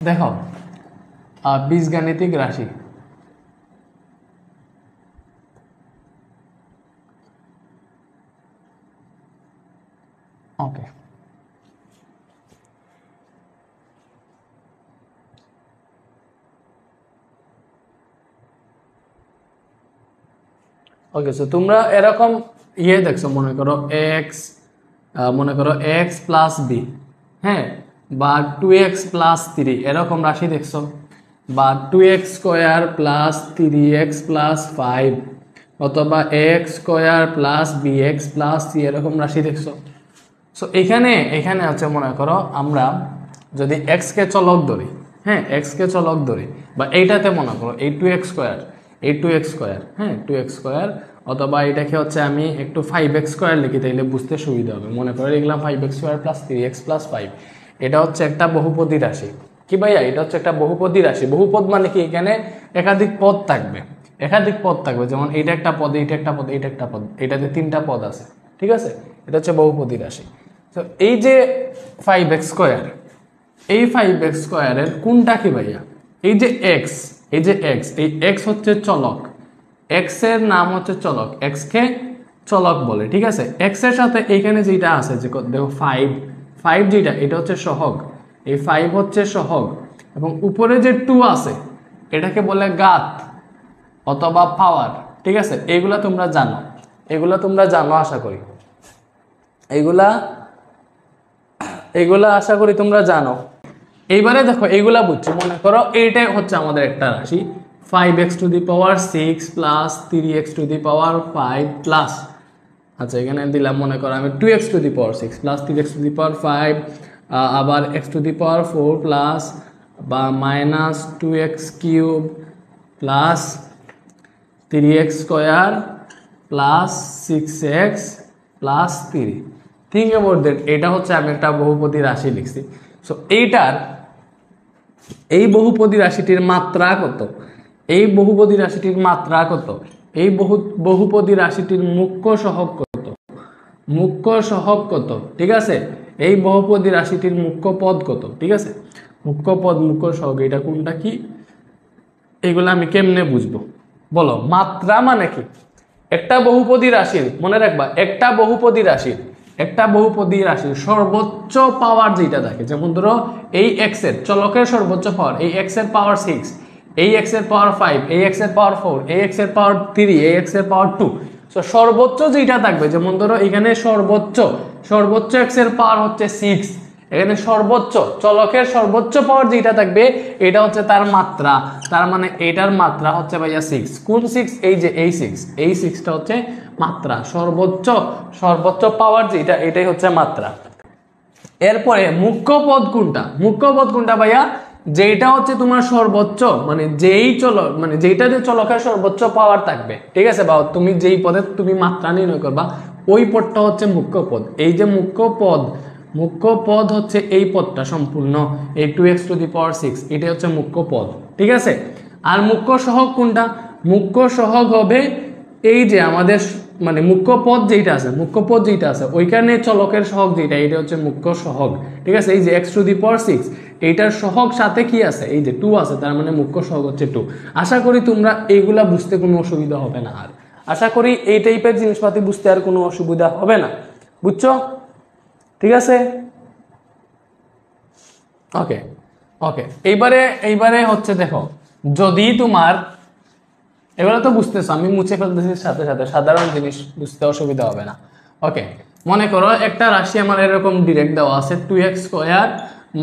দেখো বীজগাণিতিক রাশি ওকে ওকে সো তোমরা এরকম দেখছো মনে করো x প্লাস বি, হ্যাঁ, বা 2x প্লাস 3 এরকম রাশি দেখছো, বা 2x square plus 3x plus 5 অথবা x square plus bx plus c এরকম রাশি দেখছো। সো এখানে হচ্ছে মনে করো আমরা যদি x কে চলক ধরি, হ্যাঁ, x কে চলক ধরি, বা এইটাতে মনে করো এই 2x স্কোয়ার, হ্যাঁ 2x স্কোয়ার, অথবা এটাকে হচ্ছে আমি একটু 5x স্কোয়ার লিখি, তাইলে বুঝতে সুবিধা হবে। মনে করে লিখলাম 5x square plus 3x plus 5, এটা হচ্ছে একটা বহুপদী রাশি। কি ভাইয়া, এটা হচ্ছে একটা বহুপদী রাশি। বহুপদ মানে কি, এখানে একাধিক পদ থাকবে, যেমন এইটা একটা পদ, এইটা একটা পদ, এইটা একটা পদ, এটাতে 3টা পদ আছে, ঠিক আছে, এটা হচ্ছে বহুপদী রাশি। তো এই যে 5x স্কোয়ার, এই 5x স্কোয়ারের কোনটা কি ভাইয়া, এই যে x, এই x হচ্ছে চলক, x এর নাম হচ্ছে চলক, x কে চলক বলে, ঠিক আছে। x এর সাথে এইখানে যেটা আছে যে দেখো 5 যেটা, এটা হচ্ছে সহগ, এই 5 হচ্ছে সহগ, এবং উপরে যে 2 আছে এটাকে বলে ঘাত অথবা পাওয়ার, ঠিক আছে। এইগুলা তোমরা জানো আশা করি, এইগুলা আশা করি তোমরা জানো। এইবারে দেখো এইগুলা বুঝছো, মনে করো এইটাই হচ্ছে আমাদের একটা রাশি 5x to the power 6 plus 3x to the power 5 plus, আচ্ছা এখানে দিলাম মনে করো আমি 2x to the power 6 plus 3x to the power 5, আবার x to the power 4 plus বা minus 2x cube plus 3x square plus 6x plus 3। Think about that, এটা হচ্ছে আমি একটা বহুপদী রাশি লিখছি। সো এই বহুপদী রাশিটির মাত্রা কত, এই বহুপদী রাশিটির মাত্রা কত, এই বহুপদী রাশিটির মুখ্য সহগ কত, ঠিক আছে, এই বহুপদী রাশিটির মুখ্য পদ কত, ঠিক আছে, মুখ্য পদ মুখ্য সহগ এটা কোনটা কি, এগুলো আমি কেমনে বুঝবো বলো। মাত্রা মানে কি, একটা বহুপদী রাশির, মনে রাখবা একটা বহুপদী রাশির সর্বোচ্চ পাওয়ার যেটা থাকে, যেমন ধরো এই x এর চলকের সর্বোচ্চ পাওয়ার, এই x এর পাওয়ার 6, এই x এর পাওয়ার 5, এই x এর পাওয়ার 4, এই x এর পাওয়ার 3, এই x এর পাওয়ার 2। সো সর্বোচ্চ যেটা থাকবে, যেমন ধরো এখানে সর্বোচ্চ x এর পাওয়ার হচ্ছে 6, এখানে সর্বোচ্চ চলকের সর্বোচ্চ পাওয়ার যেটা থাকবে এটা হচ্ছে তার মাত্রা, তার মানে এটার মাত্রা হচ্ছে ভাইয়া 6। কোন 6, এই যে এই 6টা হচ্ছে মাত্রা, সর্বোচ্চ পাওয়ার যেটা, এটাই হচ্ছে মাত্রা। এরপরে মুখ্য পদ কোনটা ভাইয়া, যেটা হচ্ছে তোমার সর্বোচ্চ, মানে যেইটাতে চলকের সর্বোচ্চ পাওয়ার থাকবে, ঠিক আছে, বা তুমি যেই পদে তুমি মাত্রা নির্ণয় করবা ওই পদটা হচ্ছে মুখ্য পদ। এই যে মুখ্য পদ হচ্ছে এই পদটা সম্পূর্ণ, এই 2x টু দি পাওয়ার 6, এটা হচ্ছে মুখ্য পদ, ঠিক আছে। আর মুখ্য সহগ কোনটা, মুখ্য সহগ হবে এই যে আমাদের মানে মুখ্য পদ যেটা আছে ওইখানে চলকের সহগ যেটা, এটা হচ্ছে মুখ্য সহগ, ঠিক আছে। এই যে x টু দি পাওয়ার 6 এইটার সহগ সাথে কি আছে, এই যে 2 আছে, তার মানে মুখ্য সহগ হচ্ছে 2। আশা করি তোমরা এইগুলা বুঝতে কোনো অসুবিধা হবে না, আর আশা করি এই টাইপের জিনিসপাতি বুঝতে আর কোনো অসুবিধা হবে না, বুঝছো, ঠিক আছে। ওকে এইবারে হচ্ছে দেখো, যদি তোমার এবারে তো বুঝতেছো, আমি মুছে ফেলতেছি সাথে সাথে, সাধারণ জিনিস বুঝতে অসুবিধা হবে না। ওকে, মনে করো একটা রাশি আমার এরকম ডিরেক্ট দেওয়া আছে 2x square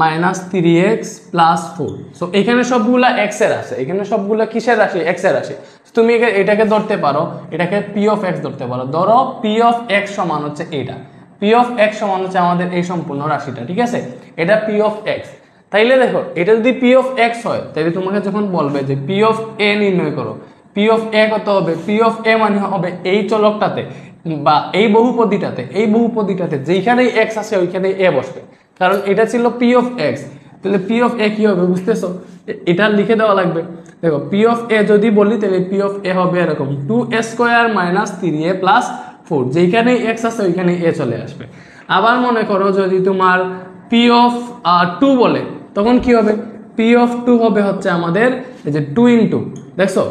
minus 3x plus 4। So এখানে সবগুলা x এর আছে, এখানে সবগুলা কিসের রাশি, x এর রাশি। তুমি এটাকে ধরতে পারো, এটাকে p অফ x ধরতে পারো। ধরো p অফ x সমান হচ্ছে এটা, p অফ x সমান হচ্ছে আমাদের এই সম্পূর্ণ রাশিটা, ঠিক আছে, এটা p অফ x। তাইলে দেখো এটা যদি p অফ x হয়, তাহলে তোমাকে যখন বলবে যে p অফ a নির্ণয় করো, p অফ a কত হবে, p অফ a মানে হবে এই চলকটাতে বা এই বহুপদীটাতে যেখানেই x আছে ওইখানে a বসবে, কারণ এটা ছিল p অফ x। তাহলে p অফ a কি হবে বুঝতেছো, এটা লিখে দেওয়া লাগবে। দেখো p অফ a যদি বলি তাহলে p অফ a হবে এরকম 2a square minus 3a plus 4, যেখানেই x আছে ওইখানে a চলে আসবে। আবার মনে করো যদি তোমার p অফ 2 বলে, তখন কি হবে, p পি অফ টু হবে হচ্ছে আমাদের এই যে 2 ইন্টু, দেখছো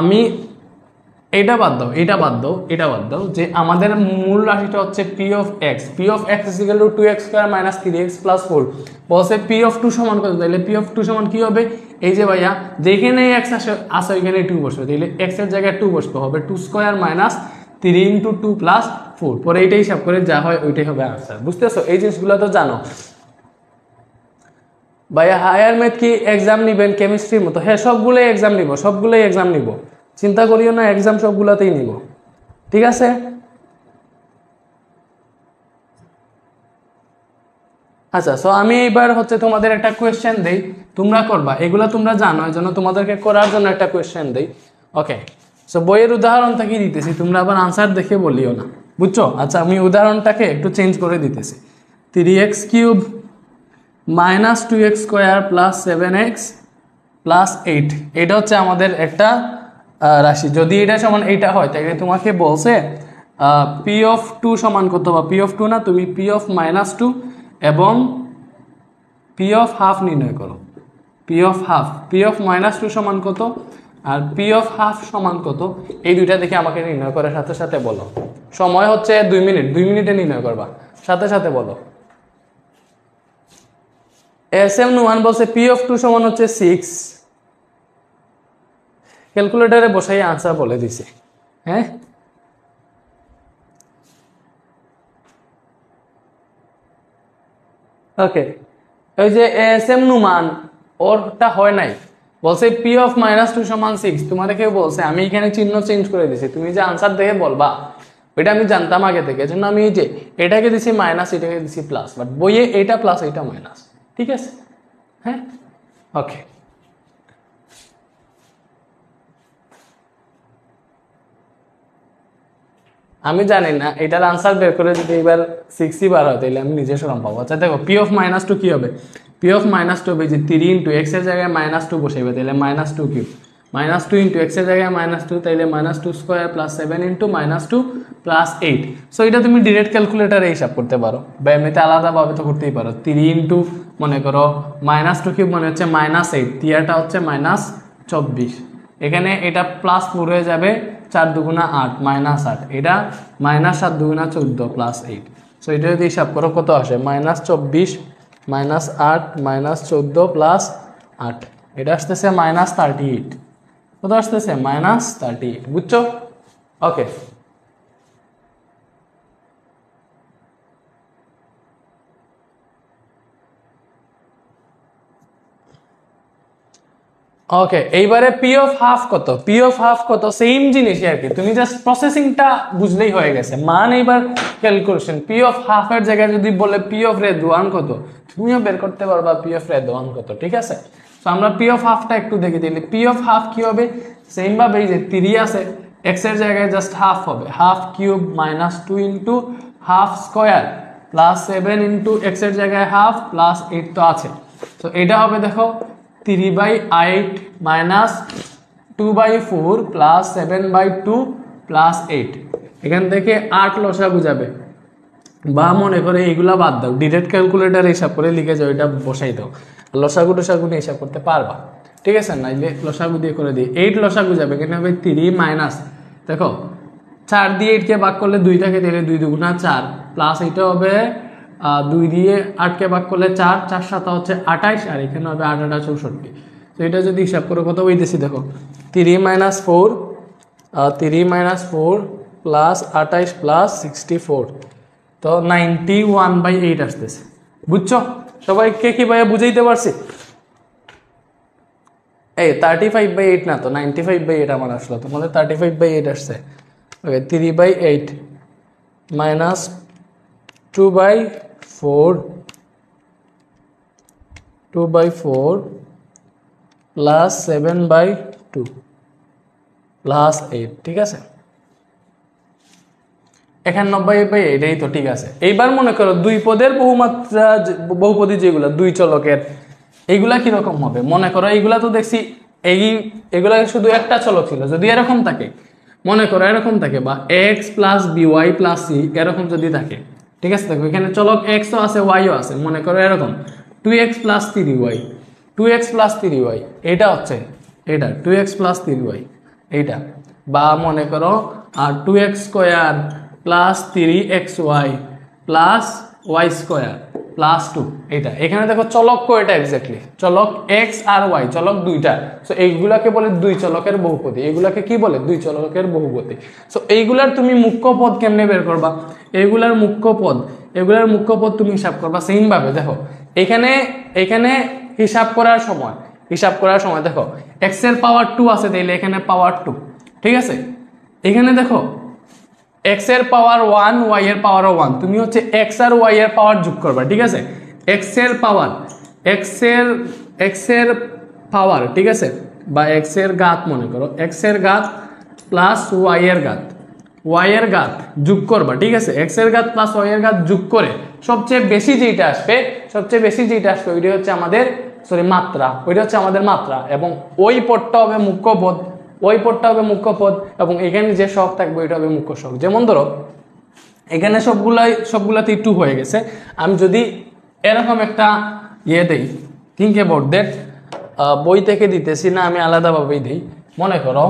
আমি এটা বাদ দাও, এটা বাদ দাও, এটা বাদ দাও, যে আমাদের মূল রাশিটা হচ্ছে P of x. P of x is equal to 2x square minus 3x plus 4। বলছে পি অফ টু সমান কত, তাহলে পি অফ টু সমান কি হবে, এই যে ভাইয়া যেখানে এক্স আসে ওইখানে 2 বসবে, তাহলে এক্স এর জায়গায় 2 বসবে, হবে 2 স্কয়ার মাইনাস 3 ইন্টু 2 প্লাস 4। পরে এইটাই হিসাব করে যা হয় ওইটাই হবে আনসার। বুঝতেছো, এই জিনিসগুলো তো জানো। ভাইয়া হায়ার ম্যাথ কি এক্সাম নিবেন কেমিস্ট্রির মতো? হ্যাঁ, সবগুলোই এক্সাম নিব, সবগুলোই এক্সাম নিব, চিন্তা করিও না, এক্সাম সবগুলোতেই নিব, ঠিক আছে। আচ্ছা, সো আমি এবার হচ্ছে তোমাদের একটা কোয়েশ্চেন দেই, তোমরা করবা, এগুলো তোমরা জানো, এই জন্য তোমাদেরকে করার জন্য একটা কোয়েশ্চেন দেই। ওকে, সো বইয়ের উদাহরণ থেকেই দিতেছি, তোমরা আবার আনসার দেখে বলিও না, বুঝছো? আচ্ছা, আমি উদাহরণটাকে একটু চেঞ্জ করে দিতেছি। 3x cube minus 2x square plus 7x plus 8, এটা হচ্ছে আমাদের একটা রাশি। যদি এটা সমান এইটা হয়, তাহলে তোমাকে বলছে পি অফ টু সমান কত, বা পি অফ টু না, তুমি পি অফ মাইনাস টু এবং পি অফ হাফ নির্ণয় করো। P of half, P of minus two সমান কত আর পি অফ হাফ সমান কত, এই দুইটা দেখে আমাকে নির্ণয় করে সাথে সাথে বলো। সময় হচ্ছে 2 মিনিট, 2 মিনিটে নির্ণয় করবা, সাথে সাথে বলো। SM নুমান বলছে পি অফ টু সমান হচ্ছে 6, ক্যালকুলেটরে বসাই আনসার বলে দিছে। হ্যাঁ, ওকে, ওই যে SM নুমান ওরটা হয় নাই, বলছে পি অফ মাইনাস টু সমান 6, তোমাদের কেউ বলছে, আমি এখানে চিহ্ন চেঞ্জ করে দিছি, তুমি যে আনসার দেখে বলবা ওইটা আমি জানতাম আগে থেকে, এজন্য আমি এই যে এটাকে দিছি মাইনাস, এটাকে দিছি প্লাস, বাট বইয়ে এইটা প্লাস এইটা মাইনাস, ঠিক আছে। হ্যাঁ, ওকে, আমি জানি না এটার আনসার বের করে যদি এবার 6ই বার হয়, তাহলে আমি নিজে শরম পাবো। আচ্ছা দেখো, পি অফ মাইনাস টু কি হবে, পি অফ মাইনাস টু হবে যে 3 ইন্টু এক্স এর জায়গায় মাইনাস টু বসাইবে, তাহলে minus two cube, minus two into X এর জায়গায় মাইনাস টু, তাইলে minus two square plus 7 into minus two plus 8। So এটা তুমি ডিরেক্ট ক্যালকুলেটারে হিসাব করতে পারো, বা এমনিতে আলাদাভাবে তো করতেই পারো। 3 ইন্টু মনে করো মাইনাস টু কিউব মানে হচ্ছে মাইনাস 8, তিয়াটা হচ্ছে মাইনাস 24, এখানে এটা প্লাস 4 হয়ে যাবে, 4 দুগুণা 8 মাইনাস 8, এটা মাইনাস 7 দুগুণা 14 প্লাস 8। সো এটা যদি হিসাব করো কত আসে, মাইনাস 24 মাইনাস 8 মাইনাস 14 প্লাস 8, এটা আসতেছে মাইনাস 38। কত আসতেছে, মাইনাস 38, বুঝছো? ওকে, ওকে, এইবারে পি অফ হাফ কত, পি অফ হাফ কত, সেম জিনিসই আর কি, তুমি জাস্ট প্রসেসিংটা বুঝলেই হয়ে গেছে। মান এইবার ক্যালকুলেশন, পি অফ হাফ এর জায়গায় যদি বলে পি অফ রেড ওয়ান কত, তুমিও বের করতে পারবা পি অফ রেড ওয়ান কত, ঠিক আছে। তো আমরা পি অফ হাফটা একটু দেখে দিলে, পি অফ হাফ কি হবে, সেম ভাবে এই যে 3 আছে, এক্স এর জায়গায় জাস্ট হাফ হবে, half cube minus 2 into half square plus 7 into X এর জায়গায় হাফ প্লাস 8 তো আছে। তো এটা হবে দেখো 3/8 মাইনাস 2/4 প্লাস 7/2 প্লাস 8, এখান থেকে 8 লসাগু যাবে, বা মনে করে এইগুলা বাদ দাও, ডিরেক্ট ক্যালকুলেটার হিসাব করে লিখে যাও, এটা বসাই দাও, লসাগু টসাগু নিয়ে হিসাব করতে পারবা, ঠিক আছে। নাইলে লসাগু দিয়ে করে দিই, 8 লসাগু যাবে, এখানে হবে 3 মাইনাস, দেখো 4 দিয়ে 8 কে ভাগ করলে 2 থাকে, তাহলে 2 দুগুণা 4 প্লাস এটা হবে 2 দিয়ে 8 কে ভাগ করলে 4, 4 7 হচ্ছে 28, আর এখানে হবে 8 8 64। তো এটা যদি হিসাব করে কত হইতেছি দেখো, 3 মাইনাস 4 প্লাস 28 প্লাস 64, তো 91/8 আসতেছে, বুঝছো? সবাইকে কি ভাইয়া বুঝাইতে পারছি? এই 35/8 না তো 95/8 আমার আসলো, তোমাদের 35/8 আসছে। ওকে, 3/8 মাইনাস 2/4 প্লাস 7/2 প্লাস 8, ঠিক আছে। 91/8, এই তো ঠিক আছে। এইবার মনে করো দুই পদের বহুমাত্রা বহুপদী যেগুলো দুই চলকের, এইগুলা কিরকম হবে, মনে করো এইগুলা তো দেখছি এগুলা শুধু একটা চলক ছিল, যদি এরকম থাকে, মনে করো এরকম থাকে, বা X plus BY plus C এরকম যদি থাকে, ঠিক আছে। দেখো এখানে চলক এক্সও আছে ওয়াইও আছে, মনে করো এরকম 2x plus 3y, 2x plus 3y, এটা হচ্ছে এটা 2x প্লাস 3y এইটা, বা মনে করো 2x square plus 3xy plus y square plus 2 এটা। এখানে দেখো চলক কয়টা এক্স্যাক্টলি, চলক x আর y, চলক দুইটা। সো এইগুলাকে বলে দুই চলকের বহুপদী, এইগুলাকে কি বলে দুই চলকের বহুপদী। সো এইগুলার তুমি মুখ্য পদ কেমনে বের করবা, এগুলার মুখ্য পদ তুমি হিসাব করবা সেম ভাবে। দেখো এখানে হিসাব করার সময় দেখো x এর পাওয়ার 2 আছে, তাইলে এখানে পাওয়ার 2, ঠিক আছে। এখানে দেখো x এর পাওয়ার 1, y এর পাওয়ারও 1, তুমি হচ্ছে x আর y এর পাওয়ার যোগ করবা, ঠিক আছে। x এর পাওয়ার, ঠিক আছে, বা x এর ঘাত মনে করো, x এর ঘাত প্লাস y এর ঘাত যোগ করবা, ঠিক আছে। x এর ঘাত প্লাস y এর ঘাত যোগ করে সবচেয়ে বেশি যেটা আসবে ওইটা হচ্ছে আমাদের মাত্রা, ওইটা হচ্ছে আমাদের মাত্রা, এবং ওই পদটা হবে মুখ্য পদ, এবং এখানে যে সহগ থাকবে ওইটা হবে মুখ্য সহগ। যেমন ধরো এখানে সবগুলাতেই 2 হয়ে গেছে, আমি যদি এরকম একটা দেই, থিঙ্ক অ্যাবাউট দ্যাট, বই থেকে দিতেছি না, আমি আলাদাভাবেই দিই। মনে করো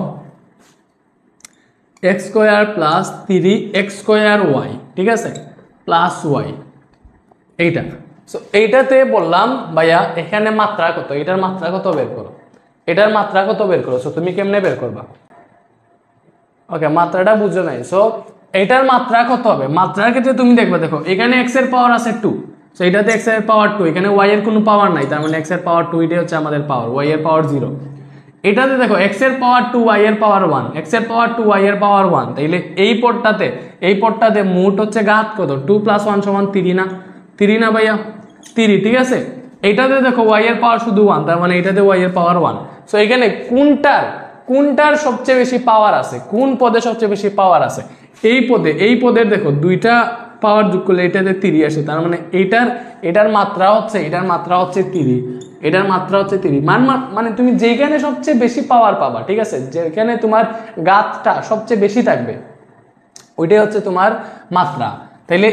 x square plus 3x square y, ঠিক আছে, প্লাস y এইটা। সো এইটাতে বললাম ভাইয়া এখানে মাত্রা কত, এটার মাত্রা কত বের করো। সো তুমি কেমনে বের করবা? ওকে, মাত্রাটা বুঝো নাই। সো এটার মাত্রা কত হবে, মাত্রার ক্ষেত্রে তুমি দেখবে, দেখো এখানে x এর পাওয়ার আছে 2, সো এটাতে x এর পাওয়ার 2, এখানে y এর কোনো পাওয়ার নাই, তার মানে x এর পাওয়ার 2, এটাই হচ্ছে আমাদের পাওয়ার, y এর পাওয়ার 0। এটাতে দেখো x এর পাওয়ার 2, y এর পাওয়ার 1, x এর পাওয়ার 2, y এর পাওয়ার 1, তাইলে এই পদটাতে মোট হচ্ছে ঘাত কত, 2 + 1 = 3 না, 3 না ভাইয়া, 3, ঠিক আছে। এইটাতে দেখো y এর পাওয়ার শুধু 1, তার মানে এটাতে y এর পাওয়ার 1। সো এখানে কোনটার সবচেয়ে বেশি পাওয়ার আছে, কোন পদে সবচেয়ে বেশি পাওয়ার আছে? এই পদের দেখো দুইটা পাওয়ার যোগ করলে এটাতে 3 আসে, তার মানে এটার মাত্রা হচ্ছে 3, এটার মাত্রা হচ্ছে 3, মানে তুমি যেখানে সবচেয়ে বেশি পাওয়ার পাবা, ঠিক আছে, যেখানে তোমার ঘাতটা সবচেয়ে বেশি থাকবে ওইটাই হচ্ছে তোমার মাত্রা। তাইলে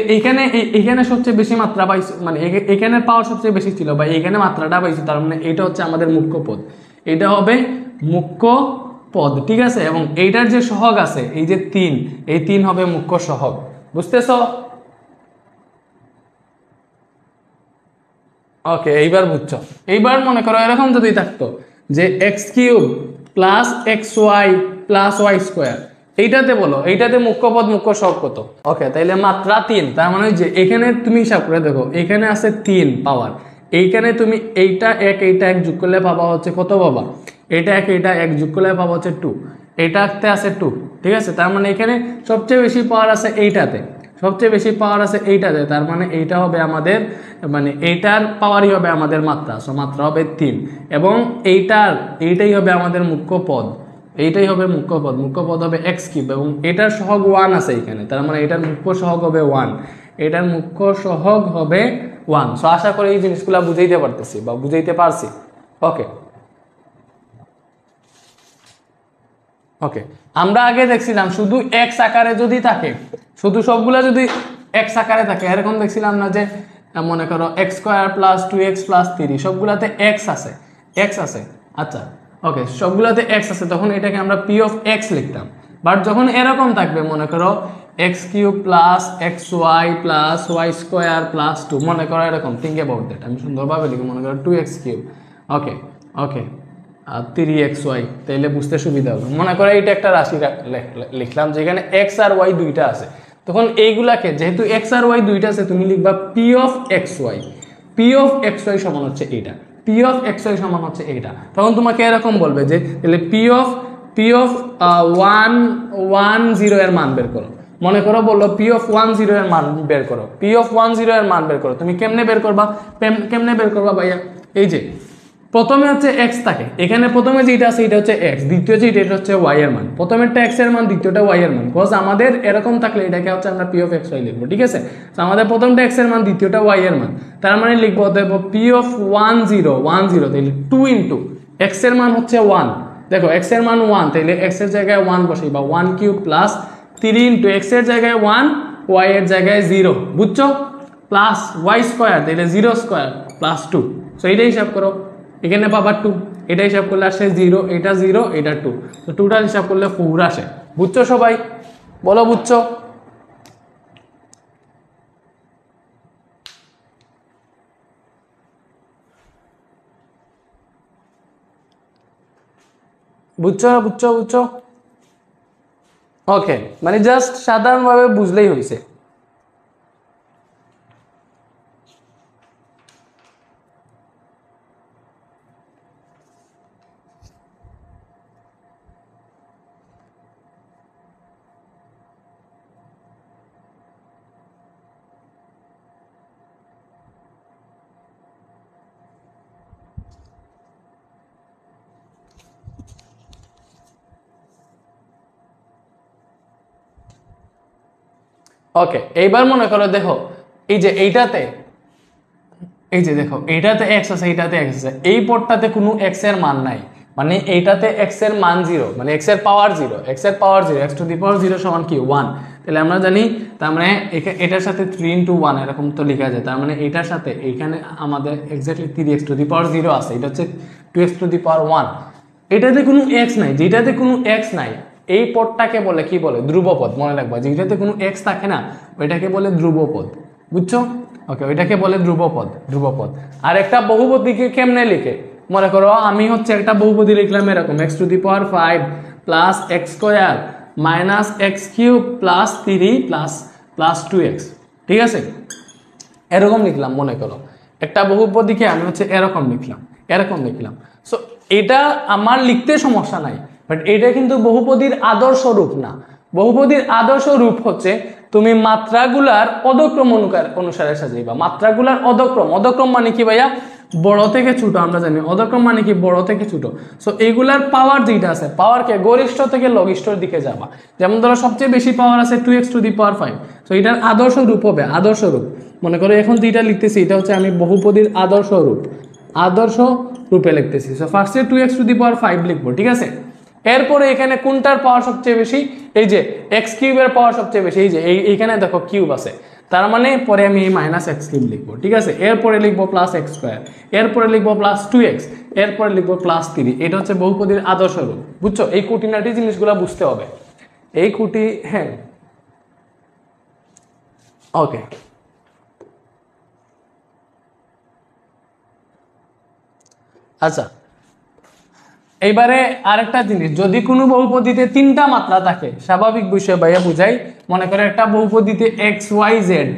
এখানে সবচেয়ে বেশি মাত্রা পাইছো, মানে এখানে পাওয়ার সবচেয়ে বেশি ছিল, বা এখানে মাত্রাটা পাইছো, তার মানে এটা হচ্ছে আমাদের মুখ্য পদ, এটা হবে মুখ্য পদ, ঠিক আছে। এবং এইটার যে সহগ আছে এই যে 3, এই 3 হবে মুখ্য সহগ, বুঝতেছো? ওকে, এইবার বুঝছো। এইবার মনে করো এরকম যদি থাকতো যে x³ plus xy plus y square, এইটাতে বলো, এইটাতে মুখ্য পদ মুখ্য সহগ কত? ওকে, তাইলে মাত্রা 3, তার মানে যে এখানে তুমি হিসাব করে দেখো, এখানে আছে 3 পাওয়ার, এইখানে তুমি এইটা 1 যোগ করলে পাবা হচ্ছে কত পাবা, এটা 1 যোগ করলে পাবা হচ্ছে 2, এটাতে আছে 2, ঠিক আছে। তার মানে এখানে সবচেয়ে বেশি পাওয়ার আছে এইটাতে, তার মানে এইটা হবে আমাদের, মানে এইটার পাওয়ারই হবে আমাদের মাত্রা। সো মাত্রা হবে 3, এবং এইটাই হবে আমাদের মুখ্য পদ, এইটাই হবে মুখ্য পদ হবে x³ এবং এটার সহগ 1 আছে এখানে, তার মানে এটার মুখ্য সহগ হবে 1, এটার মুখ্য সহগ হবে 1। সো আশা করি এই জিনিসগুলো বুঝাইতে পারতেছি বা বুঝাইতে পারছি। ওকে, আমরা আগে দেখছিলাম শুধু x আকারে যদি থাকে, শুধু সবগুলা যদি x আকারে থাকে, এরকম দেখছিলাম না যে মনে করো x² + 2x + 3 সবগুলাতে x আছে, আচ্ছা ওকে, সবগুলাতে x আছে, তখন এটাকে আমরা p of x লিখতাম। বাট যখন এরকম থাকবে মনে করো x³ + xy + y² + 2, মনে করো এরকম, থিঙ্ক অ্যাবাউট দ্যাট, আমি সুন্দরভাবে লিখি, মনে করো 2x³ ওকে 3xy, তাইলে বুঝতে সুবিধা হবে। মনে করো এইটা একটা রাশি লিখলাম যেখানে x আর y দুইটা আছে, তখন এইগুলাকে যেহেতু x আর y দুইটা আছে তুমি লিখবা p of xy সমান হচ্ছে এইটা, সমান হচ্ছে এইটা। তখন তোমাকে এরকম বলবে যে তাহলে p of 1 0 এর মান বের করো। মনে করো বললো p of 1 0 এর মান বের করো, তুমি কেমনে বের করবা ভাইয়া? এই যে প্রথমে হচ্ছে x থাকে, এখানে প্রথমে যেটা আছে এটা হচ্ছে x, দ্বিতীয় যেটা এটা হচ্ছে y এর মান, প্রথমেরটা x এর মান, দ্বিতীয়টা y এর মান। বিকজ আমাদের এরকম থাকলে এটাকে হচ্ছে আমরা p of xy লিখবো, ঠিক আছে। তো আমাদের প্রথমটা x এর মান, দ্বিতীয়টা y এর মান, তার মানে লিখবো দেবো p of 1 0 তাহলে 2 ইনটু x এর মান হচ্ছে 1, দেখো x এর মান 1, তাহলে x এর জায়গায় 1 বসাই বা 1³ প্লাস 3 ইনটু x এর জায়গায় 1, y এর জায়গায় 0, বুঝছো, প্লাস y স্কয়ার, তাহলে 0² প্লাস 2। সো এইটা হিসাব করো, এখানে পাবা 2, এটা হিসাব করলে আসে 0, এটা 0, এটা 2, তো টোটাল হিসাব করলে 4 আসে। বুঝছো সবাই? বলো বুঝছো? বুঝছো বুঝছো বুঝছো? ওকে, মানে জাস্ট সাধারণভাবে বুঝলেই হয়েছে। ওকে, এইবার মনে করো দেখো এই যে এইটাতে, এই যে দেখো এইটাতে x আছে, এইটাতে x আছে, এই পদটাতে কোনো x এর মান নাই, মানে এইটাতে x এর মান 0, মানে x এর পাওয়ার 0, x এর পাওয়ার 0, x টু দি পাওয়ার 0 সমান কি 1। তাহলে আমরা জানি তার মানে এটার সাথে 3 into 1 এরকম তো লেখা যায়, তার মানে এটার সাথে এইখানে আমাদের এক্স্যাক্টলি 3x টু দি পাওয়ার 0 আছে, এটা হচ্ছে 2x টু দি পাওয়ার 1। এটাতে কোনো x নাই, যেটাতে কোনো x নাই এই পদটাকে বলে কি বলে ধ্রুবপদ। মনে রাখবা যেটাতে কোনো x থাকে না ওইটাকে বলে ধ্রুবপদ। বুঝছো? ওকে, ওইটাকে বলে ধ্রুবপদ, ধ্রুবপদ। আর একটা বহুপদীকে কেমনে লিখে, মনে করো আমি হচ্ছে একটা বহুপদী লিখলাম এরকম x to the power 5 plus x square minus x cube plus 3 plus 2x, ঠিক আছে? এরকম লিখলাম। মনে করো একটা বহুপদীকে আমি হচ্ছে এরকম লিখলাম। সো এটা আমার লিখতে সমস্যা নাই, বাট এটা কিন্তু বহুপদীর আদর্শ রূপ না। বহুপদীর আদর্শ রূপ হচ্ছে তুমি মাত্রাগুলার অধক্রম অনুসারে সাজাইবা। মাত্রাগুলার অধক্রম মানে কি ভাইয়া? বড় থেকে ছোট। আমরা জানি অধক্রম মানে কি বড় থেকে ছোট। সো এইগুলার পাওয়ার যেটা আছে, পাওয়ারকে গরিষ্ঠ থেকে লঘিষ্ঠর দিকে যাবা। যেমন ধরো সবচেয়ে বেশি পাওয়ার আছে 2x to the power 5, so এটার আদর্শ রূপ হবে আদর্শ রূপ। মনে করো এখন যেটা লিখতেছি এটা হচ্ছে আমি বহুপদীর আদর্শ রূপে লিখতেছি। সো ফার্স্টে 2x টু দি পাওয়ার 5 লিখবো, ঠিক আছে? এরপরে এখানে কোনটার পাওয়ার সবচেয়ে বেশি? এই যে এক্স কিউবের পাওয়ার সবচেয়ে বেশি। এই যে এইখানে দেখো কিউব আছে, তার মানে পরে আমি মাইনাস এক্স কিউব লিখবো, ঠিক আছে? এরপরে লিখবো প্লাস এক্স স্কোয়ার, এরপরে লিখবো প্লাস 2x, এরপরে লিখবো প্লাস 3। এটা হচ্ছে বহুপদীর আদর্শ রূপ। বুঝছো? এই খুঁটিনাটি জিনিসগুলো বুঝতে হবে, এই খুঁটি। হ্যাঁ, ওকে। আচ্ছা, এইবারে আরেকটা জিনিস, যদি কোনো বহুপদীতে 3টা মাত্রা থাকে, স্বাভাবিক বিষয় ভাইয়া বুঝাই। মনে করে একটা বহুপদীতে এক্স ওয়াই জেড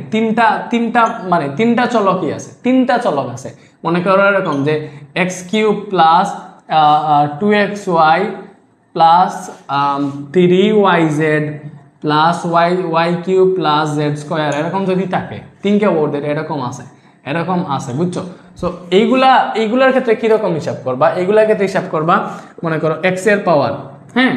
তিনটা চলকই আছে, 3টা চলক আছে। মনে করো এরকম যে X cube plus 2xy plus 3yz plus Y cube plus Z square, এরকম যদি থাকে 3টা বোর্ডের এরকম আছে। বুঝছো? সো এইগুলার ক্ষেত্রে কিরকম হিসাব করবা? এইগুলার ক্ষেত্রে হিসাব করবা মনে করো এক্স এর পাওয়ার, হ্যাঁ,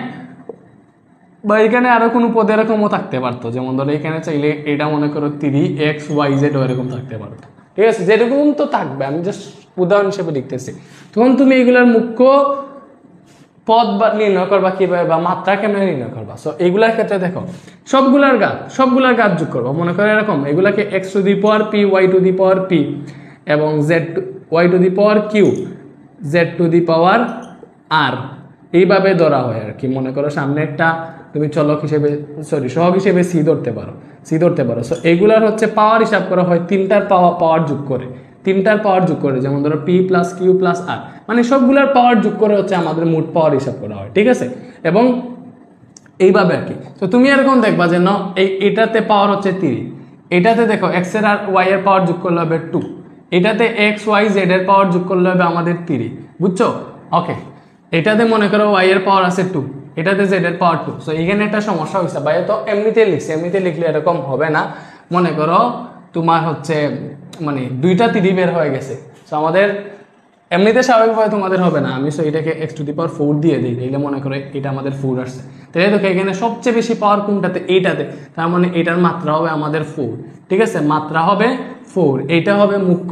বা এখানে আরো কোনো পদ এরকমও থাকতে পারতো। যেমন ধরো এখানে চাইলে এটা মনে করো 3xyz এরকম থাকতে পারতো, ঠিক আছে? যেরকম তো থাকবে, আমি জাস্ট উদাহরণ হিসেবে লিখতেছি। তখন তুমি এইগুলার মুখ্য পদ বা নির্ণয় করবা কিভাবে, বা মাত্রা কেমনে নির্ণয় করবা। সো এইগুলার ক্ষেত্রে দেখো সবগুলার ঘাত যোগ করবো। মনে করো এরকম এগুলাকে x to the power p, y to the power p এবং y to the power q, z to the power r, এইভাবে ধরা হয় আর কি। মনে করো সামনে একটা তুমি চলক হিসেবে সহগ হিসেবে সি ধরতে পারো। সো এইগুলার হচ্ছে পাওয়ার হিসাব করা হয় 3টার পাওয়ার যোগ করে, যেমন ধরো পি প্লাস কিউ প্লাস আর, মানে সবগুলার পাওয়ার যোগ করে হচ্ছে আমাদের মোট পাওয়ার হিসাব করা হয়, ঠিক আছে? এবং এইভাবে আর কি। তো তুমি এরকম দেখবা যে এটাতে পাওয়ার হচ্ছে 3, এটাতে দেখো এক্স এর আর ওয়াই এর পাওয়ার যোগ করলে হবে 2, এটাতে এক্স ওয়াই জেড এর পাওয়ার যোগ করলে হবে আমাদের 3। বুঝছো? ওকে, এটাতে মনে করো ওয়াই এর পাওয়ার আছে 2, এটাতে জেড এর পাওয়ার 2। সো এখানে একটা সমস্যা হয়েছে ভাই, তো এমনিতে লিখলে এরকম হবে না। মনে করো তোমার হচ্ছে মানে 2টা 3 বের হয়ে গেছে। সো আমাদের এমনিতে স্বাভাবিকভাবে তোমাদের হবে না। আমি এটাকে এক্স টু দি পাওয়ার 4 দিয়ে দিই, তাইলে মনে করে এটা আমাদের 4 আসছে। তাহলে দেখো এখানে সবচেয়ে বেশি পাওয়ার কোনটাতে? এইটাতে। তার মানে এটার মাত্রা হবে আমাদের 4, ঠিক আছে? মাত্রা হবে 4। এটা হবে মুখ্য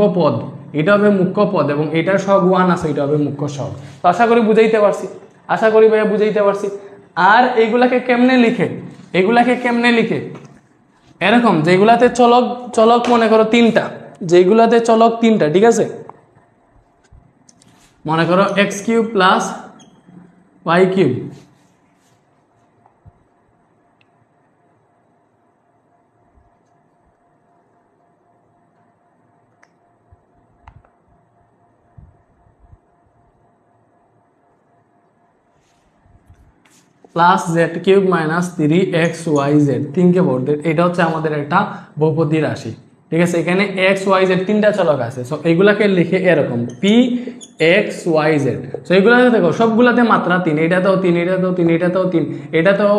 পদ, এবং এটার সহগ 1 আছে, এটা হবে মুখ্য সহগ। তো আশা করি ভাইয়া বুঝাইতে পারছি। আর এইগুলাকে কেমনে লিখে? এরকম যেগুলাতে চলক মনে করো 3টা, ঠিক আছে? মনে করো X cube plus Y cube plus Z cube minus 3xyz 3 কে বোর্ডের, এটা হচ্ছে আমাদের একটা বহুপদী রাশি। ঠিক আছে, এখানে xyz তিনটা চলক আছে। সো এইগুলাকে লিখে এরকম p x Y z. So এইগুলাতে দেখো সবগুলাতে মাত্রা 3, এটাতেও 3, এটাতেও 3, এটাতেও 3, এটাতেও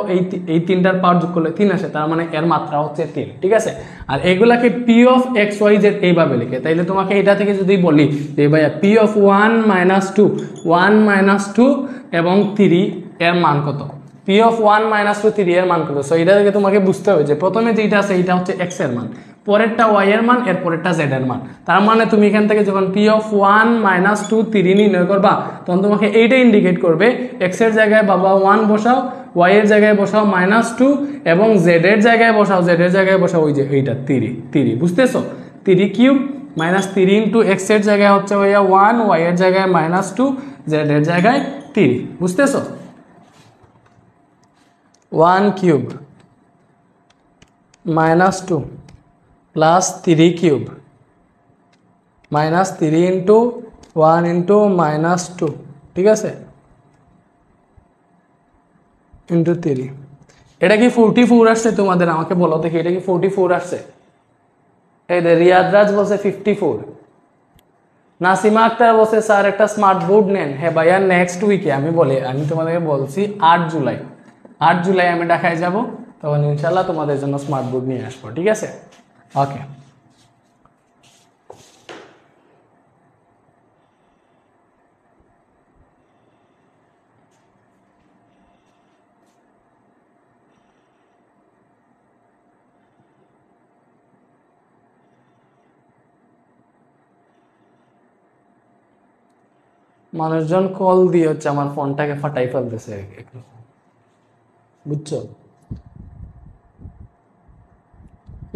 এই তিনটার পাওয়ার যোগ করলে 3 আসে, তার মানে এর মাত্রা হচ্ছে 3। ঠিক আছে, আর এইগুলাকে p of x Y z এইভাবে লিখে, তাইলে তোমাকে এটা থেকে যদি বলি যে ভাইয়া পি অফ 1 - 2 এবং 3 এর মান কত, পি অফ 1 - 2 3 এর মান কত। সো এটা থেকে তোমাকে বুঝতে হবে যে প্রথমে যেটা আছে এটা হচ্ছে এক্স এর মান, পরেরটা ওয়াই এর মান, এর পরেরটা জেড এর মান। তার মানে তুমি এখান থেকে যখন পি অফ 1 - 2 3 নির্ণয় করবা, তখন তোমাকে এইটা ইন্ডিকেট করবে এক্স এর জায়গায় বাবা 1 বসাও, ওয়াই এর জায়গায় বসাও -2 এবং জেড এর জায়গায় বসাও, জেড এর জায়গায় বসাও ওই যে এইটা 3, বুঝতেছো? 3 কিউব -3 ইন্টু এক্স এর জায়গায় হচ্ছে ভাইয়া 1, ওয়াই এর জায়গায় -2, জেড এর জায়গায় 3, বুঝতেছো? 1 cube -2 plus 3 cube -3 into 1 into -2, ঠিক আছে, ইন্টু 3। এটা কি 44 আসছে তোমাদের? আমাকে বলো দেখি, এটা কি 44 আসছে? এই যে রিয়াদরাজ বলছে 54, নাসিমা আক্তার বলছে স্যার একটা স্মার্ট বোর্ড নেন। হ্যাঁ ভাইয়া, নেক্সট উইকে আমি তোমাদেরকে বলছি 8 জুলাই আমি ঢাকায় যাব, তখন ইনশাল্লাহ তোমাদের জন্য স্মার্ট বোর্ড নিয়ে আসবো। ঠিক আছে, ওকে। মানুষজন কল দিয়ে হচ্ছে আমার ফোনটাকে ফাটাই ফেলতেছে, বুঝছো?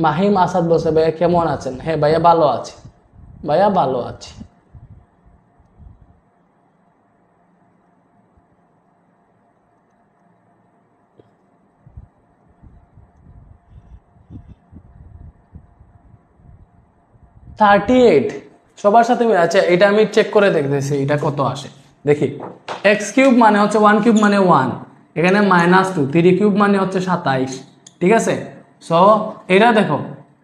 মাহিম আসাদ বলছে ভাইয়া কেমন আছেন? হ্যাঁ ভাইয়া ভালো আছি, ভাইয়া ভালো আছি। সবার সাথে আচ্ছা, এটা আমি চেক করে দেখতেছি এটা কত আসে দেখি। এক্স কিউব মানে হচ্ছে 1 কিউব মানে 1, এখানে -2, 3 কিউব মানে হচ্ছে 27। ঠিক আছে, সো এটা দেখো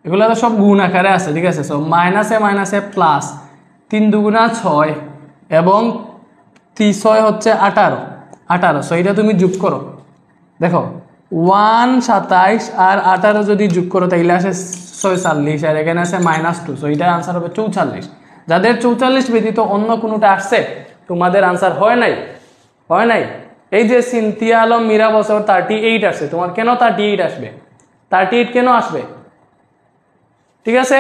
এগুলো তো সব গুণ আকারে আছে। ঠিক আছে, সো মাইনাসে প্লাস 3 দুগুণা 6 এবং 6 হচ্ছে 18। সো এটা তুমি যোগ করো, দেখো 1 27 আর 18 যদি যোগ করো তাইলে আসে 46, আর এখানে আছে -2। সো এটার আনসার হবে 44। যাদের 44 ব্যতীত অন্য কোনোটা আসছে তোমাদের আনসার হয় নাই। এই যে সিনথিয়া আলম মীরা বছর 38 আসছে, তোমার কেন 38 আসবে? 38 কেন আসবে? ঠিক আছে,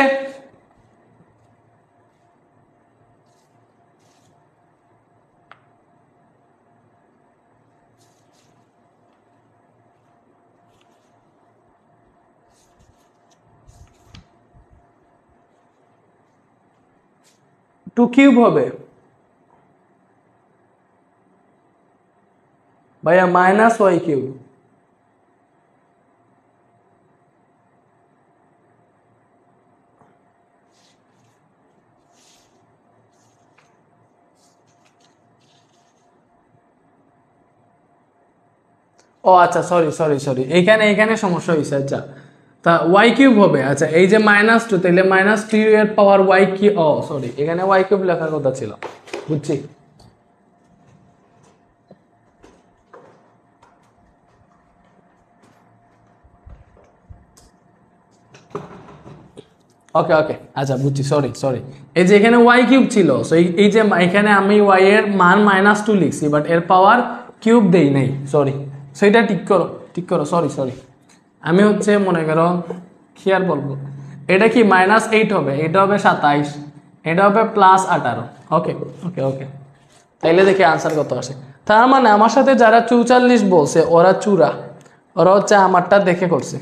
টু কিউব হবে ভাইয়া -y কিউব। ও আচ্ছা, সরি, এইখানে সমস্যা হয়েছে। আচ্ছা, তা ওয়াই কিউব হবে। আচ্ছা, এই যে -2 তাইলে -2 এর পাওয়ার ওয়াই কি, ও সরি, এখানে ওয়াই কিউব লেখার কথা ছিল, বুঝছি। ওকে, আচ্ছা বুঝছি, সরি। এই যে এখানে ওয়াই কিউব ছিল, সো এই যে এখানে আমি ওয়াই এর মান -2 লিখছি, বাট এর পাওয়ার কিউব দেই নাই, সরি। সো এটা ঠিক করো, সরি। আমি হচ্ছে মনে করো কি আর বলবো, এটা কি -8 হবে, এটা হবে 27, এটা হবে +18। ওকে, তাইলে দেখি আনসার কত আসে। তার মানে আমার সাথে যারা 44 বলছে ওরা হচ্ছে আমারটা দেখে করছে।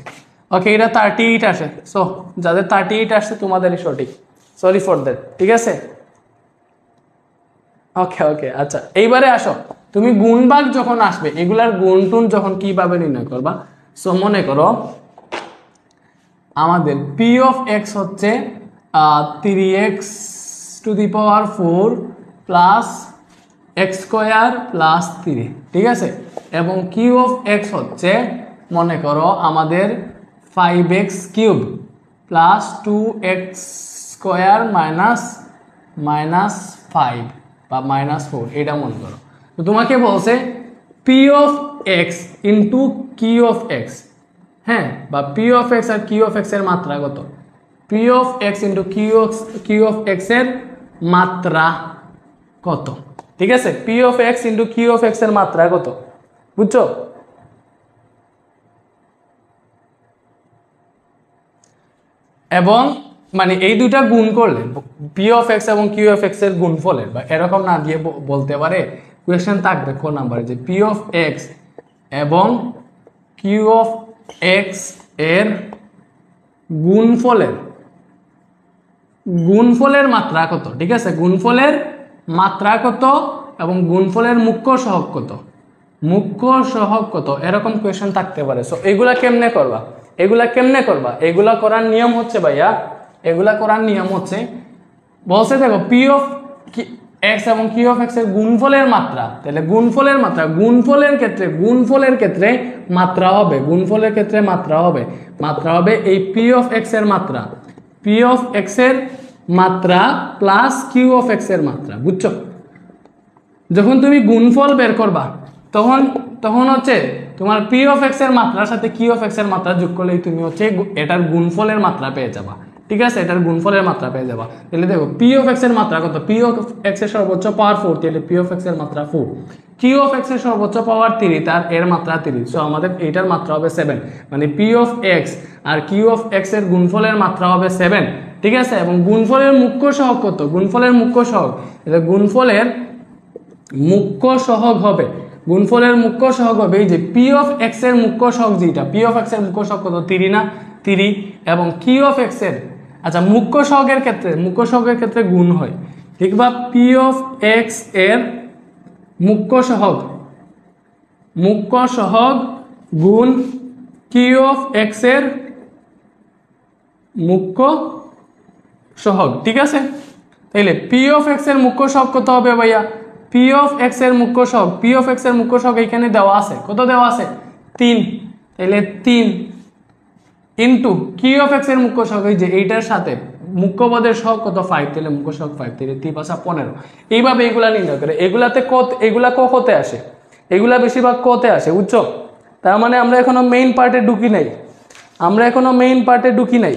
ওকে, এটা 38 আসে। সো যাদের 38 আসছে তোমাদেরই সঠিক, সরি ফর দ্যাট। ঠিক আছে, ওকে ওকে, আচ্ছা এইবারে আসো, তুমি গুণভাগ যখন আসবে এগুলার গুণটুন যখন কিভাবে নির্ণয় করবা। সো মনে করো আমাদের পি অফ এক্স হচ্ছে 3x to the power 4 plus X square plus 3, ঠিক আছে। এবং কিউ অফ এক্স হচ্ছে মনে করো আমাদের 5x cube plus 2x square minus 5 বা -4, এটা মনে করো। তো তোমাকে বলছে P of X into Q of X, হ্যাঁ, বা পি অফ এক্স আর কিউ অফ এক্স এর মাত্রা কত, P of X into Q of x এর মাত্রা কত, ঠিক আছে। P of X into Q of x এর মাত্রা কত, বুঝছো? এবং মানে এই দুইটা গুণ করলে পি অফ এক্স এবং কিউ অফ এক্স এর গুণফলের, বা এরকম না দিয়ে বলতে পারে কোয়েশ্চেন থাকবে ক নাম্বারে যে পি অফ এক্স এবং কিউ অফ এক্স এর গুণফলের মাত্রা কত, ঠিক আছে। গুণফলের মাত্রা কত এবং গুণফলের মুখ্য সহগ কত, এরকম কোয়েশ্চেন থাকতে পারে। সো এগুলা কেমনে করবা, এগুলা করার নিয়ম হচ্ছে ভাইয়া, বলছে দেখো পি অফ এক্স এবং কিউ অফ এক্স এর গুণফলের মাত্রা, তাহলে গুণফলের ক্ষেত্রে মাত্রা হবে এই পি অফ এক্স এর মাত্রা প্লাস কিউ অফ এক্স এর মাত্রা, বুঝছো? যখন তুমি গুণফল বের করবা তখন হচ্ছে তোমার পি অফ এক্স এর মাত্রার সাথে কিউ অফ এক্স এর মাত্রা যোগ করলেই তুমি হচ্ছে এটার গুণফলের মাত্রা পেয়ে যাবা, ঠিক আছে। তাহলে দেখো পি অফ এক্স এর মাত্রা কত, পি অফ এক্স এর সর্বোচ্চ পাওয়ার 4, তাহলে পি অফ এক্স এর মাত্রা 4। কিউ অফ এক্স এর সর্বোচ্চ পাওয়ার 3, তার এর মাত্রা 3। সো আমাদের এইটার মাত্রা হবে 7, মানে পি অফ এক্স আর কিউ অফ এক্স এর গুণফলের মাত্রা হবে 7, ঠিক আছে। এবং গুণফলের মুখ্য সহগ কত, গুণফলের মুখ্য সহগ হবে এই যে পি অফ এক্স এর মুখ্য সহগ, যেটা পি অফ এক্স এর মুখ্য সহগ কত, 3 না, 3। এবং কিউ অফ এক্স এর, আচ্ছা মুখ্য সহগের ক্ষেত্রে গুণ হয়, ঠিক বা পি অফ এক্স এর মুখ্য সহগ গুণ কিউ অফ এক্স এর মুখ্য সহগ, ঠিক আছে। তাইলে পি অফ এক্স এর মুখ্য সহগ কত হবে ভাইয়া, পি অফ এক্স এর মুখ্য সহগ এখানে দেওয়া আছে, কত দেওয়া আছে, 3। তাইলে 3 ইন্টু কিউ অফ এক্স এর মুখ্য সহগ, এই যে এইটার সাথে মুখ্য পদের সহগ কত, 5, তাহলে মুখ্য সহগ 5, তাহলে 3 5 15। এইভাবে এগুলা নির্ণয় করে, এগুলা কতে আসে, এগুলা বেশিরভাগ কতে আসে, বুঝছো? তার মানে আমরা এখনো মেইন পার্টে ঢুকি নাই,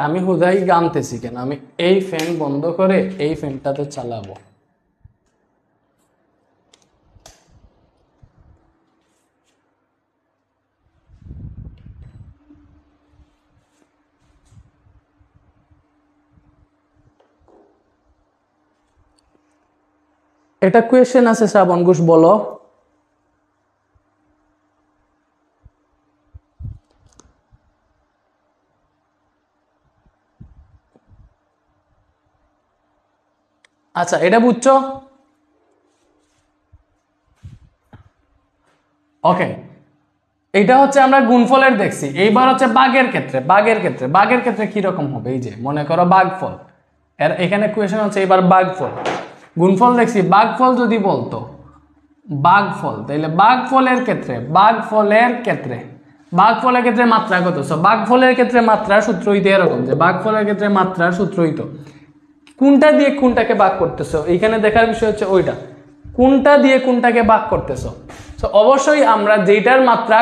আমি হুদাই গানতেছি কেন, আমি এই ফ্যান বন্ধ করে এই ফ্যানটাতে চালাবো। এটা কোয়েশ্চেন আছে শ্রাবণ ঘোষ, বলো। আচ্ছা এটা বুঝছো, ওকে। এটা হচ্ছে আমরা গুণফলের দেখছি, এইবার হচ্ছে বাঘের ক্ষেত্রে কি রকম হবে। এই যে মনে করো বাঘফল, এখানে কোয়েশ্চেন হচ্ছে এবার বাঘফল, গুণফল দেখছি, বাঘফল যদি বলতো তাহলে বাঘফলের ক্ষেত্রে মাত্রা কত। সো বাঘফলের ক্ষেত্রে মাত্রার সূত্র হইতে এরকম, যে বাঘফলের ক্ষেত্রে মাত্রার সূত্র হইতো কোনটা দিয়ে কোনটাকে ভাগ করতেছো, এইখানে দেখার বিষয় হচ্ছে ওইটা, কোনটা দিয়ে কোনটাকে ভাগ করতেছো। তো অবশ্যই আমরা যেটার মাত্রা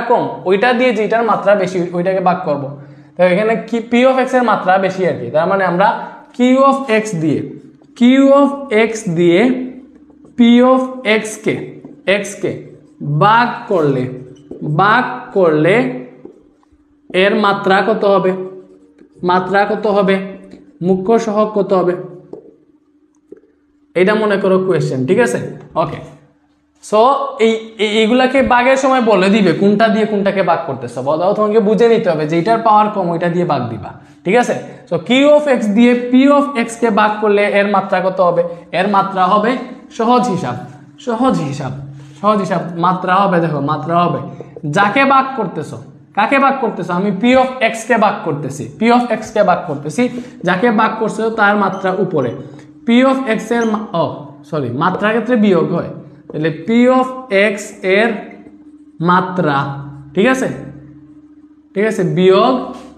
কম ওইটা দিয়ে যেটার মাত্রা বেশি ওইটাকে ভাগ করব। তো এখানে কি পি অফ এক্স এর মাত্রা বেশি আর কি, তার মানে আমরা কিউ অফ এক্স দিয়ে পি অফ এক্স কে ভাগ করলে এর মাত্রা কত হবে, মুখ্য সহগ কত হবে, এটা মনে করো কোয়েশ্চেন, ঠিক আছে। ওকে, সো এইগুলাকে ভাগের সময় বলে দিবে কোনটা দিয়ে কোনটাকে ভাগ করতেছো, বলো তোমাকে বুঝে নিতে হবে যে এটার পাওয়ার কম ওইটা দিয়ে ভাগ দিবা, ঠিক আছে। সো কিউ অফ এক্স দিয়ে পি অফ এক্স কে ভাগ করলে এর মাত্রা কত হবে? এর মাত্রা হবে সহজ হিসাব মাত্রা হবে, দেখো মাত্রা হবে যাকে ভাগ করতেছো, কাকে ভাগ করতেছো? আমি পি অফ এক্স কে ভাগ করতেছি, যাকে ভাগ করছো তার মাত্রা উপরে, পি অফ এক্স এর মাত্রার ক্ষেত্রে বিয়োগ হয়, তাহলে পি অফ এক্স এর মাত্রা, ঠিক আছে বিয়োগ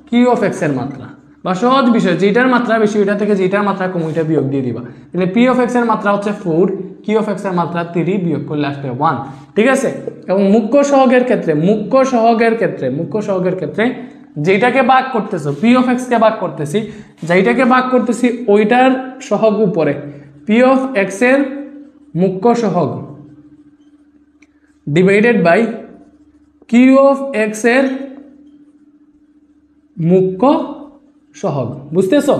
কিউ অফ এক্স এর মাত্রা, বা সহজ বিষয় যেটার মাত্রা বেশি ওইটা থেকে যেটার মাত্রা কম ওইটা বিয়োগ দিয়ে দিবা। তাহলে পি অফ এক্স এর মাত্রা হচ্ছে 4, কিউ অফ এক্স এর মাত্রা 3, বিয়োগ করলে আসবে 1, ঠিক আছে। এবং মুখ্য সহগের ক্ষেত্রে যেটাকে ভাগ করতেছো, পি অফ এক্স কে ভাগ করতেছি, যেটাকে ভাগ করতেছি ওইটার সহগ উপরে, পি অফ এক্স এর মুখ্য সহগ divided by Q of x এর মুখ্য সহগ, বুঝতেছো?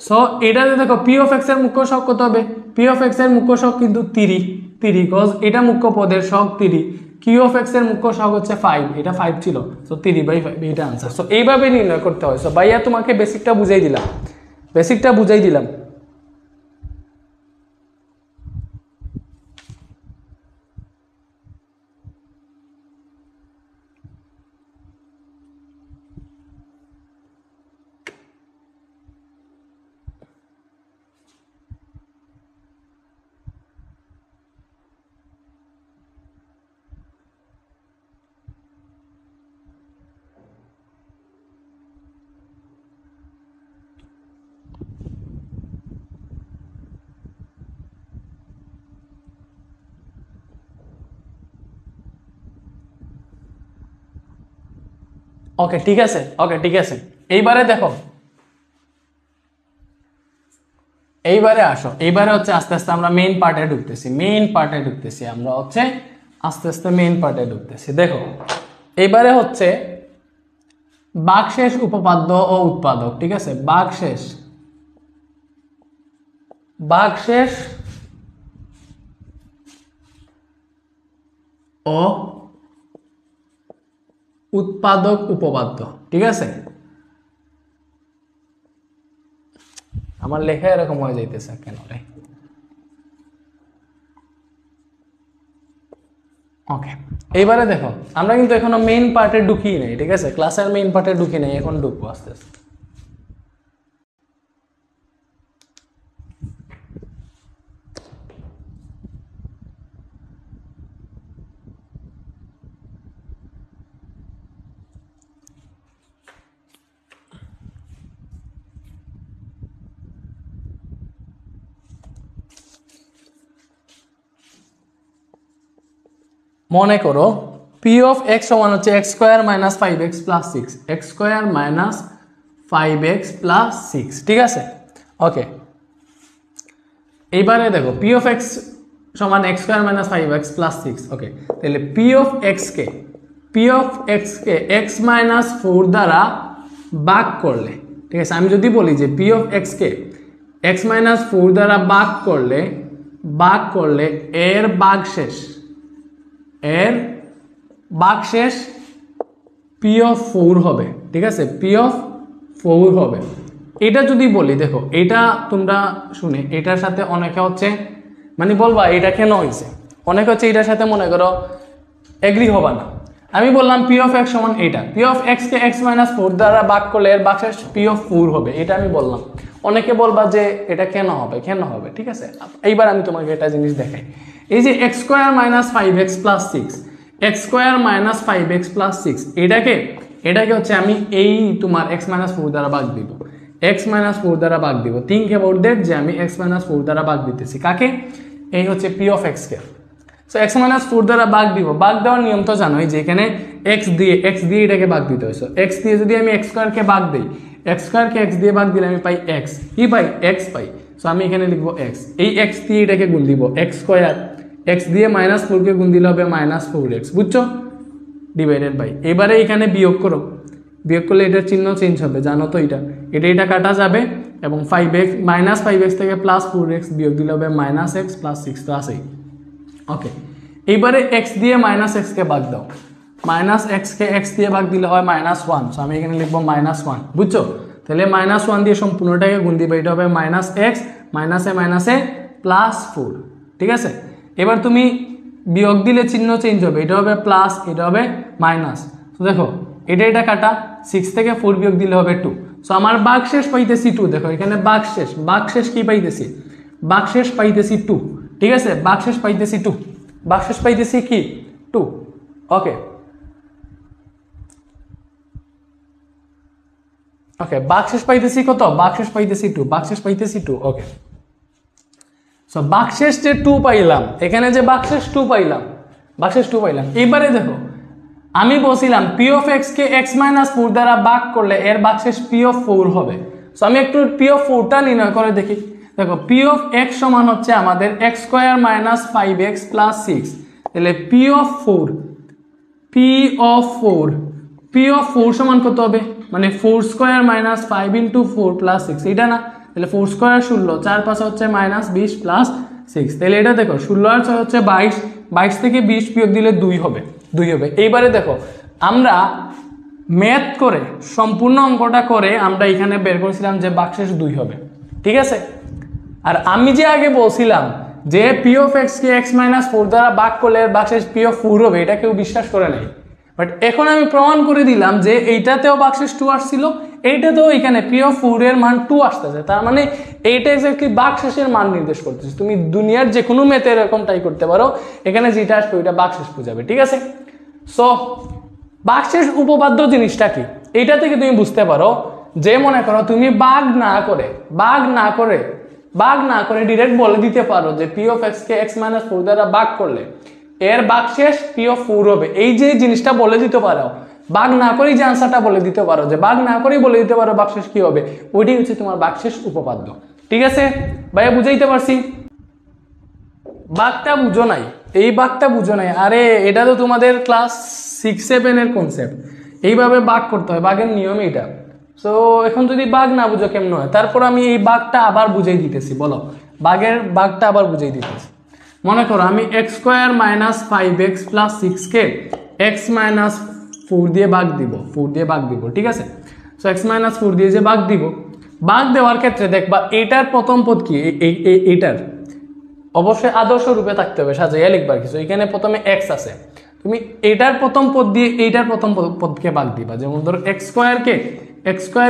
সো এটাতে দেখো পি অফ এক্স এর মুখ্য সহগ কত হবে? পি অফ এক্স এর মুখ্য সহগ কিন্তু 3 কজ এটা মুখ্য পদের সহগ 3, কিউ অফ এক্স এর মুখ্য সহগ হচ্ছে 5, এটা 5 ছিল, সো 3/5 এটা आंसर। সো এইভাবে নির্ণয় করতে হয়। সো ভাইয়া তোমাকে বেসিকটা বুঝাই দিলাম। ওকে ঠিক আছে। এইবারে দেখো, এইবারে আসো, এইবারে হচ্ছে আস্তে আস্তে আমরা মেইন পার্টে ঢুকতেছি, আমরা হচ্ছে আস্তে আস্তে মেইন পার্টে ঢুকতেছি। দেখো এইবারে হচ্ছে ভাগশেষ, উপপাদ্য ও উৎপাদক, ঠিক আছে। ভাগশেষ ও উৎপাদক উপপাদ্য, ঠিক আছে। আমার লেখা এরকম হয়ে যাইতেছে কেন রে? ওকে, এইবারে দেখো আমরা কিন্তু এখনো মেইন পার্টে ঢুকি নাই, ঠিক আছে। ক্লাসের মেইন পার্টে ঢুকি নাই, এখন ঢুকবো আস্তে আস্তে। মনে করো পি অফ এক্স সমান হচ্ছে X square minus 5x plus 6, x square minus 5x plus 6, ঠিক আছে। ওকে, এইবারে দেখো পি অফ এক্স সমান x square minus 5x plus 6। ওকে, তাহলে পি অফ এক্স কে এক্স মাইনাস 4 দ্বারা ভাগ করলে, ঠিক আছে। আমি যদি বলি যে পি অফ এক্স কে এক্স মাইনাস 4 দ্বারা ভাগ করলে এর ভাগশেষ পি অফ 4 হবে, ঠিক আছে। পি অফ 4 হবে। এটা যদি বলি, দেখো এটা তোমরা শুনে এটার সাথে অনেকে হচ্ছে মানে বলবা এটা কেন হয়েছে, অনেকে হচ্ছে এটার সাথে মনে করো এগ্রি হবা না। আমি বললাম পি অফ এক্স সমান এটা, পি অফ এক্স কে এক্স মাইনাস 4 দ্বারা ভাগ করলে এর ভাগশেষ পি অফ 4 হবে, এটা আমি বললাম। অনেকে বলবা যে এটা কেন হবে, ঠিক আছে। এইবার আমি তোমাকে একটা জিনিস দেখাই। এই যে x square minus 5x plus 6, x square minus 5x plus 6, এটাকে হচ্ছে আমি এই তোমার এক্স মাইনাস 4 দ্বারা ভাগ দিব, থিঙ্ক অ্যাবাউট দ্যাট যে আমি এক্স মাইনাস 4 দ্বারা ভাগ দিতেছি কাকে? এই হচ্ছে P of X K. So x minus 4 দ্বারা ভাগ দিব, ভাগ দেওয়ার নিয়ম তো জানোই যে এখানে এক্স দিয়ে এটাকে ভাগ দিতে হয়। সো এক্স দিয়ে যদি আমি এক্স স্কোয়ারকে ভাগ দিই, এক্স স্কোয়ারকে এক্স দিয়ে ভাগ দিলে আমি পাই এক্স, কি পাই? এক্স পাই। সো আমি এখানে লিখবো এক্স, এই এক্স দিয়ে এটাকে গুণ দিব, এক্স স্কোয়ার, এক্স দিয়ে মাইনাস 4 কে গুণ দিলে হবে মাইনাস 4x, বুঝছো? ডিভাইডেড বাই, এবারে এখানে বিয়োগ করলে এটার চিহ্ন চেঞ্জ হবে, জানো তো। এটা কাটা যাবে এবং 5x মাইনাস 5x থেকে প্লাস 4x বিয়োগ দিলে হবে মাইনাস x প্লাস 6, তো আসেই। ওকে, এইবারে এক্স দিয়ে মাইনাস এক্সকে ভাগ দাও, মাইনাস এক্সকে এক্স দিয়ে ভাগ দিলে হয় -1, সো আমি এখানে লিখবো -1, বুঝছো? তাহলে -1 দিয়ে সম্পূর্ণটাকে গুণ দিবে, এটা হবে -x মাইনাসে +4, ঠিক আছে? এবার তুমি বিয়োগ দিলে চিহ্ন চেঞ্জ হবে, এটা হবে প্লাস, এটা হবে মাইনাস। তো দেখো এটা কাটা, 6 থেকে 4 বিয়োগ দিলে হবে 2, সো আমার ভাগশেষ পাইতেছি 2। দেখো এখানে ভাগশেষ কি পাইতেছি? ভাগশেষ পাইতেছি 2, ঠিক আছে? ভাগশেষ পাইতেছি 2, ভাগশেষ পাইতেছি কি 2। ওকে ওকে, ভাগশেষ পাইতেছি কত? ভাগশেষ পাইতেছি 2, ভাগশেষ পাইতেছি 2। ওকে, সো ভাগশেষ যে 2 পাইলাম, এখানে যে ভাগশেষ 2 পাইলাম, ভাগশেষ 2 পাইলাম। এবারে দেখো আমি বলছিলাম p of x K x - 4 দ্বারা ভাগ করলে এর ভাগশেষ p of 4 হবে। সো আমি একটু p of 4টা নির্ণয় করে দেখি। দেখো p of x সমান হচ্ছে আমাদের x² - 5x + 6, তাহলে p of 4 সমান কত হবে? মানে 4² - 5 × 4 + 6, এটা না? তাহলে 4² 16, 4 5 হচ্ছে -20 + 6, তাহলে এটা দেখো 16 আর 6 হচ্ছে 22, 22 থেকে 20 বিয়োগ দিলে 2 হবে। এইবারে দেখো আমরা ম্যাথ করে সম্পূর্ণ অঙ্কটা করে আমরা এখানে বের করেছিলাম যে ভাগশেষ 2 হবে, ঠিক আছে? আর আমি যে আগে বলছিলাম যে p of x K x - 4 দ্বারা ভাগ করলে এর ভাগশেষ p of 4 হবে, এটা কেউ বিশ্বাস করে নাই। বাট এখন আমি প্রমাণ করে দিলাম যে এইটাতেও ভাগশেষ 2 আসছিল, এইটাতেও এখানে p of 4 এর মান 2 আসতেছে, তার মানে এইটা এক্স্যাক্টলি ভাগশেষের মান নির্দেশ করতেছে। তুমি দুনিয়ার যে কোনো ম্যাথে এরকম ট্রাই করতে পারো, এখানে যেটা আসবে ওইটা ভাগশেষ বোঝাবে, ঠিক আছে? সো ভাগশেষ উপপাদ্য জিনিসটা কি, এইটা থেকে তুমি বুঝতে পারো যে মনে করো তুমি ভাগ না করে ডিরেক্ট বলে দিতে পারো যে p of x K x - 4 দ্বারা ভাগ করলে এর ভাগশেষ p of 4 হবে। এই যে জিনিসটা বলে দিতে পারো, ভাগ না করেই যে আনসারটা বলে দিতে পারো, যে ভাগ না করেই বলে দিতে পারো ভাগশেষ কি হবে, ওইটাই হচ্ছে তোমার ভাগশেষ উপপাদ্য, ঠিক আছে? ভাইয়া বুঝাইতে পারছি? ভাগটা বুঝো নাই, এই ভাগটা বুঝো নাই। আরে এটা তো তোমাদের ক্লাস 6-7 এর কনসেপ্ট, এইভাবে ভাগ করতে হয়, ভাগের নিয়ম এটা। সো এখন যদি ভাগ না বুঝো কেমন হয়, তারপর আমি এই ভাগটা আবার বুঝাই দিতেছি। বলো, ভাগটা আবার বুঝাই দিতেছি। মনে করো আমি x² - 5x + 6 কে x - 4 দিয়ে ভাগ দিব, ঠিক আছে? সো x - 4 দিয়ে যে ভাগ দেওয়ার ক্ষেত্রে দেখবা এটার প্রথম পদ কি, এইটার অবশ্যই আদর্শ রূপে থাকতে হবে, সাজাইয়া লিখবার কিছু। এখানে প্রথমে x আছে, তুমি এটার প্রথম পদ দিয়ে এইটার প্রথম পদকে ভাগ দিবা। যেমন ধরো x²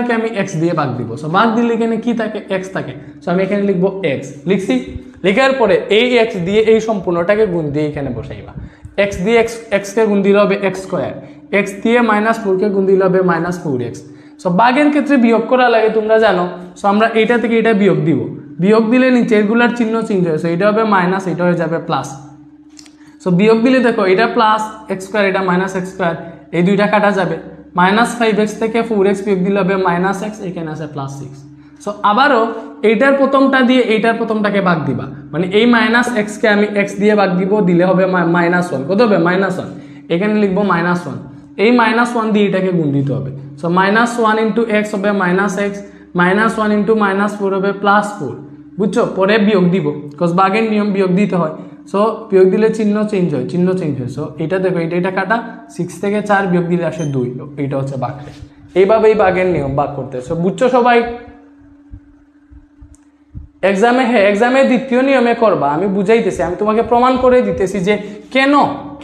কে আমি x দিয়ে ভাগ দিব, সো ভাগ দিলে এখানে কি থাকে? x থাকে। সো আমি এখানে লিখবো x, লিখছি। লেখার পরে এই x দিয়ে এই সম্পূর্ণটাকে গুণ দিয়ে এখানে বসাইবা। x দিয়ে x কে গুণ দিলে হবে x², x দিয়ে -4 কে গুণ দিলে হবে -4x। সো ভাগের ক্ষেত্রে বিয়োগ করা লাগে তোমরা জানো। সো আমরা এটা থেকে এটা বিয়োগ দিলে নিচেরগুলার চিহ্ন চেঞ্জ হয়, সো এটা হবে মাইনাস, এটা হয়ে যাবে প্লাস। সো বিয়োগ দিলে দেখো এটা প্লাস x², এটা -x², এই দুইটা কাটা যাবে। -5x থেকে 4x বিয়োগ দিলে হবে -x, এখানে আছে +6। সো আবারও এইটার প্রথমটা দিয়ে এইটার প্রথমটাকে ভাগ দিবা, মানে এই -x কে আমি x দিয়ে ভাগ দিব, দিলে হবে -1, কত হবে? -1, এখানে লিখবো -1, এই -1 দিয়ে এটাকে গুণ দিতে হবে। সো -1 × x হবে -x, -1 × -4 হবে +4, বুঝছো? পরে বিয়োগ দিব, বিকজ ভাগের নিয়ম বিয়োগ দিতে হয়। সো বিয়োগ দিলে চিহ্ন চেঞ্জ হয়। সো এটা দেখো এটা কাটা, 6 থেকে 4 বিয়োগ দিলে আসে 2, এইটা হচ্ছে ভাগশেষ। এইভাবেই ভাগের নিয়ম ভাগ করতে। সো বুঝছো সবাই? এক্সামে দ্বিতীয় নিয়মে করবা, আমি বুঝাইতেছি, আমি তোমাকে প্রমাণ করে দিতেছি যে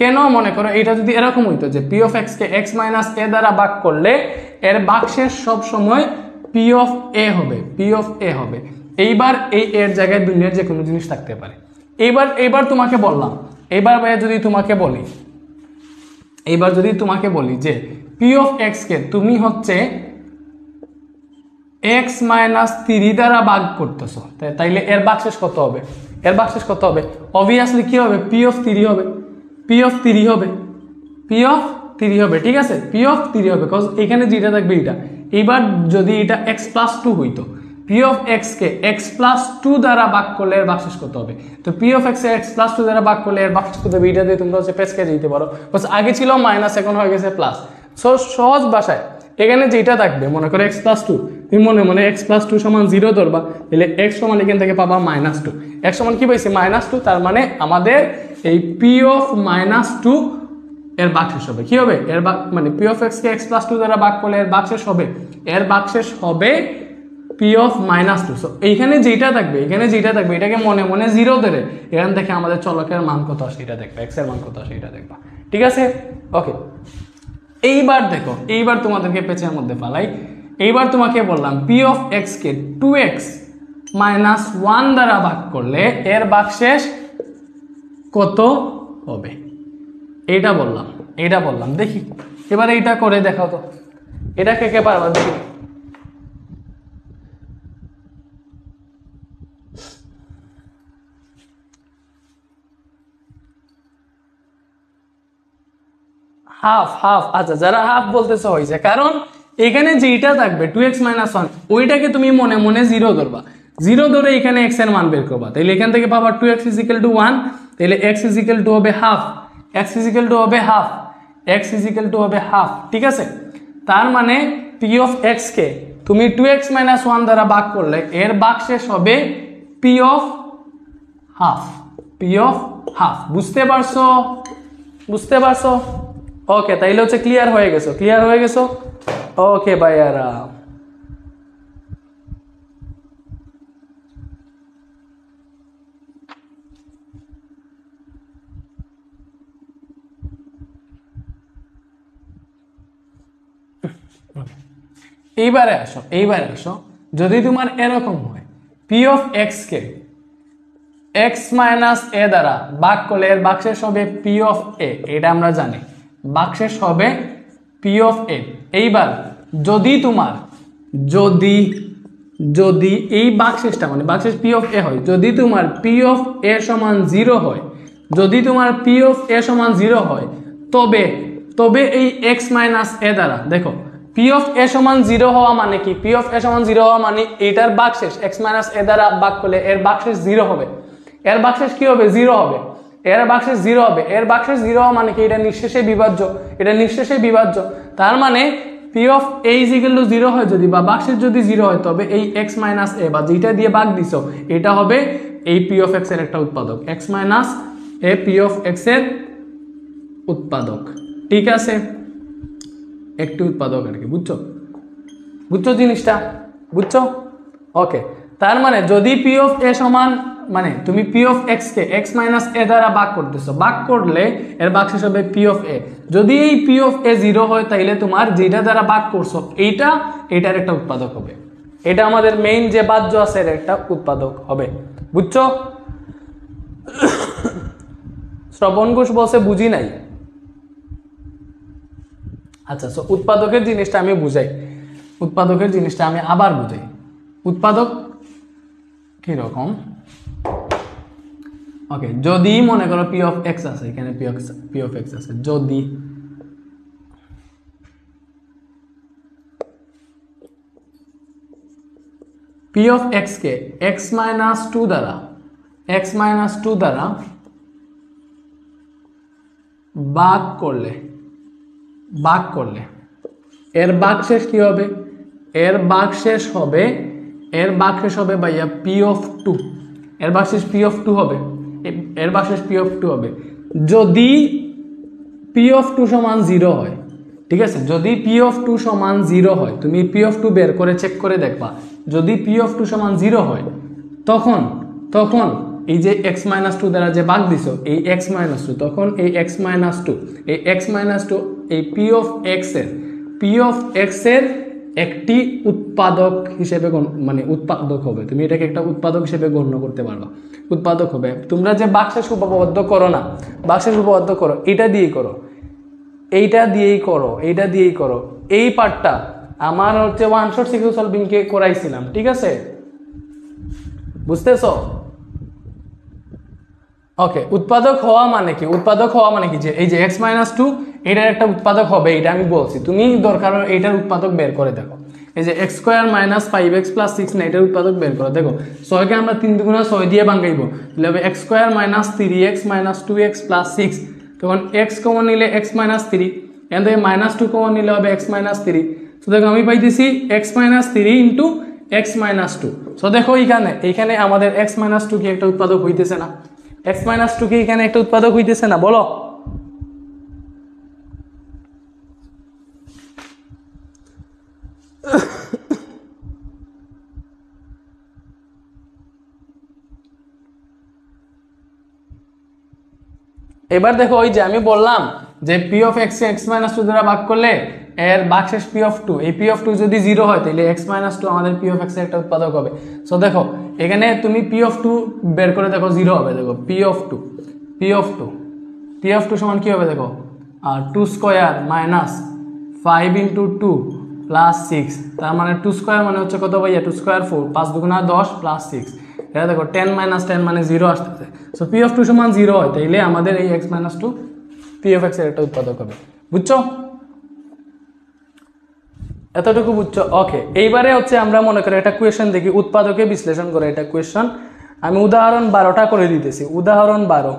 কেন মনে করো এটা যদি এরকম হইতো যে p of x K x - a দ্বারা ভাগ করলে এর ভাগশেষ সব সময় p of a হবে। এইবার এই এর জায়গায় দুনিয়ার যে কোনো জিনিস থাকতে পারে। এইবার তোমাকে বললাম, এইবার ভাইয়া যদি তোমাকে বলি যে p of x কে তুমি হচ্ছে x - 3 দ্বারা ভাগ করতেছো, তাইলে এর ভাগশেষ কত হবে? অবভিয়াসলি কি হবে? p of 3 হবে, ঠিক আছে? p of 3 হবে, বিকজ এখানে যেটা থাকবে এটা। এইবার যদি এটা x + 2 হইতো, p of x K x + 2 দ্বারা ভাগ করলে এর ভাগশেষ কত হবে? তো p of x K x + 2 দ্বারা ভাগ করলে এর ভাগশেষ কত হবে? এটা দিয়ে তোমরা হচ্ছে পেছকে দিতে পারো, বিকজ আগে ছিল মাইনাস, এখন হয়ে গেছে প্লাস। সো সহজ ভাষায় এখানে যেটা থাকবে, মনে করো x + 2, তুমি মনে x + 2 = 0 ধরবা, তাহলে x সমান এখান থেকে পাবা -2। x সমান কি পাইছি? -2, তার মানে আমাদের এই পি অফ মাইনাস টু এর ভাগশেষ হবে কি হবে এর মানে পি অফ এক্স কে এক্স প্লাস টু দ্বারা ভাগ করলে এর ভাগশেষ হবে P of minus two. So এইখানে যেটা থাকবে এটাকে মনে মনে জিরো ধরে এখান থেকে আমাদের চলকের মান কত আসে এটা দেখবে, এক্স এর মান কত আসে এটা দেখবা, ঠিক আছে। ওকে, এইবার দেখো, এইবার তোমাদেরকে পেঁচের মধ্যে ফালাই। এইবার তোমাকে বললাম P of X K 2x minus 1 দ্বারা ভাগ করলে এর ভাগশেষ কত হবে, এটা বললাম। দেখি এবার এইটা করে দেখাও তো, এটা কে কে পারবা দেখি। হাফ আচ্ছা, যারা হাফ বলতেছে হয়েছে, কারণ এখানে যেটা থাকবে 2x - 1 ওইটাকে তুমি মনে মনে জিরো ধরবা, জিরো ধরে এখানে x এর মান বের করবা, তাহলে এখান থেকে পাবা 2x = 1, তাহলে x = হবে হাফ, হবে হাফ, ঠিক আছে। তার মানে p অফ x কে তুমি 2x - 1 দ্বারা ভাগ করলে এর ভাগশেষ হবে p অফ হাফ। বুঝতে পারছো? ওকে, তাইলে হচ্ছে ক্লিয়ার হয়ে গেছো। ওকে ভাইয়ারা, এইবারে আসো, যদি তোমার এরকম হয় P of X K x - a দ্বারা ভাগ করলে এর ভাগশেষ হবে পি অফ এ, এটা আমরা জানি, ভাগশেষ হবে পি অফ এ। এইবার যদি এই ভাগশেষটা মানে ভাগশেষ পি অফ এ হয়, যদি তোমার পি অফ এ সমান 0 হয়, তবে এই x - a দ্বারা দেখো পি অফ এ সমান 0 হওয়া মানে কি, এইটার ভাগশেষ x - a দ্বারা ভাগ করলে এর ভাগশেষ 0 হবে, এর ভাগশেষ কি হবে 0 হবে, এর ভাগশেষ 0 হওয়া মানে কি, এটা নিঃশেষে বিভাজ্য, তার মানে পি অফ এ = 0 হয় যদি, বা ভাগশেষ যদি 0 হয়, তবে এই x - a বা যেটা দিয়ে ভাগ দিছো এটা হবে এই পি অফ এক্স এর একটা উৎপাদক, x - a P of x এর উৎপাদক, ঠিক আছে, একটি উৎপাদক আর কি, বুঝছো জিনিসটা, ওকে। তার মানে যদি পি অফ এ সমান, মানে তুমি P of X K x - a দ্বারা ভাগ করতেছো, ভাগ করলে এর ভাগশেষ হবে পি অফ এ। যদি এই পি অফ এ 0 হয়, তাইলে তোমার যেটা দ্বারা ভাগ করছো এইটার একটা উৎপাদক হবে, এটা আমাদের মেইন যে বাহ্য আছে এর একটা উৎপাদক হবে, বুঝছো। শ্রবণ ঘোষ বলছে বুঝি নাই। আচ্ছা, সো উৎপাদকের জিনিসটা আমি আবার বুঝাই। উৎপাদক কিরকম, ওকে, যদি মনে করো পি অফ এক্স আছে, এখানে পি অফ এক্স আছে, যদি P of X K x - 2 দ্বারা ভাগ করলে এর ভাগশেষ কি হবে, এর ভাগশেষ হবে ভাইয়া পি অফ 2, এর ভাগশেষ পি অফ 2 হবে, যদি পি অফ 2 সমান 0 হয়, ঠিক আছে, যদি পি অফ 2 সমান 0 হয়, তুমি পি অফ 2 বের করে চেক করে দেখবা, যদি পি অফ 2 সমান 0 হয়, তখন এই যে x - 2 দ্বারা যে ভাগ দিছো, এই x - 2, তখন এই x - 2 এই পি অফ এক্স এর একটি উৎপাদক হিসেবে, মানে উৎপাদক হবে, তুমি এটাকে একটা উৎপাদক হিসেবে গণ্য করতে পারবা, উৎপাদক হবে। তোমরা যে ভাগশেষ উপপাদ্য করো, এইটা দিয়েই করো, এই পার্টটা আমার হচ্ছে ওয়ান শট সিকিউ সলভিং কে করাইছিলাম, ঠিক আছে, বুঝতেছো। ওকে, উৎপাদক হওয়া মানে কি, যে এই যে x - 2 এটার একটা উৎপাদক হবে, এটা আমি বলছি, তুমি দরকার এটার উৎপাদক বের করে দেখো, এই যে x² - 5x + 6 না, এটার উৎপাদক বের করে দেখো, 6 কে আমরা 3 × 6 দিয়ে ভাঙাইবো, তাহলে হবে x² - 3x - 2x + 6, তখন x কমন নিলে x - 3, এখান থেকে -2 কমন নিলে হবে x - 3, তো দেখো আমি পাইতেছি x - 3 × x - 2। সো দেখো এইখানে আমাদের x - 2 কি একটা উৎপাদক হইতেছে না, এক্স মাইনাস টু কি এখানে একটা উৎপাদক হইতেছে না? বলো। এবার দেখো ওই যে আমি বললাম যে P of X X minus two দ্বারা ভাগ করলে এর ভাগশেষ পি অফ টু, এই পি অফ টু যদি জিরো হয় তাহলে এক্স মাইনাস টু আমাদের পি অফ এক্স এর একটা উৎপাদক হবে। সো দেখো এখানে তুমি পি অফ টু বের করে দেখো জিরো হবে। দেখো পি অফ টু সমান কি হবে? দেখো আর two square minus 5 into two plus 6, তার মানে টু স্কোয়ার মানে হচ্ছে কত ভাইয়া? টু স্কোয়ার 4, 5 দুগুণা 10 প্লাস 6, এটা দেখো 10 মাইনাস 10 মানে 0 আসতেছে। সো পি অফ টু সমান 0 হয় তাইলে আমাদের এই X minus two P of x এর একটা উৎপাদক হবে। বুঝছো? এতটুকু বুঝছো? ওকে, এইবারে হচ্ছে আমরা মনে করি একটা কোয়েশ্চেন দেখি উৎপাদকে বিশ্লেষণ করে। এটা কোয়েশ্চেন আমি উদাহরণ 12টা করে দিতেছি। উদাহরণ 12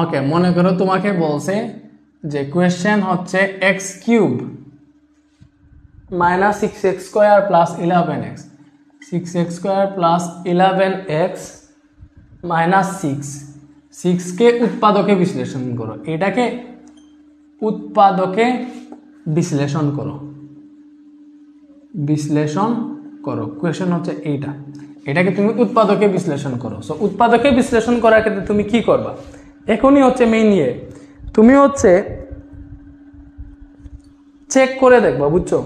ওকে, মনে করো তোমাকে বলছে যে কোয়েশ্চেন হচ্ছে x cube minus 6x square plus 11x, 6x square plus 11x minus 6কে উৎপাদকে বিশ্লেষণ করো। এটাকে উৎপাদকে বিশ্লেষণ করো। কোয়েশ্চেন হচ্ছে এইটা, এটাকে তুমি উৎপাদকে বিশ্লেষণ করো। সো উৎপাদকে বিশ্লেষণ করার ক্ষেত্রে তুমি কি করবা? এখনই হচ্ছে মেইন নিয়ে তুমি হচ্ছে চেক করে দেখবা। বুঝছো?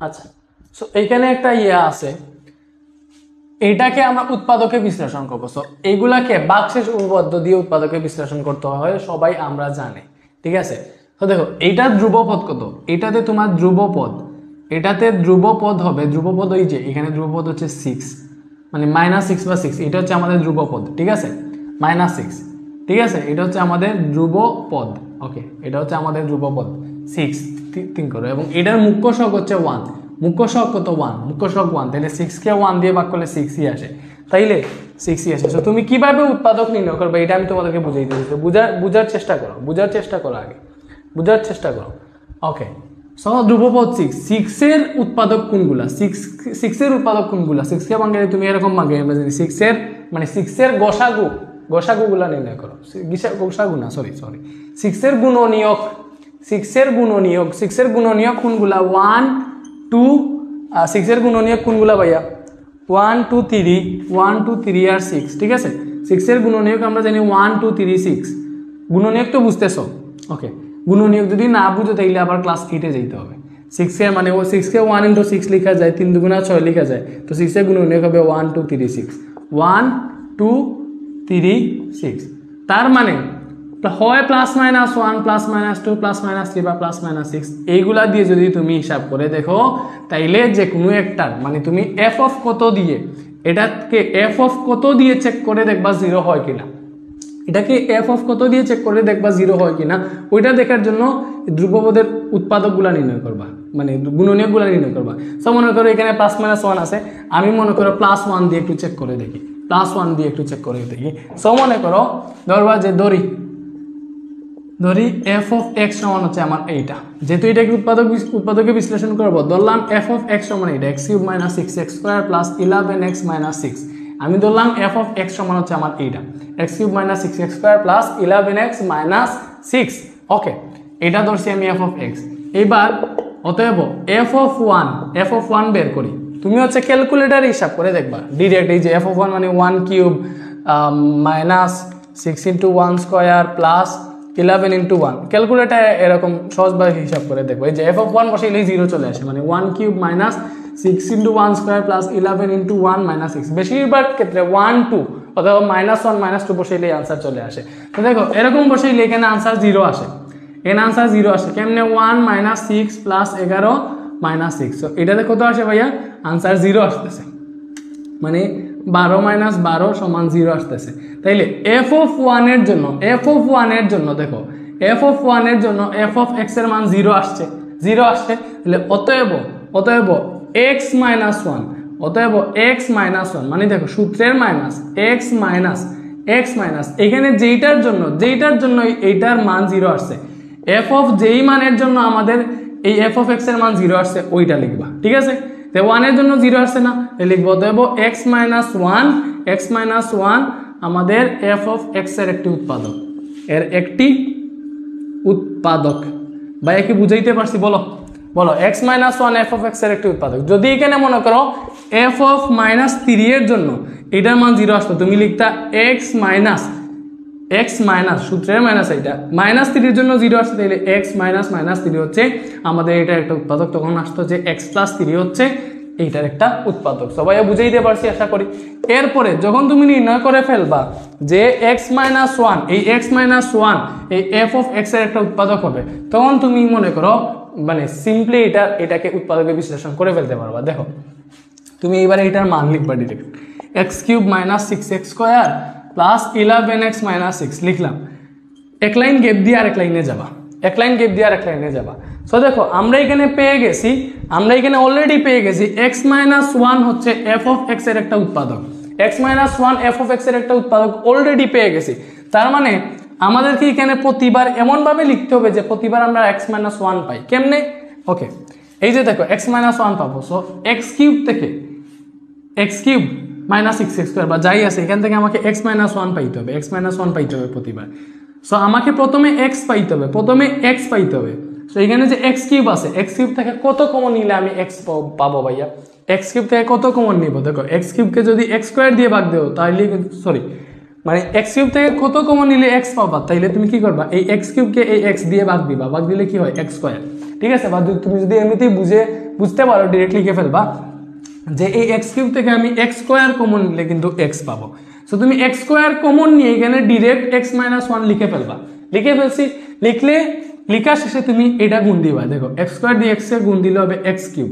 আচ্ছা, সো এইখানে একটা আছে, এইটাকে আমরা উৎপাদকে বিশ্লেষণ করবো। সো এইগুলাকে ভাগশেষ উপপাদ্য দিয়ে উৎপাদকে বিশ্লেষণ করতে হয়, সবাই আমরা জানি। ঠিক আছে? তো দেখো এইটা ধ্রুবপদ কত? এটাতে তোমার ধ্রুবপদ, এটাতে ধ্রুবপদ হবে, ধ্রুবপদ ওই যে এখানে ধ্রুবপদ হচ্ছে 6, মানে -6 বা 6, এটা হচ্ছে আমাদের ধ্রুবপদ। ঠিক আছে? -6, ঠিক আছে, এটা হচ্ছে আমাদের ধ্রুবপদ। ওকে, এটা হচ্ছে আমাদের ধ্রুবপদ 6 think করো। এবং এটার মুখ্য সহগ হচ্ছে 1, মুখ্য সহগ কত? 1, মুখ্য সহগ 1, তাহলে 6কে 1 দিয়ে ভাগ করলে 6ই আসে, তাইলে 6ই আসে। সো তুমি কিভাবে উৎপাদক নির্ণয় করবে এটা আমি তোমাদেরকে বুঝিয়ে দিয়েছি। বুঝার চেষ্টা করো, আগে বুঝার চেষ্টা করো। ওকে, সো ধ্রুবপদ 6 এর উৎপাদক কোনগুলা? 6 এর উৎপাদক কোনগুলা? 6কে ভাঙলে তুমি এরকম ভাঙে 6 এর মানে 6 এর গসাগুগুলা নির্ণয় করো। গসাগু না, সরি 6 এর গুণনীয়ক, 6 এর গুণনীয়ক কোনগুলা? 1 2, 6 এর গুণনীয়ক কোনগুলা ভাইয়া? 1 2 3 আর 6। ঠিক আছে, 6 এর গুণনীয়ক আমরা জানি 1 2 3 6। গুণনীয়ক তো বুঝতেছো? ওকে, গুণনীয়ক যদি না বুঝো তাইলে আবার ক্লাস 8-এ যেতে হবে। 6 এর মানে 6কে 1 × 6 লেখা যায়, 3 2 6 লেখা যায়। তো 6 এর গুণনীয়ক হবে 1 2 3 6, 1 2 3 6। তার মানে হয় +-1 +-2 +-3 বা +-6, এইগুলা দিয়ে যদি তুমি হিসাব করে দেখো তাইলে যে কোনো একটার মানে তুমি এফ অফ কত দিয়ে, এটাকে এফ অফ কত দিয়ে চেক করে দেখবা 0 হয় কিনা, এটাকে এফ অফ কত দিয়ে চেক করে দেখবা 0 হয় কিনা, ওইটা দেখার জন্য ধ্রুবপদের উৎপাদকগুলা নির্ণয় করবা, মানে গুণনীয়কগুলা নির্ণয় করবা। সো মনে করো এখানে +-1 আছে, আমি মনে করো +1 দিয়ে একটু চেক করে দেখি, সো মনে করো ধরবা যে ধরি এফ অফ এক্স সমান হচ্ছে আমার এইটা, যেহেতু এটাকে উৎপাদকে বিশ্লেষণ করবো, ধরলাম এফ অফ এক্স সমান এইটা x³ - 6x² + 11x - 6। আমি ধরলাম এফ অফ এক্স সমান হচ্ছে আমার এইটা x³ - 6x² + 11x - 6। ওকে, এটা ধরছি আমি এফ অফ এক্স। এবার অতএব এফ অফ 1 বের করি। তুমি হচ্ছে ক্যালকুলেটার হিসাব করে দেখবা ডিরেক্ট এই যে f(1) মানে 1 cube minus 6 into 1 square plus 11 into 1 calculator এরকম সহজভাবে হিসাব করে দেখবো এই যে f(1) বসাইলেই 0 চলে আসে মানে 1 cube minus 6 into 1 square plus 11 into 1 minus 6 বেশিরভাগ ক্ষেত্রে 1 2 অথবা -1 -2 বসাইলেই আনসার চলে আসে। তো দেখো এরকম বসাইলে এখানে আনসার 0 আসে, এখানে আনসার 0 আসে কেমনে 1 মাইনাস 6 প্লাস 11 মাইনাস 6। সো এটাতে কত আসে ভাইয়া আনসার 0 আসতেছে মানে 12 মাইনাস 12 সমান 0 আসতেছে। তাইলে f(1) এর জন্য দেখো f(1) এর জন্য f(x) এর মান 0 আসছে, 0 আসছে। তাহলে অতএব x মাইনাস 1 অতএব x মাইনাস 1 মানে দেখো সূত্রের মাইনাস x মাইনাস এখানে যেইটার জন্য এইটার মান 0 আসছে f অফ যেই মানের জন্য আমাদের এই f(x) এর মান 0 আসছে ওইটা লিখবা, ঠিক আছে। তো 1 এর জন্য 0 আসছে না, লিখবো অতএব x মাইনাস 1 আমাদের f(x) এর একটি উৎপাদক ভাইয়া কি বুঝাইতে পারছি? বলো x মাইনাস 1 f(x) এর একটি উৎপাদক। যদি এখানে মনে করো f(-3) এর জন্য এটার মান 0 আসতো তুমি লিখতা x মাইনাস সূত্রের মাইনাস এইটা -3 এর জন্য 0 আসছে তাহলে x মাইনাস -3 হচ্ছে আমাদের এটা একটা উৎপাদক। তখন আসতো যে x প্লাস 3 হচ্ছে এইটার একটা উৎপাদক। সবাই বুঝাইতে পারছি আশা করি। এরপরে যখন তুমি নির্ণয় করে ফেলবা যে x মাইনাস 1 এই x মাইনাস 1 এই f(x) এর একটা উৎপাদক হবে তখন তুমি মনে করো মানে সিম্পলি এটাকে উৎপাদকে বিশ্লেষণ করে ফেলতে পারবা। দেখো তুমি এবারে এটার মান লিখবা direct x cube minus 6x square plus 11x minus 6 লিখলাম, এক লাইন গ্যাপ দিয়ে আরেক লাইনে যাবা। সো দেখো আমরা এখানে অলরেডি পেয়ে গেছি x মাইনাস 1 হচ্ছে f(x) এর একটা উৎপাদক, x মাইনাস 1 f(x) এর একটা উৎপাদক অলরেডি পেয়ে গেছি। তার মানে আমাদেরকে এখানে প্রতিবার এমনভাবে লিখতে হবে যে প্রতিবার আমরা x মাইনাস 1 পাই। কেমনে? ওকে এই যে দেখো x মাইনাস 1 পাবো, সো x কিউব থেকে x cube minus 6x square বা যাই আছে এখান থেকে আমাকে x মাইনাস 1 পাইতে হবে প্রতিবার। সো আমাকে প্রথমে x পাইতে হবে। সো এখানে যে x কিউব আছে x কিউব থেকে কত কমন নিলে আমি x পাবো ভাইয়া? x কিউব থেকে কত কমন নিব? দেখো x কিউবকে যদি x স্কোয়ার দিয়ে ভাগ দেও তাহলে মানে x কিউব থেকে কত কমন নিলে x পাবা, তাইলে তুমি কি করবা এই x কিউবকে এই x দিয়ে ভাগ দিলে কি হয় x স্কোয়ার, ঠিক আছে। বা তুমি যদি এমনিতেই বুঝতে পারো ডিরেক্ট লিখে ফেলবা যে এই x কিউব থেকে আমি x স্কোয়ার কমন নিলে কিন্তু x পাবো। সো তুমি x স্কোয়ার কমন নিয়ে এখানে ডিরেক্ট x মাইনাস 1 লিখে ফেলছি। লেখা শেষে তুমি এটা গুণ দিবা। দেখো x স্কোয়ার দিয়ে x কে গুণ দিলে হবে x কিউব,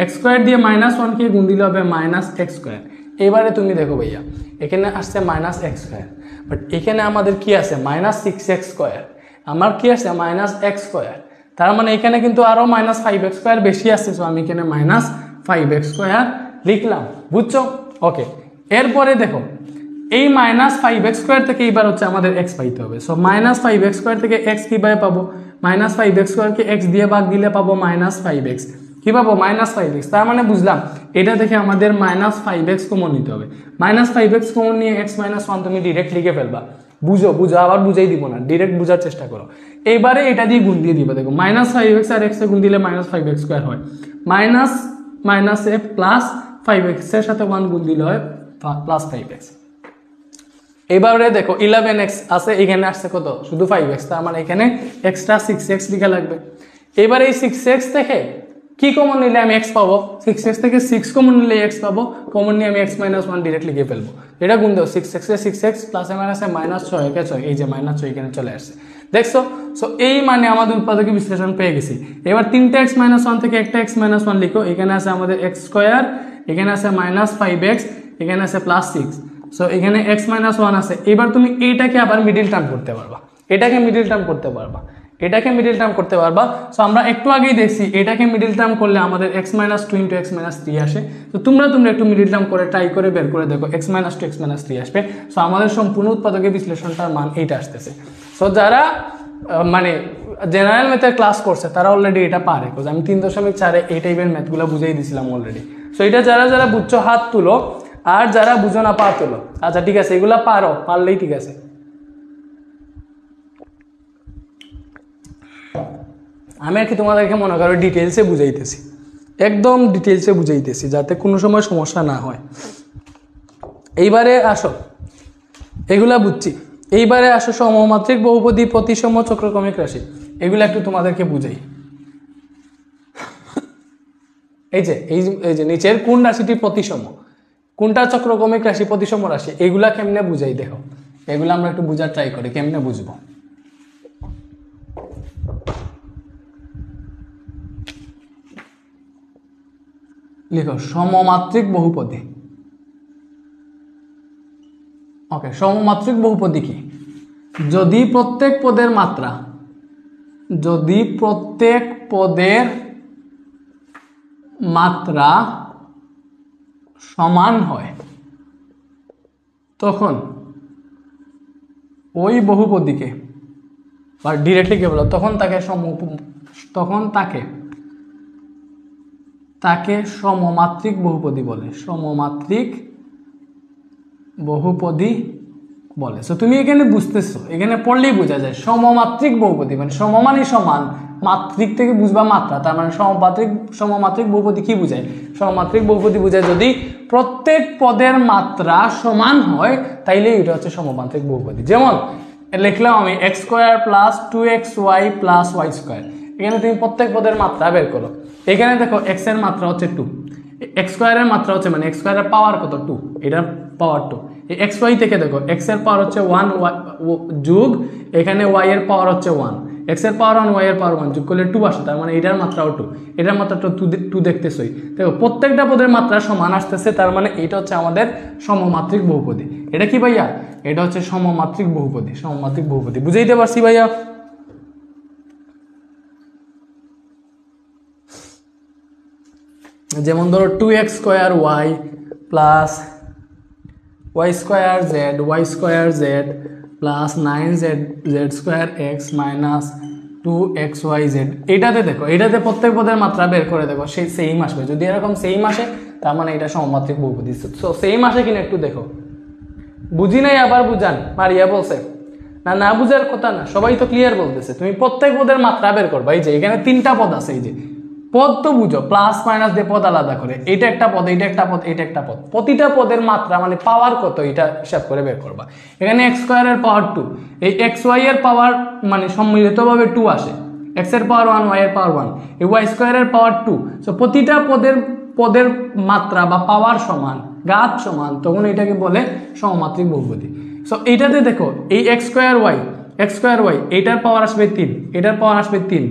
x স্কোয়ার দিয়ে মাইনাস 1 কে গুণ দিলে হবে মাইনাস x স্কোয়ার। এবারে তুমি দেখো ভাইয়া এখানে আসছে মাইনাস x স্কোয়ার, বাট এখানে আমাদের কি আছে মাইনাস 6x স্কোয়ার, আমার কি আছে মাইনাস x স্কোয়ার। তার মানে এখানে কিন্তু আরো মাইনাস 5x স্কোয়ার বেশি আসছে। সো আমি এখানে মাইনাস 5x স্কোয়ার লিখলাম, বুঝছো? ওকে এরপরে দেখো এই মাইনাস 5x স্কোয়ার থেকে এবার হচ্ছে আমাদের x পাইতে হবে। সো মাইনাস 5x স্কোয়ার থেকে x কিভাবে পাবো? মাইনাস 5x স্কোয়ারকে x দিয়ে ভাগ দিলে পাবো মাইনাস 5x, কি পাবো মাইনাস 5x। তার মানে বুঝলাম এটা থেকে আমাদের মাইনাস 5x কমন নিতে হবে। মাইনাস 5x কমন নিয়ে x মাইনাস 1 তুমি ডিরেক্ট লিখে ফেলবা। বুঝো আবার বুঝাই দিব না, ডিরেক্ট বুঝার চেষ্টা করো। এইবারে এটা দিয়ে গুণ দিয়ে দিবা। দেখো মাইনাস 5x আর x এ গুণ দিলে মাইনাস 5x স্কোয়ার হয়, মাইনাস এ প্লাস 5x এর সাথে 1 গুণ দিলে হয় প্লাস 5x। এবারে দেখো 11x আছে, এখানে আসছে কত শুধু 5x, তার মানে এখানে এক্সট্রা 6x লিখা লাগবে। এবারে এই 6x থেকে কি কমন নিলে আমি x পাবো? 6x থেকে 6 কমন নিলে x পাবো, কমন নিয়ে আমি x মাইনাস 1 ডিরেক্ট লিখে ফেলবো। এটা গুণ দাও 6x এ 6x প্লাস মাইনাসে মাইনাস 6 কে 6, এই যে মাইনাস 6 এখানে চলে আসছে, দেখছো? সো এই মানে আমাদের উৎপাদকের বিশ্লেষণ পেয়ে গেছি। এবার 3টা x মাইনাস 1 থেকে একটা x মাইনাস 1 লিখো। এখানে আছে আমাদের x স্কোয়ার, এখানে আছে মাইনাস 5x, এখানে আছে প্লাস 6। সো এখানে x মাইনাস 1 আছে। এবার তুমি এইটাকে আবার মিডিল টার্ম করতে পারবা, এটাকে মিডিল টার্ম করতে পারবা। সো আমরা একটু আগেই দেখছি এটাকে মিডিল টার্ম করলে আমাদের x minus 2 into x minus 3 আসে। তো তোমরা একটু মিডিল টার্ম করে ট্রাই করে বের করে দেখো x মাইনাস 2 x মাইনাস 3 আসবে। সো আমাদের সম্পূর্ণ উৎপাদকের বিশ্লেষণটার মান এইটা আসতেছে। সো যারা মানে জেনারেল ম্যাথের ক্লাস করছে তারা অলরেডি এটা পারে, বিকজ আমি 3.4 এই টাইপের ম্যাথগুলো বুঝিয়ে দিয়েছিলাম অলরেডি। সো এটা যারা বুঝছো হাত তুলো, আর যারা বুঝো না পা তোলো। আচ্ছা ঠিক আছে, এগুলা পারলেই ঠিক আছে। আমি আর কি তোমাদেরকে মনে করো ডিটেলসে বুঝাইতেছি, একদম ডিটেলসে বুঝাইতেছি যাতে কোনো সময় সমস্যা না হয়। এইবারে আসো, এগুলা বুঝছি। এইবারে আসো সমমাত্রিক বহুপদী, প্রতিসম, চক্রক্রমিক রাশি, এগুলা একটু তোমাদেরকে বুঝাই। এই যে নিচের কোন রাশিটি প্রতিসম, কোনটা চক্রক্রমিক রাশি, প্রতিসম রাশি, এগুলা কেমনে বুঝাই দেখো। এগুলো আমরা একটু বুঝার ট্রাই করি কেমনে বুঝবো। লিখো সমমাত্রিক বহুপদী। ওকে, সমমাত্রিক বহুপদী কি? যদি প্রত্যেক পদের মাত্রা সমান হয় তখন ওই বহুপদীকে, বা ডিরেক্টলি কে বলো, তখন তাকে সমমাত্রিক বহুপদী বলে। সমমাত্রিক বহুপদী বলে। সো তুমি এখানে বুঝতেছো, এখানে পড়লেই বোঝা যায় সমমাত্রিক বহুপদী মানে সমমানই সমান, মাত্রিক থেকে বুঝবা মাত্রা, তার মানে সমমাত্রিক বহুপদী কি বোঝায়? সমমাত্রিক বহুপদী বোঝায় যদি প্রত্যেক পদের মাত্রা সমান হয় তাইলে এটা হচ্ছে সমমাত্রিক বহুপদী। যেমন লিখলাম আমি X square plus 2xy plus Y square. এখানে তুমি প্রত্যেক পদের মাত্রা বের করো। এখানে দেখো এক্স এর মাত্রা হচ্ছে 2, এক্স স্কোয়ারের মাত্রা হচ্ছে মানে এক্স স্কোয়ারের পাওয়ার কত? 2, এটার পাওয়ার 2। এই এক্স ওয়াই থেকে দেখো এক্স এর পাওয়ার হচ্ছে 1 যোগ এখানে ওয়াই এর পাওয়ার হচ্ছে 1, এক্স এর পাওয়ার 1 ওয়াই এর পাওয়ার 1 যোগ করলে 2 আসে, তার মানে এটার মাত্রাও 2, এটার মাত্রাটা 2 দেখতেছই। দেখো প্রত্যেকটা পদের মাত্রা সমান আসতেছে, তার মানে এটা হচ্ছে আমাদের সমমাত্রিক বহুপদী। এটা কি ভাইয়া? এটা হচ্ছে সমমাত্রিক বহুপদী। সমমাত্রিক বহুপদী বুঝাইতে পারছি ভাইয়া? যেমন ধরো 2x square Y plus Y square Z, Y square Z plus 9z Z square x minus 2xyz। এটাতে দেখো, এটাতে প্রত্যেক পদের মাত্রা বের করে দেখো সেই সেম আসবে। যদি এরকম সেম আসে তার মানে এটা সমমাত্রিক বহুপদী। সো সেম আসে কিনা একটু দেখো। বুঝি নাই আবার বুঝান, মারিয়া বলছে না বুঝার কথা না, সবাই তো ক্লিয়ার বলতেছে। তুমি প্রত্যেক পদের মাত্রা বের করবা। এই যে এখানে 3টা পদ আছে, এই যে পদ তো বুঝো, প্লাস মাইনাস দিয়ে পদ আলাদা করে, এটা একটা পদ, এটা একটা পদ, এটা একটা পদ, প্রতিটা পদের মাত্রা মানে পাওয়ার কত এটা হিসাব করে বের করবা। এখানে এক্স স্কোয়ারের পাওয়ার 2, এই এক্স ওয়াই এর পাওয়ার মানে সম্মিলিতভাবে 2 আসে, এক্স এর পাওয়ার 1 ওয়াই এর পাওয়ার 1, এই ওয়াই স্কোয়ারের পাওয়ার 2। সো প্রতিটা পদের মাত্রা বা পাওয়ার সমান, ঘাত সমান, তখন এটাকে বলে সমমাত্রিক বহুপদী। সো এইটাতে দেখো এই এক্স স্কোয়ার ওয়াই এইটার পাওয়ার আসবে 3, এটার পাওয়ার আসবে 3,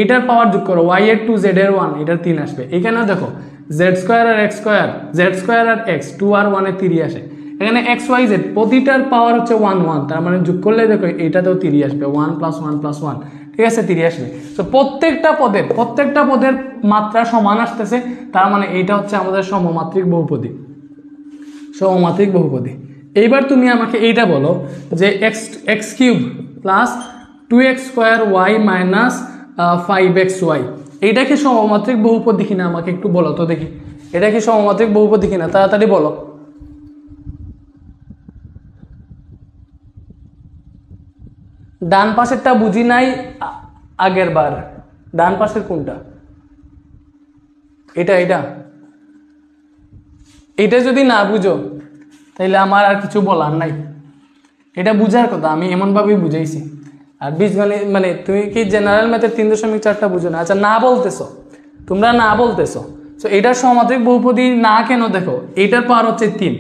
এইটার পাওয়ার যোগ করো y এর 2 z এর 1, এটার 3 আসবে। এখানেও দেখো z স্কোয়ার আর x স্কোয়ার, z স্কোয়ার আর x 2 আর 1 এর 3 আসে। এখানে x y z প্রতিটার পাওয়ার হচ্ছে 1 1, তার মানে যোগ করলে দেখো এটাতেও 3 আসবে, 1 + 1 + 1, ঠিক আছে 3 আসবে। তো প্রত্যেকটা পদের মাত্রা সমান আসতেছে, তার মানে এইটা হচ্ছে আমাদের সমমাত্রিক বহুপদী। সমমাত্রিক বহুপদী। এইবার তুমি আমাকে এইটা বলো যে x cube plus 2x square y minus 5xy, এইটা কি সমমাত্রিক বহুপদী কিনা আমাকে একটু বলো তো দেখি। এটা কি সমমাত্রিক বহুপদী কিনা তাড়াতাড়ি বলো। ডান পাশেরটা বুঝি নাই আগের বার, ডান পাশের কোনটা? এটা যদি না বুঝো তাইলে আমার আর কিছু বলার নাই। এটা বুঝার কথা, আমি এমনভাবেই বুঝাইছি। আর বীজগণিত মানে তুমি কি জেনারেল ম্যাথের 3.4টা বুঝো না? আচ্ছা না বলতেছো, তোমরা না বলতেছো। সো এটার সমমাত্রিক বহুপদী না কেন? দেখো এটার পাওয়ার হচ্ছে 3,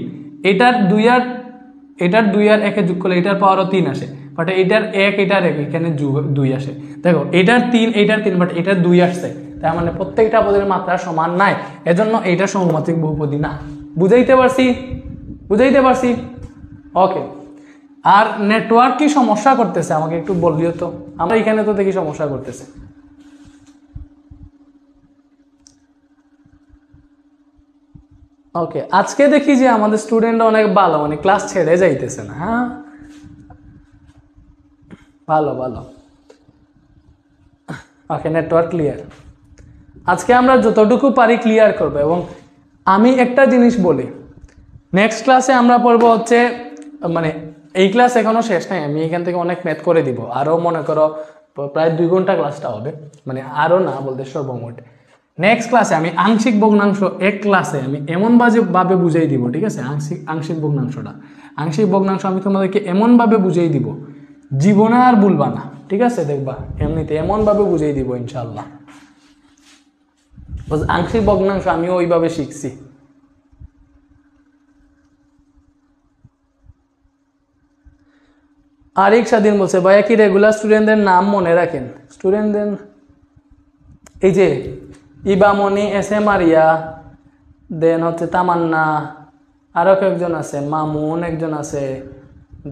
এটার 2 আর 1 যোগ করলে এটার পাওয়ারও 3 আসে, বাট এটার 1 এটার 1 এখানে 2 আসে। দেখো এটার 3 বাট এটার 2 আসছে, তার মানে প্রত্যেকটা পদের মাত্রা সমান নাই, এজন্য এটা সমমাত্রিক বহুপদী না। বুঝাইতে পারছি? ওকে। আর নেটওয়ার্ক কি সমস্যা করতেছে আমাকে একটু বললিও তো, আমরা এখানে তো দেখি সমস্যা করতেছে। ওকে, আজকে দেখি যে আমাদের স্টুডেন্ট অনেক ভালো, মানে ক্লাস ছেড়ে যাইতেছে না। হ্যাঁ ভালো। ওকে, নেটওয়ার্ক ক্লিয়ার। আজকে আমরা যতটুকু পারি ক্লিয়ার করবো। এবং আমি একটা জিনিস বলি, নেক্সট ক্লাসে আমরা পড়বো হচ্ছে, মানে এই ক্লাস এখনো শেষ নাই, আমি এখান থেকে অনেক ম্যাথ করে দিব, আরও মনে করো প্রায় 2 ঘন্টা ক্লাসটা হবে, মানে আরও না বলতে সর্বমোট। নেক্সট ক্লাসে আমি আংশিক ভগ্নাংশ এক ক্লাসে আমি এমন ভাবে বুঝাই দিব, ঠিক আছে? আংশিক ভগ্নাংশটা, আংশিক ভগ্নাংশ আমি তোমাদেরকে এমনভাবে বুঝাই দিব, জীবনে আর ভুলবা না, ঠিক আছে? দেখবা এমনিতে এমনভাবে বুঝাই দিব ইনশাল্লাহ। আংশিক ভগ্নাংশ আমি ওইভাবে শিখছি। আরিক স্বাধীন বলছে ভাইয়া কি রেগুলার স্টুডেন্টদের নাম মনে রাখেন? স্টুডেন্টদের এই যে ইবামনি, এস এ মারিয়া, দেন হচ্ছে তামান্না, আরও কয়েকজন আছে, মামুন একজন আছে,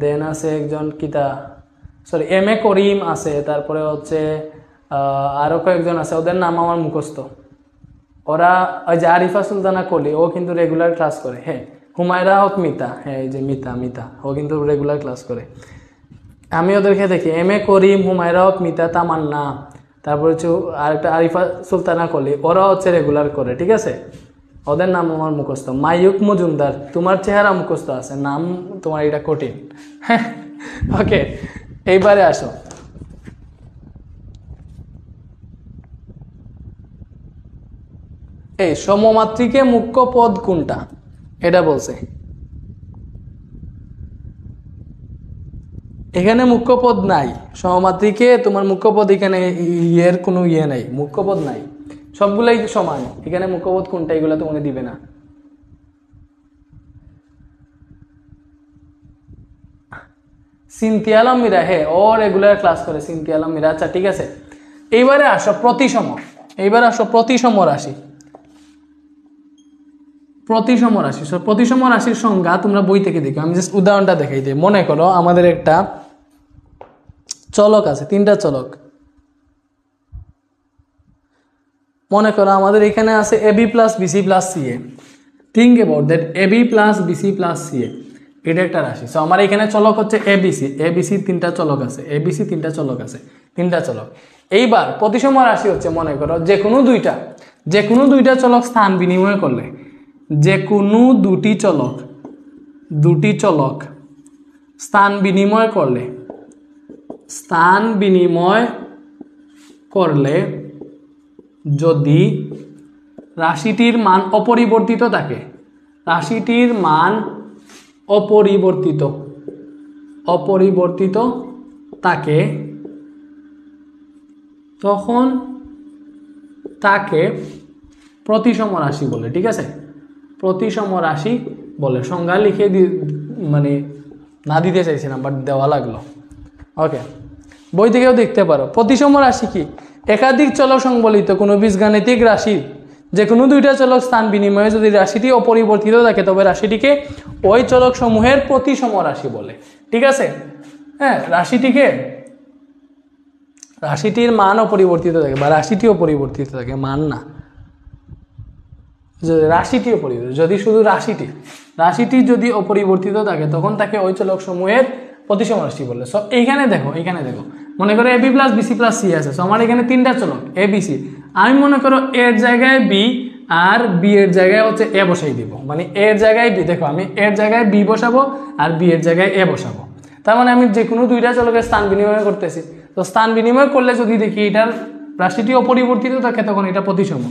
দেন আছে একজন কিতা সরি এম এ করিম আছে, তারপরে হচ্ছে আরও কয়েকজন আছে, ওদের নাম আমার মুখস্থ। ওরা ওই যে আরিফা সুলতানা কলি, ও কিন্তু রেগুলার ক্লাস করে। হ্যাঁ, হুমায়রা হক মিতা, হ্যাঁ এই যে মিতা ও কিন্তু রেগুলার ক্লাস করে। আমি ওদেরকে দেখি, এম এ করিম, হুমায়রা হক মিতা, তামান্না, তারপরে হচ্ছে আরেকটা আরিফা সুলতানা কলি, ওরা হচ্ছে রেগুলার করে, ঠিক আছে? ওদের নাম আমার মুখস্থ। মাইয়ুক মজুমদার, তোমার চেহারা মুখস্থ আছে, নাম তোমার এটা কঠিন। হ্যাঁ, ওকে, এইবারে আসো। এই সমমাত্রিকে মুখ্য পদ কোনটা এটা বলছে। এখানে মুখ্য পদ নাই, সমমাত্রিকে তোমার মুখ্য পদ এখানে ইয়ের কোনো ইয়ে নাই, মুখ্য পদ নাই, সবগুলাই সমান। এখানে মুখ্য পদ কোনটা এগুলো তো মনে দিবে না। সিনথিয়া আলম মীরা, হ্যাঁ ও রেগুলার ক্লাস করে, সিনথিয়া আলম মীরা। আচ্ছা ঠিক আছে, এইবারে আসো প্রতিসম। এইবার আসো প্রতিসম রাশি। প্রতিসম রাশি, প্রতিসম রাশির সংজ্ঞা তোমরা বই থেকে দেখো, আমি জাস্ট উদাহরণটা দেখাই দিই। মনে করো আমাদের একটা চলক আছে, তিনটা চলক। মনে করো আমাদের এখানে আছে AB plus BC plus CA. Think about that, AB plus BC plus CA, এটা একটা রাশি। সো আমার এখানে চলক হচ্ছে এবিসি, এবিসি তিনটা চলক আছে, এবিসি তিনটা চলক আছে, তিনটা চলক। এইবার প্রতিসম রাশি হচ্ছে, মনে করো যে কোনো দুইটা চলক স্থান বিনিময় করলে, যে কোনো দুটি চলক স্থান বিনিময় করলে যদি রাশিটির মান অপরিবর্তিত থাকে, রাশিটির মান অপরিবর্তিত থাকে, তখন তাকে প্রতিসম রাশি বলে, ঠিক আছে? প্রতিসম রাশি বলে। সংজ্ঞা লিখে মানে না দিতে চাইছিলাম, বাট দেওয়া লাগলো। ওকে, বই থেকেও দেখতে পারো। প্রতিসম রাশি কি? একাধিক চলক সংবলিত কোনো বীজগাণিতিক রাশি, যে কোনো দুইটা চলক স্থান বিনিময়ে যদি রাশিটি অপরিবর্তিত থাকে, তবে রাশিটিকে ওই চলক সমূহের প্রতিসম রাশি বলে, ঠিক আছে? হ্যাঁ, রাশিটির মান অপরিবর্তিত থাকে, বা রাশিটি অপরিবর্তিত থাকে, মান না, রাশিটি অপরিবর্তিত। যদি শুধু রাশিটি যদি অপরিবর্তিত থাকে, তখন তাকে ওই চলক সমূহের প্রতিসম রাশি বলে। সো এইখানে দেখো, মনে করো AB plus BC plus C আছে। সো আমার এখানে তিনটা চলক এবিসি, আমি মনে করো এর জায়গায় বি আর বি এর জায়গায় হচ্ছে এ বসাই দিব। মানে এর জায়গায় বি, দেখো আমি এর জায়গায় বি বসাবো আর বি এর জায়গায় এ বসাবো। তার মানে আমি যে কোনো দুইটা চলকের স্থান বিনিময় করতেছি। তো স্থান বিনিময় করলে যদি দেখি এটার রাশিটি অপরিবর্তিত থাকে, তখন এটা প্রতিসম।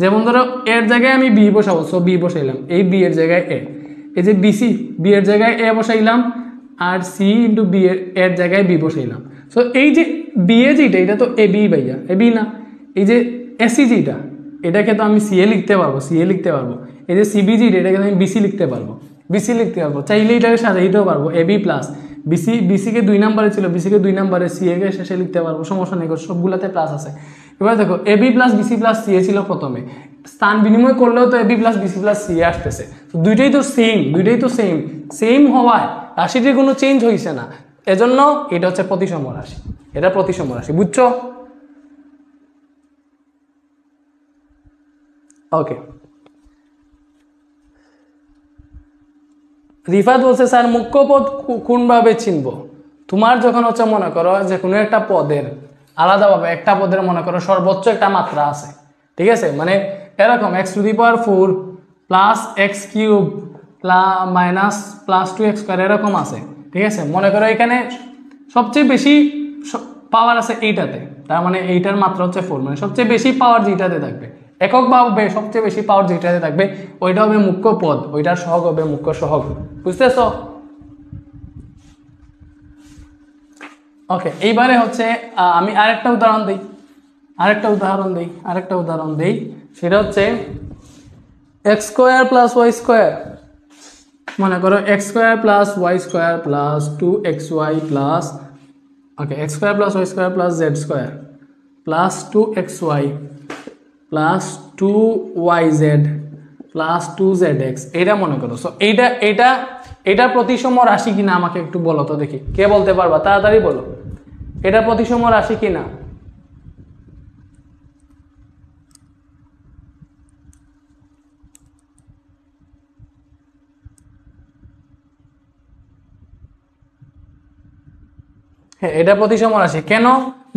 যেমন ধরো এর জায়গায় আমি বি বসাবো, সো বি বসাইলাম, এই বি এর জায়গায় এ, এই যে বিসি বি এর জায়গায় এ বসাইলাম, আর সি ইন্টু বি এর জায়গায় বি বসাইলাম। সো এই যে বি এ যেটা, এটা তো এ বি ভাইয়া, এ বি না। এই যে এসি যেটা, এটাকে তো আমি সিএ লিখতে পারবো, এই যে সিবি যেটা, এটাকে আমি বিসি লিখতে পারবো, চাইলে এটাকে সাজাইতেও পারবো এ বি প্লাস বিসিকে 2 নম্বরে ছিল, বিসিকে 2 নম্বরে, সিএ কে শেষে লিখতে পারবো, সমস্যা নেই, সবগুলাতে প্লাস আছে। এবার দেখো AB plus BC plus CA ছিল প্রথমে, স্থান বিনিময় করলেও তো AB plus BC plus CA আসতেছে। দুইটাই তো সেম হওয়ায় রাশিটির কোনো চেঞ্জ হয়েছে না, এজন্য এটা হচ্ছে প্রতিসম রাশি। এটা প্রতিসম রাশি, বুঝছো? ওকে, রিফাত বলছে স্যার মুখ্য পদ কোনভাবে চিনবো? তোমার যখন হচ্ছে মনে করো যে কোনো একটা পদের আলাদাভাবে, একটা পদের মনে করো সর্বোচ্চ একটা মাত্রা আছে, ঠিক আছে? মানে এরকম x⁴ plus x cube minus plus 2x² এরকম আছে, ঠিক আছে? মনে করো এখানে সবচেয়ে বেশি পাওয়ার আছে এইটাতে, তার মানে এইটার মাত্রা হচ্ছে 4, মানে সবচেয়ে বেশি পাওয়ার যেটাতে থাকবে এককভাবে সবচেয়ে বেশি পাওয়ার যেটাতে থাকবে ওইটা হবে মুখ্য পদ, ওইটার সহগ হবে মুখ্য সহগ। বুঝতেছ? ওকে, এইবারে হচ্ছে আমি আরেকটা উদাহরণ দিই, সেটা হচ্ছে X square plus Y square. মনে করো X square plus Y square plus 2xy plus X square plus Y square plus Z square plus 2xy plus 2yz plus 2zx, এটা মনে করো। সো এটা প্রতিসম রাশি কিনা আমাকে একটু বলো তো দেখি, কে বলতে পারবা? তাড়াতাড়ি বলো, এটা প্রতিসম রাশি কিনা? হ্যাঁ, এটা প্রতিসম রাশি। কেন?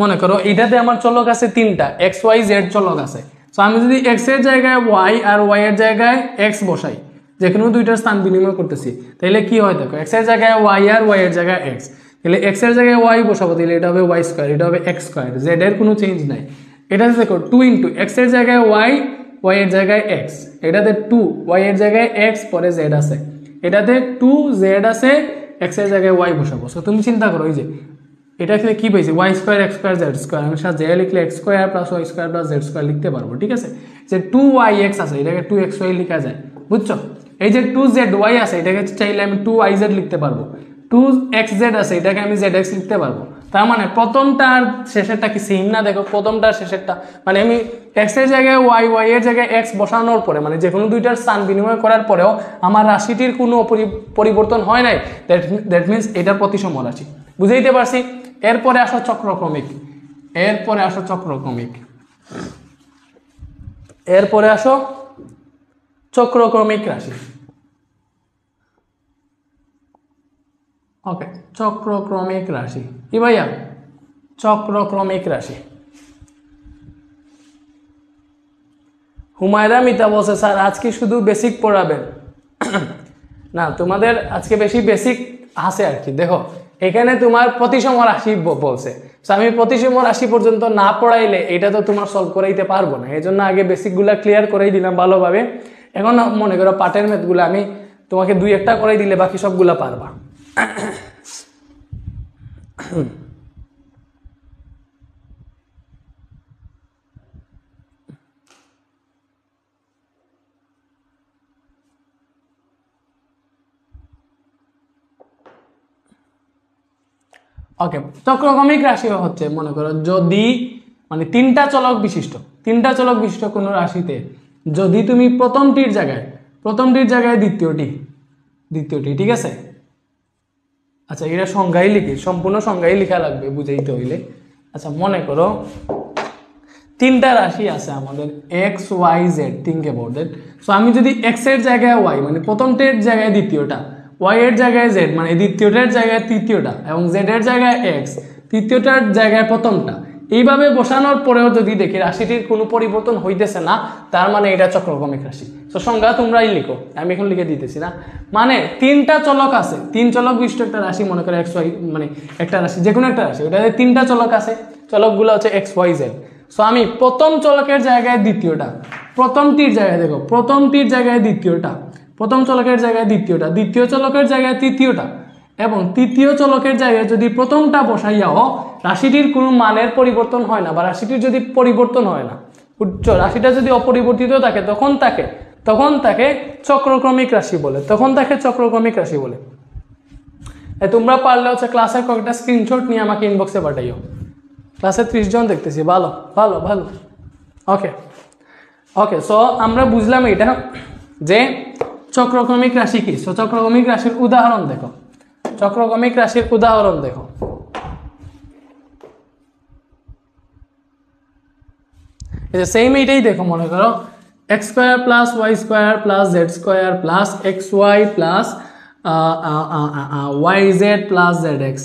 মনে করো এটাতে আমার চলক আছে তিনটা, এক্স ওয়াই জেড চলক আছে। সো আমি যদি এক্স এর জায়গায় ওয়াই আর ওয়াই এর জায়গায় এক্স বসাই, যেখানে দুইটার স্থান বিনিময় করতেছি, তাহলে কি হয় দেখো, এক্স এর জায়গায় ওয়াই আর ওয়াই এর জায়গায় এক্স, তাহলে এক্স এর জায়গায় ওয়াই বসাবো, তাহলে এটা হবে ওয়াই স্কোয়ার, এটা হবে এক্স স্কোয়ার, জেড এর কোনো চেঞ্জ নাই। এটা দেখো 2 ইন্টু এক্স এর জায়গায় ওয়াই, ওয়াই এর জায়গায় এক্স, এটাতে 2 ওয়াই এর জায়গায় এক্স পরে জেড আছে, এটাতে 2 জেড আছে, এক্স এর জায়গায় ওয়াই বসাবো। সো তুমি চিন্তা করো, এই যে এটা আসলে কি পেয়েছি, Y square X square Z square, আমি সাথে জে লিখলে X square plus Y square plus Z square লিখতে পারবো। ঠিক আছে, যে 2yx আছে এটাকে 2xy লেখা যায়, বুঝছো? এই যে 2zy আছে এটাকে চাইলে আমি 2yz লিখতে পারবো, 2xz আছে এটাকে আমি zx লিখতে পারবো। তার মানে প্রথমটা আর শেষেরটা কি সেম না? দেখো প্রথমটা আর শেষেরটা, মানে আমি x এর জায়গায় y, y এর জায়গায় x বসানোর পরে, মানে যে কোনো দুইটার স্থান বিনিময় করার পরেও আমার রাশিটির কোনো পরিবর্তন হয় নাই, দ্যাট মিনস এটার প্রতিসম রাশি। বুঝাইতে পারছি? এরপরে আসো চক্রক্রমিক, চক্রক্রমিক রাশি। ওকে, চক্রক্রমিক রাশি কি ভাইয়া? চক্রক্রমিক রাশি। হুমায়রা মিতা বলছে স্যার আজকে শুধু বেসিক পড়াবেন। না, তোমাদের আজকে বেশি বেসিক আছে আর কি। দেখো এখানে তোমার প্রতিসম রাশি বলছে, আমি প্রতিসম রাশি পর্যন্ত না পড়াইলে এটা তো তোমার সলভ করাইতে পারবো না, এই জন্য আগে বেসিকগুলা ক্লিয়ার করাই দিলাম ভালোভাবে। এখন মনে করো পার্টের ম্যাথগুলো আমি তোমাকে 2-1টা করাই দিলে বাকি সবগুলা পারবা। ওকে, চক্রক্রমিক রাশি হচ্ছে মনে করো যদি মানে তিনটা চলক বিশিষ্ট কোনো রাশিতে যদি তুমি প্রথমটির জায়গায় দ্বিতীয়টি, ঠিক আছে? আচ্ছা, এটা সংজ্ঞাই লিখি, সম্পূর্ণ সংজ্ঞাই লেখা লাগবে বুঝাইতে হইলে। আচ্ছা, মনে করো তিনটা রাশি আছে আমাদের X Y Z, think about that. So আমি যদি এক্স এর জায়গায় ওয়াই মানে প্রথমটির জায়গায় দ্বিতীয়টা, ওয়াই এর জায়গায় জেড মানে দ্বিতীয়টার জায়গায় তৃতীয়টা, এবং জেড এর জায়গায় এক্স তৃতীয়টার জায়গায় প্রথমটা, এইভাবে বসানোর পরেও যদি দেখি রাশিটির কোনো পরিবর্তন হইতেছে না, তার মানে এটা চক্রক্রমিক রাশি। তো সংজ্ঞা তোমরাই লিখো, আমি এখন লিখে দিতেছি না। মানে তিনটা চলক আছে, তিন চলক বিশিষ্ট একটা রাশি, মনে করো এক্স ওয়াই মানে একটা রাশি, যে কোনো একটা রাশি, ওটাতে তিনটা চলক আছে, চলকগুলো হচ্ছে এক্স ওয়াই জেড। সো আমি প্রথম চলকের জায়গায় দ্বিতীয়টা, প্রথমটির জায়গায় দেখো প্রথমটির জায়গায় দ্বিতীয়টা, প্রথম চলকের জায়গায় দ্বিতীয়টা, দ্বিতীয় চলকের জায়গায় তৃতীয়টা, এবং তৃতীয় চলকের জায়গায় যদি প্রথমটা বসাইয়াও রাশিটির কোনো মানের পরিবর্তন হয় না, বা রাশিটির যদি পরিবর্তন হয় না, রাশিটা যদি অপরিবর্তিত থাকে, তখন তাকে চক্রক্রমিক রাশি বলে। তোমরা পারলে হচ্ছে ক্লাসের কয়েকটা স্ক্রিনশট নিয়ে আমাকে ইনবক্সে পাঠাইও। ক্লাসে 30 জন দেখতেছি, ভালো। ওকে, সো আমরা বুঝলাম এটা যে চক্রক্রমিক রাশি কি। সো চক্রক্রমিক রাশির উদাহরণ দেখো, সেম এইটাই দেখো। মনে করো X square plus Y square plus Z square plus X Y plus Y Z plus Z X.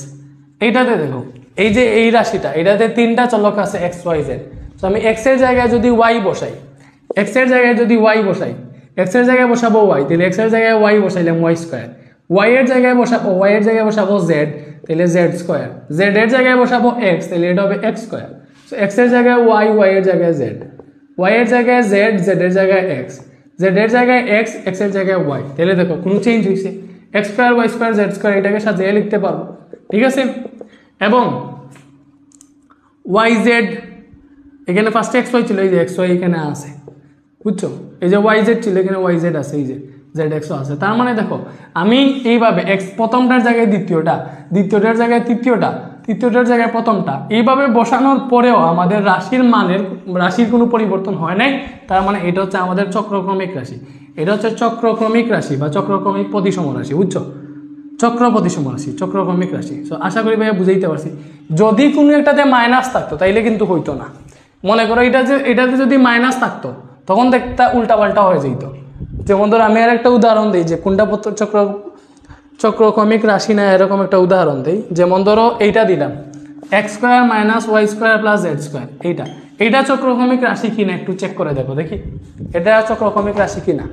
এইটাতে দেখো এই যে এই রাশিটা, এটাতে তিনটা চলক আছে এক্স ওয়াই জেড। তো আমি এক্স এর জায়গায় যদি ওয়াই বসাই, এক্স এর জায়গায় বসাবো ওয়াই, তাহলে এক্স এর জায়গায় ওয়াই বসাইলাম ওয়াই স্কোয়ার, ওয়াই এর জায়গায় বসাবো জেড, তাহলে জেড স্কোয়ার, জেড এর জায়গায় বসাবো এক্স, তাহলে এটা হবে এক্স স্কোয়ার। সো এক্স এর জায়গায় ওয়াই, ওয়াই এর জায়গায় জেড। ওয়াই এর জায়গায় জেড, জেড এর জায়গায় এক্স, জেড এর জায়গায় এক্স, এক্স এর জায়গায় ওয়াই। তাহলে দেখো কোনো চেঞ্জ হয়েছে, X square Y square Z square এটাকে সাজিয়ে লিখতে পারবো, ঠিক আছে। এবং ওয়াই জেড এখানে ফার্স্টে এক্স ওয়াই ছিল, এই যে এক্স ওয়াই এখানে আছে, বুঝছো? এই যে ওয়াই জেড ছিল এখানে ওয়াই জেড আছে, এই যে জেড এক্সও আছে। তার মানে দেখো আমি এইভাবে এক্স প্রথমটার জায়গায় দ্বিতীয়টা, দ্বিতীয়টার জায়গায় তৃতীয়টা, তৃতীয়টার জায়গায় প্রথমটা, এইভাবে বসানোর পরেও আমাদের রাশির কোনো পরিবর্তন হয় নাই। তার মানে এটা হচ্ছে আমাদের চক্রক্রমিক রাশি, এটা হচ্ছে চক্রক্রমিক রাশি বা চক্রক্রমিক প্রতিসম রাশি, বুঝছো? চক্র প্রতিসম রাশি, চক্রক্রমিক রাশি। সো আশা করি ভাইয়া বুঝাইতে পারছি। যদি কোনো একটাতে মাইনাস থাকতো তাইলে কিন্তু হইতো না। মনে করো এটাতে যদি মাইনাস থাকতো তখন দেখতে উল্টাপাল্টা হয়ে যেত। যেমন ধর আমি আর একটা উদাহরণ দিই যে কোনটা চক্রক্রমিক রাশি না, এরকম একটা উদাহরণ দিই। যেমন ধরো এইটা দিলাম X square minus Y square plus Z square, এইটা চক্রক্রমিক রাশি কিনা একটু চেক করে দেখো, দেখি এটা চক্রক্রমিক রাশি কিনা।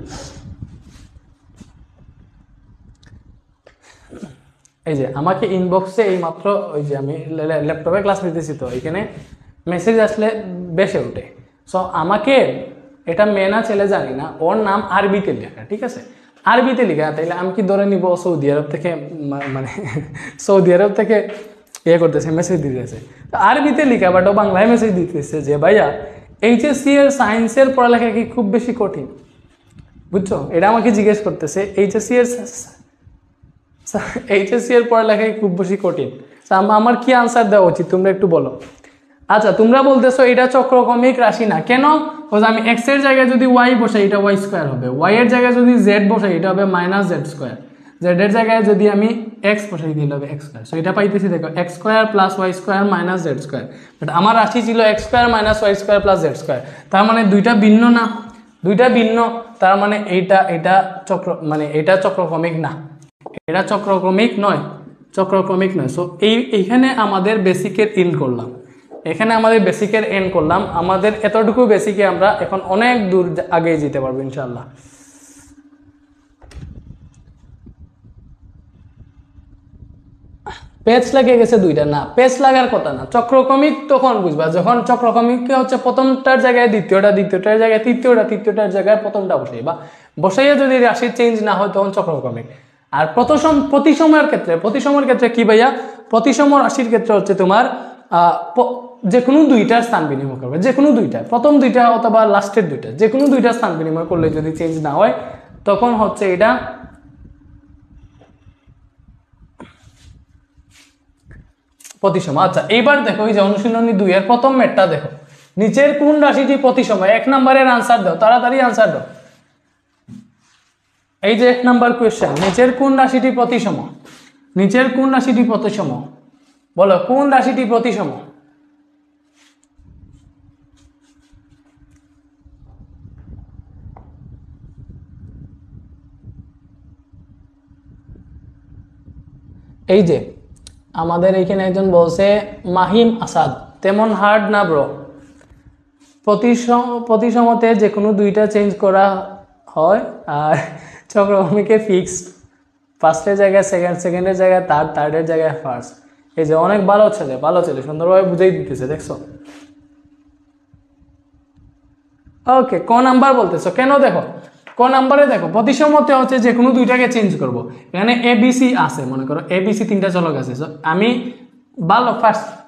এই যে আমাকে ইনবক্সে এই মাত্র, ওই যে আমি ল্যাপটপে ক্লাস নিতেছি তো এখানে মেসেজ আসলে বেশি ওঠে। সো আমাকে এটা মেয়ে না ছেলে জানি না, ওর নাম আরবিতে লেখা, ঠিক আছে? আরবিতে লেখা, তাইলে আমি কি ধরে নিব সৌদি আরব থেকে, মানে সৌদি আরব থেকে ইয়ে করতেছে, মেসেজ দিতেছে আরবিতে লেখা, বাট ও বাংলায় মেসেজ দিতেছে যে ভাইয়া এইচএসসি এর সায়েন্সের পড়ালেখা কি খুব বেশি কঠিন, বুঝছো? এটা আমাকে জিজ্ঞেস করতেছে এইচএসসি এর পড়ালেখায় খুব বেশি কঠিন। আমার কি আনসার দেওয়া উচিত তোমরা একটু বলো। আচ্ছা তোমরা বলতেছো এটা চক্রক্রমিক রাশি না, কেন? আমি এক্স এর জায়গায় যদি ওয়াই বসাই এটা ওয়াই স্কোয়ার হবে, ওয়াই এর জায়গায় যদি জেড বসাই এটা হবে মাইনাস জেড স্কোয়ার, জেড এর জায়গায় যদি আমি এক্স বসাই দিলে হবে এক্স স্কোয়ার। সো এটা পাইতেছি দেখো X square plus Y square minus Z square, but আমার রাশি ছিল X square minus Y square plus Z square. তার মানে দুইটা ভিন্ন না, দুইটা ভিন্ন। তার মানে এটা চক্রক্রমিক না, এটা চক্রক্রমিক নয়, চক্রক্রমিক নয়। সো এইখানে আমাদের বেসিকের এন্ড করলাম, এখানে আমাদের বেসিকের এন্ড করলাম। আমাদের এতটুকু বেসিকে আমরা এখন অনেক দূর আগে যেতে পারবো ইনশাআল্লাহ। পেজ লাগিয়ে গেছে দুইটা, না পেজ লাগার কথা না। চক্রক্রমিক তখন বুঝবা যখন চক্রক্রমিককে হচ্ছে প্রথমটার জায়গায় দ্বিতীয়টা, দ্বিতীয়টার জায়গায় তৃতীয়টা, তৃতীয়টার জায়গায় প্রথমটা বসাইবা, বসাইয়া যদি রাশির চেঞ্জ না হয় তখন চক্রক্রমিক। আর প্রতিসময়ের ক্ষেত্রে কি ভাইয়া, প্রতিসম রাশির ক্ষেত্রে হচ্ছে তোমার যে কোনো দুইটার স্থান বিনিময় করবে, যে কোনো দুইটা, প্রথম দুইটা অথবা লাস্টের দুইটা, যে কোনো দুইটা স্থান বিনিময় করলে যদি চেঞ্জ না হয় তখন হচ্ছে এটা প্রতিসম। আচ্ছা এইবার দেখো এই যে অনুশীলনী 2 এর প্রথম ম্যাথটা দেখো, নিচের কোন রাশিটি প্রতিসম? 1 নম্বরের আনসার দাও, তাড়াতাড়ি আনসার দাও। এই যে 1 নম্বর কোয়েশ্চেন, নিচের কোন রাশিটি প্রতিসম? নিচের কোন রাশিটি প্রতিসম? বলো কোন রাশিটি প্রতিসম? এই যে আমাদের এখানে একজন বলছে মাহিম আসাদ, তেমন হার্ড না ব্রো। প্রতিসমতে যে কোনো দুইটা চেঞ্জ করা হয়, আর চক্রক্রমিকে ফিক্সড, ফার্স্টের জায়গায় সেকেন্ড, সেকেন্ডের জায়গায় থার্ড, থার্ডের জায়গায় ফার্স্ট। এই যে অনেক ভালো ছেলে সুন্দরভাবে বুঝাই দিতেছে, দেখছো? ওকে, ক নাম্বার বলতেছো কেন? দেখো ক নাম্বারে দেখো প্রতিসমতে হচ্ছে যে কোনো দুইটাকে চেঞ্জ করব। এখানে এবিসি আছে, মনে করো এবিসি তিনটা চলক আছে। আমি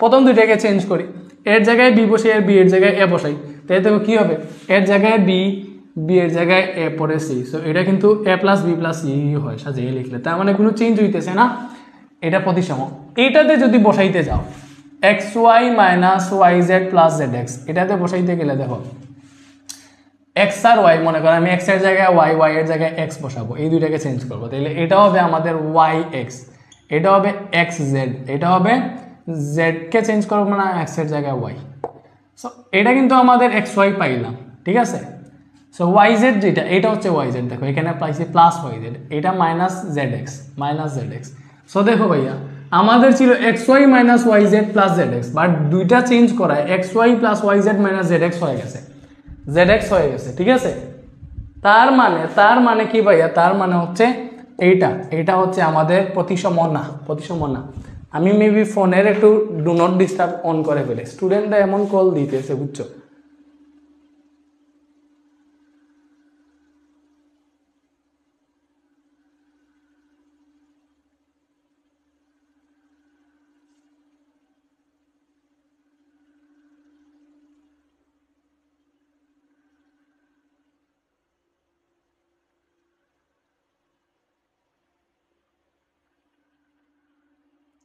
প্রথম দুইটাকে চেঞ্জ করি, এর জায়গায় বি বসাই আর বি এর জায়গায় এ বসাই, তাই দেখো কি হবে, এর জায়গায় বি, বি এর জায়গায় এ পরে সি। সো এটা কিন্তু এ প্লাস বি প্লাস সি হয় সাজিয়ে লিখলে, তার মানে কোনো চেঞ্জ হইতেছে না, এটা প্রতিসম। এইটাতে যদি বসাইতে যাও X Y minus Y Z plus Z X, এটাতে বসাইতে গেলে দেখো এক্স আর ওয়াই, মনে করো আমি এক্স এর জায়গায় ওয়াই, ওয়াই এর জায়গায় এক্স বসাবো, এই দুইটাকে চেঞ্জ করবো, তাহলে এটা হবে আমাদের ওয়াই এক্স, এটা হবে এক্স জেড, এটা হবে জেড কে চেঞ্জ করবো না এক্স এর জায়গায় ওয়াই। সো এটা কিন্তু আমাদের এক্স ওয়াই পাইলাম, ঠিক আছে। সো ওয়াই জেড যেটা, এটা হচ্ছে ওয়াই জেড, দেখো এখানে পাইছি প্লাস ওয়াই জেড, এটা minus Z x, minus Z X. So দেখো ভাইয়া আমাদের ছিল X Y minus Y Z plus Z X, but দুইটা চেঞ্জ করায় X Y plus Y Z minus Z X হয়ে গেছে, জেড এক্স হয়ে গেছে, ঠিক আছে। তার মানে কি ভাইয়া, তার মানে হচ্ছে এইটা হচ্ছে আমাদের প্রতিসম না। আমি মেবি ফোনের একটু ডু নট ডিস্টার্ব অন করে ফেলে, স্টুডেন্টরা এমন কল দিতেছে, বুঝছো?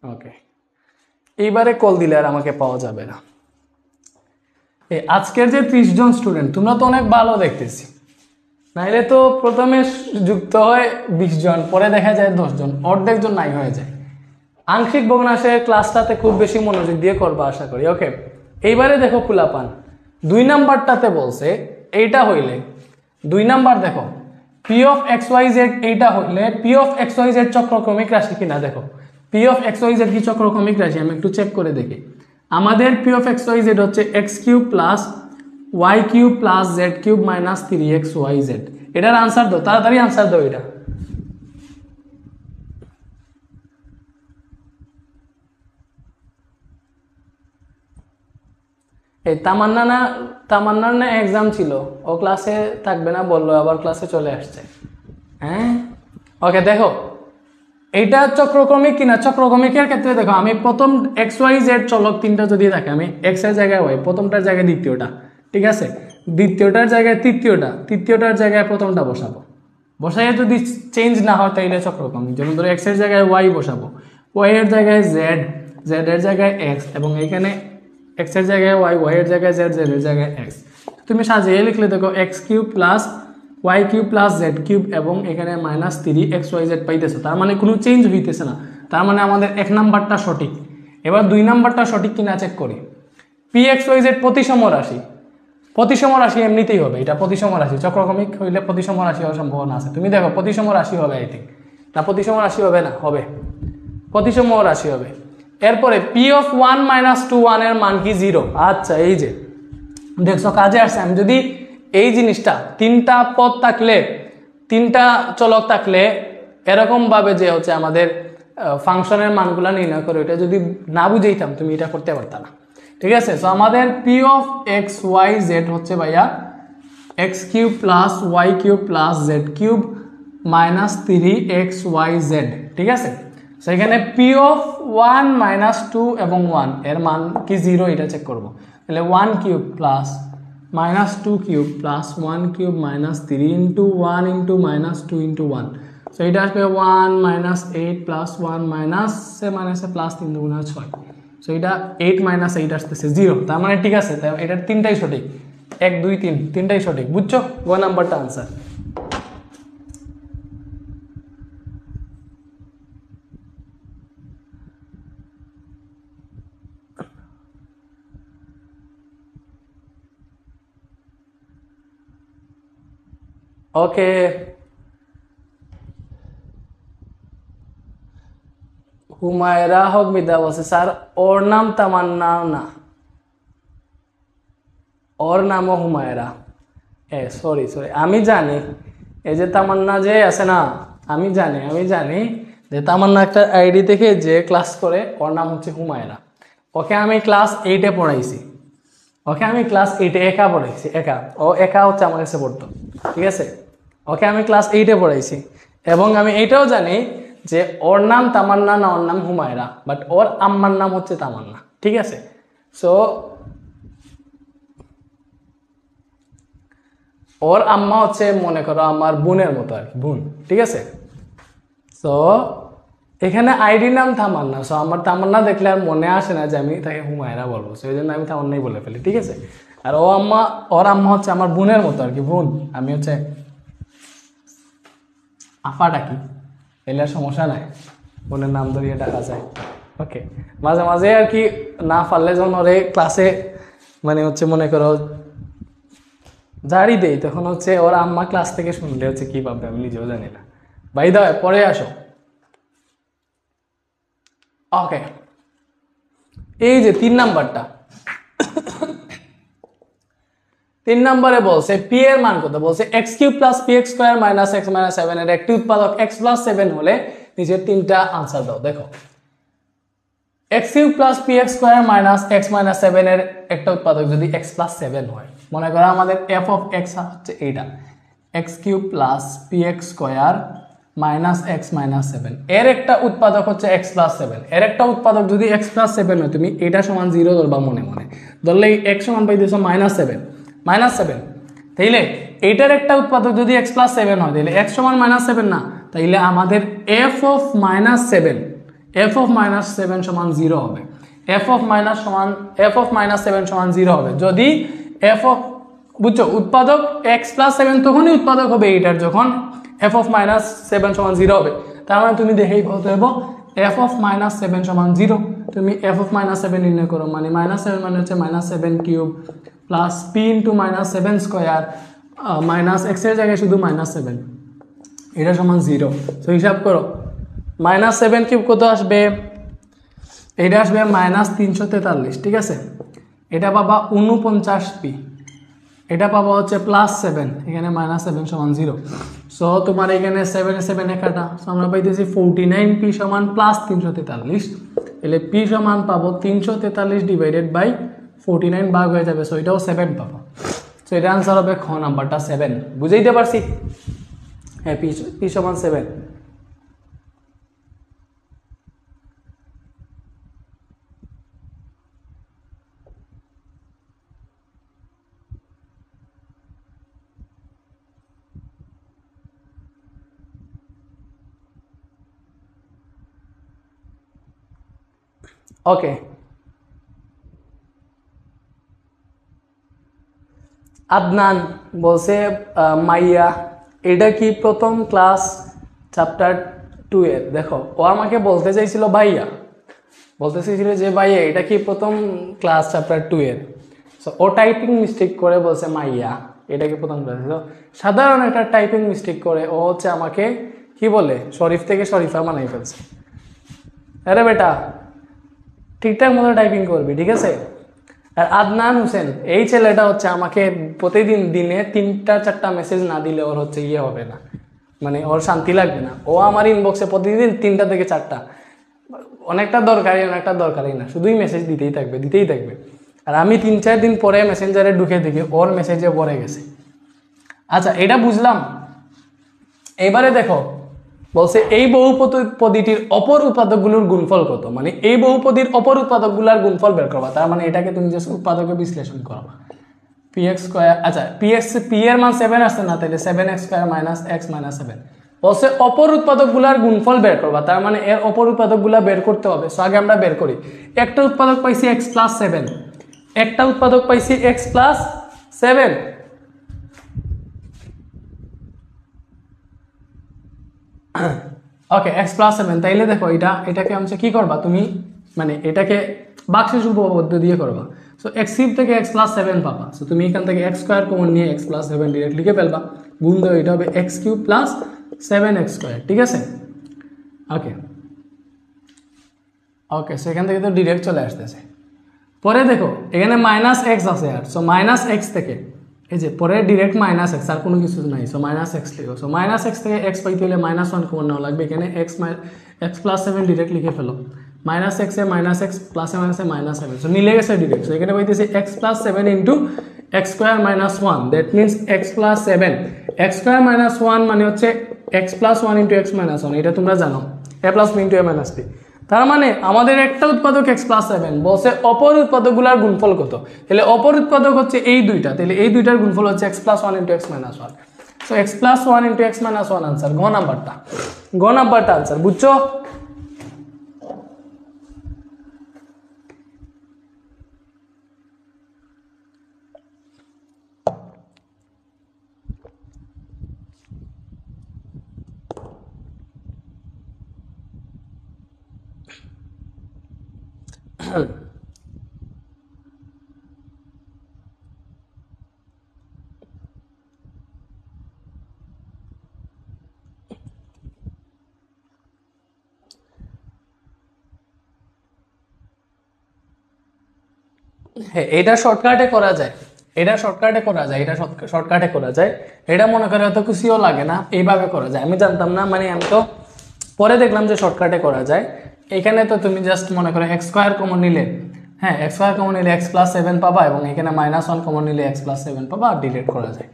ওকে, এইবারে কল দিলে আর আমাকে পাওয়া যাবে না। আজকের যে 30 জন স্টুডেন্ট, তোমরা তো অনেক ভালো দেখতেছি, নাইলে তো প্রথমে যুক্ত হয় 20 জন, পরে দেখা যায় 10 জন, অর্ধেক জন নাই হয়ে যায়। আংশিক ভগ্নাংশের ক্লাসটাতে খুব বেশি মনোযোগ দিয়ে করবা আশা করি। ওকে, এইবারে দেখো কুলাপান 2 নাম্বারটাতে বলছে এইটা হইলে 2 নাম্বার দেখো p of x Y z, এইটা হইলে p of x Y z চক্রক্রমিক রাশি কিনা দেখো। P of x Y z কি চক্রক্রমিক রাশি? আমি একটু চেক করে দেখি। আমাদের P of x Y Z হচ্ছে x cube plus Y cube plus Z cube minus 3x Y z. এটার আনসার দাও, তাড়াতাড়ি আনসার দাও। এটা এই তামান্নার না এক্সাম ছিল, ও ক্লাসে থাকবে না বললো, আবার ক্লাসে চলে আসছে। হ্যাঁ, ওকে দেখো এইটা চক্রক্রমিক কিনা। চক্রক্রমিকের ক্ষেত্রে দেখো, আমি প্রথম এক্স ওয়াই জেড চলক তিনটা যদি থাকে, আমি এক্স এর জায়গায় ওয়াই, প্রথমটার জায়গায় দ্বিতীয়টা, ঠিক আছে, দ্বিতীয়টার জায়গায় তৃতীয়টা, তৃতীয়টার জায়গায় প্রথমটা বসাবো। বসাইয়ে যদি চেঞ্জ না হয় তাইলে চক্রক্রমিক। যেমন ধরো এক্স এর জায়গায় ওয়াই বসাবো, ওয়াই এর জায়গায় জেড, জেড এর জায়গায় এক্স, এবং এখানে এক্স এর জায়গায় ওয়াই, ওয়াই এর জায়গায় জেড, জেড এর জায়গায় এক্স। তুমি সাজিয়ে লিখলে দেখো X cube plus Y cube plus Z cube, এবং এখানে মাইনাস 3x ওয়াই জেড পাইতেছো, তার মানে কোনো চেঞ্জ হইতেছে না। তার মানে আমাদের 1 নাম্বারটা সঠিক। এবার 2 নাম্বারটা সঠিক কিনা চেক করি। পি এক্স ওয়াই জেড প্রতিসম রাশি, প্রতিসম রাশি এমনিতেই হবে, এটা প্রতিসম রাশি। চক্রক্রমিক হইলে প্রতিসম রাশি হওয়ার সম্ভাবনা আছে। তুমি দেখো প্রতিসম রাশি হবে, আই থিঙ্ক না, প্রতিসম রাশি হবে না, হবে প্রতিসম রাশি হবে। এরপরে পি অফ 1 মাইনাস 2 1 এর মান কি 0। আচ্ছা, এই যে দেখছো কাজে আসছে। আমি যদি এই জিনিসটা তিনটা পদ থাকলে, তিনটা চলক থাকলে এরকম ভাবে যে হচ্ছে আমাদের ফাংশনের মানগুলা নির্ণয় করে, এটা যদি না বুঝেইতাম তুমি এটা করতে পারতা না, ঠিক আছে। সো আমাদের P of x Y Z হচ্ছে ভাইয়া X cube plus Y cube plus Z cube minus 3x Y Z, ঠিক আছে। সো এখানে পি অফ 1 মাইনাস 2 এবং 1 এর মান কি 0, এটা চেক করবো। তাহলে 1 cube plus minus 2 cube plus 1 cube minus 3 into 1 into minus 2 into 1। So এটা আসবে 1 মাইনাস 8 প্লাস 1 মাইনাস প্লাস 3 দুগুণা 6। সো এটা 8 মাইনাস 8 আসতেছে 0, তার মানে ঠিক আছে, তাই এটার তিনটাই সঠিক, 1 2 3 তিনটাই সঠিক। বুঝছো? 1 নাম্বারটা আনসার। ওকে, হুমায়রা হক বিদ্যা বলছে স্যার ওর নাম তামান্না না, ওর নামও হুমায়রা। সরি আমি জানি, এই যে তামান্না যে আছে না, আমি জানি যে তামান্না একটা আইডি থেকে যে ক্লাস করে, ওর নাম হচ্ছে হুমায়রা। ওকে আমি ক্লাস 8-এ পড়াইছি, ওকে আমি ক্লাস 8-এ একা পড়াইছি, ও একা হচ্ছে আমার কাছে পড়তো, ঠিক আছে। ওকে আমি ক্লাস 8-এ পড়াইছি, এবং আমি এইটাও জানি যে ওর নাম তামান্না না, ওর নাম হুমায়রা, বাট ওর আম্মার নাম হচ্ছে তামান্না, ঠিক আছে। সো ওর আম্মা হচ্ছে মনে করো আমার বোনের মতো আর কি, বোন, ঠিক আছে। সো এখানে আইডি নাম তামান্না, সো আমার তামান্না দেখলে আর মনে আসে না যে আমি তাকে হুমায়রা বলবো, সেই জন্য আমি তামান্নাই বলে ফেলি, ঠিক আছে। আর ওর আম্মা হচ্ছে আমার বোনের মতো আর কি, বোন, আমি হচ্ছে আপা ডাকি, এলে আর সমস্যা নাই, বোনের নাম ধরিয়ে ডাকা যায়। ওকে, মাঝে মাঝে আর কি না পারলে যখন ওরে ক্লাসে মানে হচ্ছে মনে করো জারি দেই, তখন হচ্ছে ওর আম্মা ক্লাস থেকে শুনলে হচ্ছে কি ভাববে আমি নিজেও জানি না। ভাই দাও পরে আসো। ওকে, এই যে 3 নাম্বারটা, 3 নম্বরে বলছে পি এর মান কত, বলছে x cube plus P x square minus x minus 7 এর একটি উৎপাদক এক্স প্লাস 7 হলে নিচের তিনটা আনসার দাও। দেখো X cube plus P x square minus x minus 7 এর একটা উৎপাদক যদি এক্স প্লাস 7 হয়, মনে করো আমাদের এফ অফ এক্স হচ্ছে এইটা, x cube plus P x square minus x minus 7, এর একটা উৎপাদক হচ্ছে এক্স প্লাস 7, এর একটা উৎপাদক যদি এক্স প্লাস 7 হয়, তুমি এটা সমান 0 ধরবা মনে মনে, ধরলে এক্স সমান পাইতেছো -7, তাইলে এইটার একটা উৎপাদক যদি এক্স প্লাস 7 হয়, তাইলে এক্স সমান -7 না, তাইলে আমাদের F of -7, F of minus 7 সমান 0 হবে। এফ অফ মাইনাস 7 সমান 0 হবে যদি এফ অফ, বুঝছো, উৎপাদক এক্স প্লাস 7 তখনই উৎপাদক হবে এইটার যখন এফ অফ মাইনাস 7 সমান 0 হবে। তার মানে তুমি দেখেই বলতে হবে এফ অফ মাইনাস 7 সমান 0। তুমি এফ অফ মাইনাস 7 নির্ণয় করো, মানে মাইনাস 7 মানে হচ্ছে minus 7 cube plus P into minus 7 square minus x এর জায়গায় শুধু মাইনাস 7, এটা সমান 0। তো হিসাব করো, মাইনাস 7 কিউব কত আসবে, এটা আসবে মাইনাস 343, ঠিক আছে। এটা পাবা 49p, এটা পাবা হচ্ছে প্লাস 7, এখানে মাইনাস 7 সমান 0। সো তোমার এখানে 7 7 কাটা, সো আমরা পাইতেছি 49p সমান প্লাস 343, তাহলে p সমান পাবো 343 ডিভাইডেড বাই 49 ভাগ হয়ে যাবে, সো এটাও 7 পাবো। সো এটা আনসার হবে খ নাম্বারটা 7। বুঝাইতে পারছি? হ্যাঁ, p সমান 7। ওকে, আদনান বলছে মাইয়া এটা কি প্রথম ক্লাস চ্যাপ্টার 2 এর? দেখো, ও আমাকে বলতে চাইছিল ভাইয়া, বলতে চাইছিল যে ভাইয়া এটা কি প্রথম ক্লাস চ্যাপ্টার 2 এর। সো ও টাইপিং মিস্টেক করে বলছে মাইয়া এটা কি প্রথম ক্লাস। সাধারণ একটা টাইপিং মিস্টেক করে ও হচ্ছে আমাকে কি বলে শরীফ থেকে শরীফা বানাই ফেলছে। আরে বেটা, ঠিকঠাক মতো টাইপিং করবি, ঠিক আছে। আর আদনান হোসেন এই ছেলেটা হচ্ছে আমাকে প্রতিদিন দিনে 3টা 4টা মেসেজ না দিলে ওর হচ্ছে ইয়ে হবে না, মানে ওর শান্তি লাগবে না। ও আমার ইনবক্সে প্রতিদিন 3টা থেকে 4টা, অনেকটা দরকারি না, শুধুই মেসেজ দিতেই থাকবে। আর আমি 3-4 দিন পরে মেসেঞ্জারে ঢুকে দেখি ওর মেসেজে পড়ে গেছে। আচ্ছা, এটা বুঝলাম। এবারে দেখো, বলছে এই বহুপদীটির অপর উৎপাদকগুলোর গুণফল কত, মানে এই বহুপদীর অপর উৎপাদকগুলোর গুণফল বের করবা। তার মানে এটাকে তুমি যে উৎপাদকে বিশ্লেষণ করবা, px স্কয়ার, আচ্ছা পি এর মান 7 আসছে না, তাহলে 7x square minus x minus 7। বলছে অপর উৎপাদকগুলোর গুণফল বের করবা, তার মানে এর অপর উৎপাদকগুলো বের করতে হবে। সো আগে আমরা বের করি। একটা উৎপাদক পাইছি x প্লাস 7, একটা উৎপাদক পাইছি x প্লাস 7। ওকে, x প্লাস 7। তাইলে দেখো এটাকে হচ্ছে কি করবা তুমি, মানে এটাকে বাক্সের উপপাদ্য দিয়ে করবা। সো x কিউব থেকে x প্লাস 7 পাবা। সো তুমি এখান থেকে x স্কয়ার কমন নিয়ে x প্লাস 7 ডিরেক্ট লিখে ফেলবা, গুণ দাও, এটা হবে x cube plus 7x square, ঠিক আছে। ওকে, সো এখান থেকে তো ডিরেক্ট চলে আসতেছে। পরে দেখো এখানে মাইনাস x আছে, আর সো মাইনাস x থেকে এই যে পরে ডিরেক্ট মাইনাস x, আর কোনো কিছু নাই। সো মাইনাস x লিখো। সো মাইনাস x থেকে x পাইতে হলে মাইনাস 1 কমন নেওয়া লাগবে। এখানে x প্লাস 7 ডিরেক্ট লিখে ফেলো। মাইনাস x এ মাইনাস x প্লাস এ মাইনাস 7, সো মিলে গেছে ডিরেক্ট। সো এখানে পাইতেছে x plus 7 into x square minus 1, that means x plus 7। x square minus 1 মানে হচ্ছে x plus 1 into x minus 1, এটা তোমরা জানো, a plus b into a minus b। তার মানে আমাদের একটা উৎপাদক x প্লাস 7, বলছে অপর উৎপাদকগুলোর গুণফল কত। তাহলে অপর উৎপাদক হচ্ছে এই দুইটা, তাহলে এই দুইটার গুণফল হচ্ছে x plus 1 into x minus 1। So x plus 1 into x minus 1 answer, গ নাম্বারটা আনসার, বুঝছো? হ্যাঁ, এটা শর্টকাটে করা যায়, এটা মনে করে এত কিছুও লাগে না, এইভাবে করা যায়। আমি জানতাম না, মানে আমি তো পরে দেখলাম যে শর্টকাটে করা যায়। এখানে তো তুমি জাস্ট মনে করো x স্কয়ার কমন নিলে, হ্যাঁ x স্কয়ার কমন নিলে x প্লাস 7 পাবা, এবং এখানে মাইনাস 1 কমন নিলে x প্লাস 7 পাবা, আর ডিলিট করা যায়।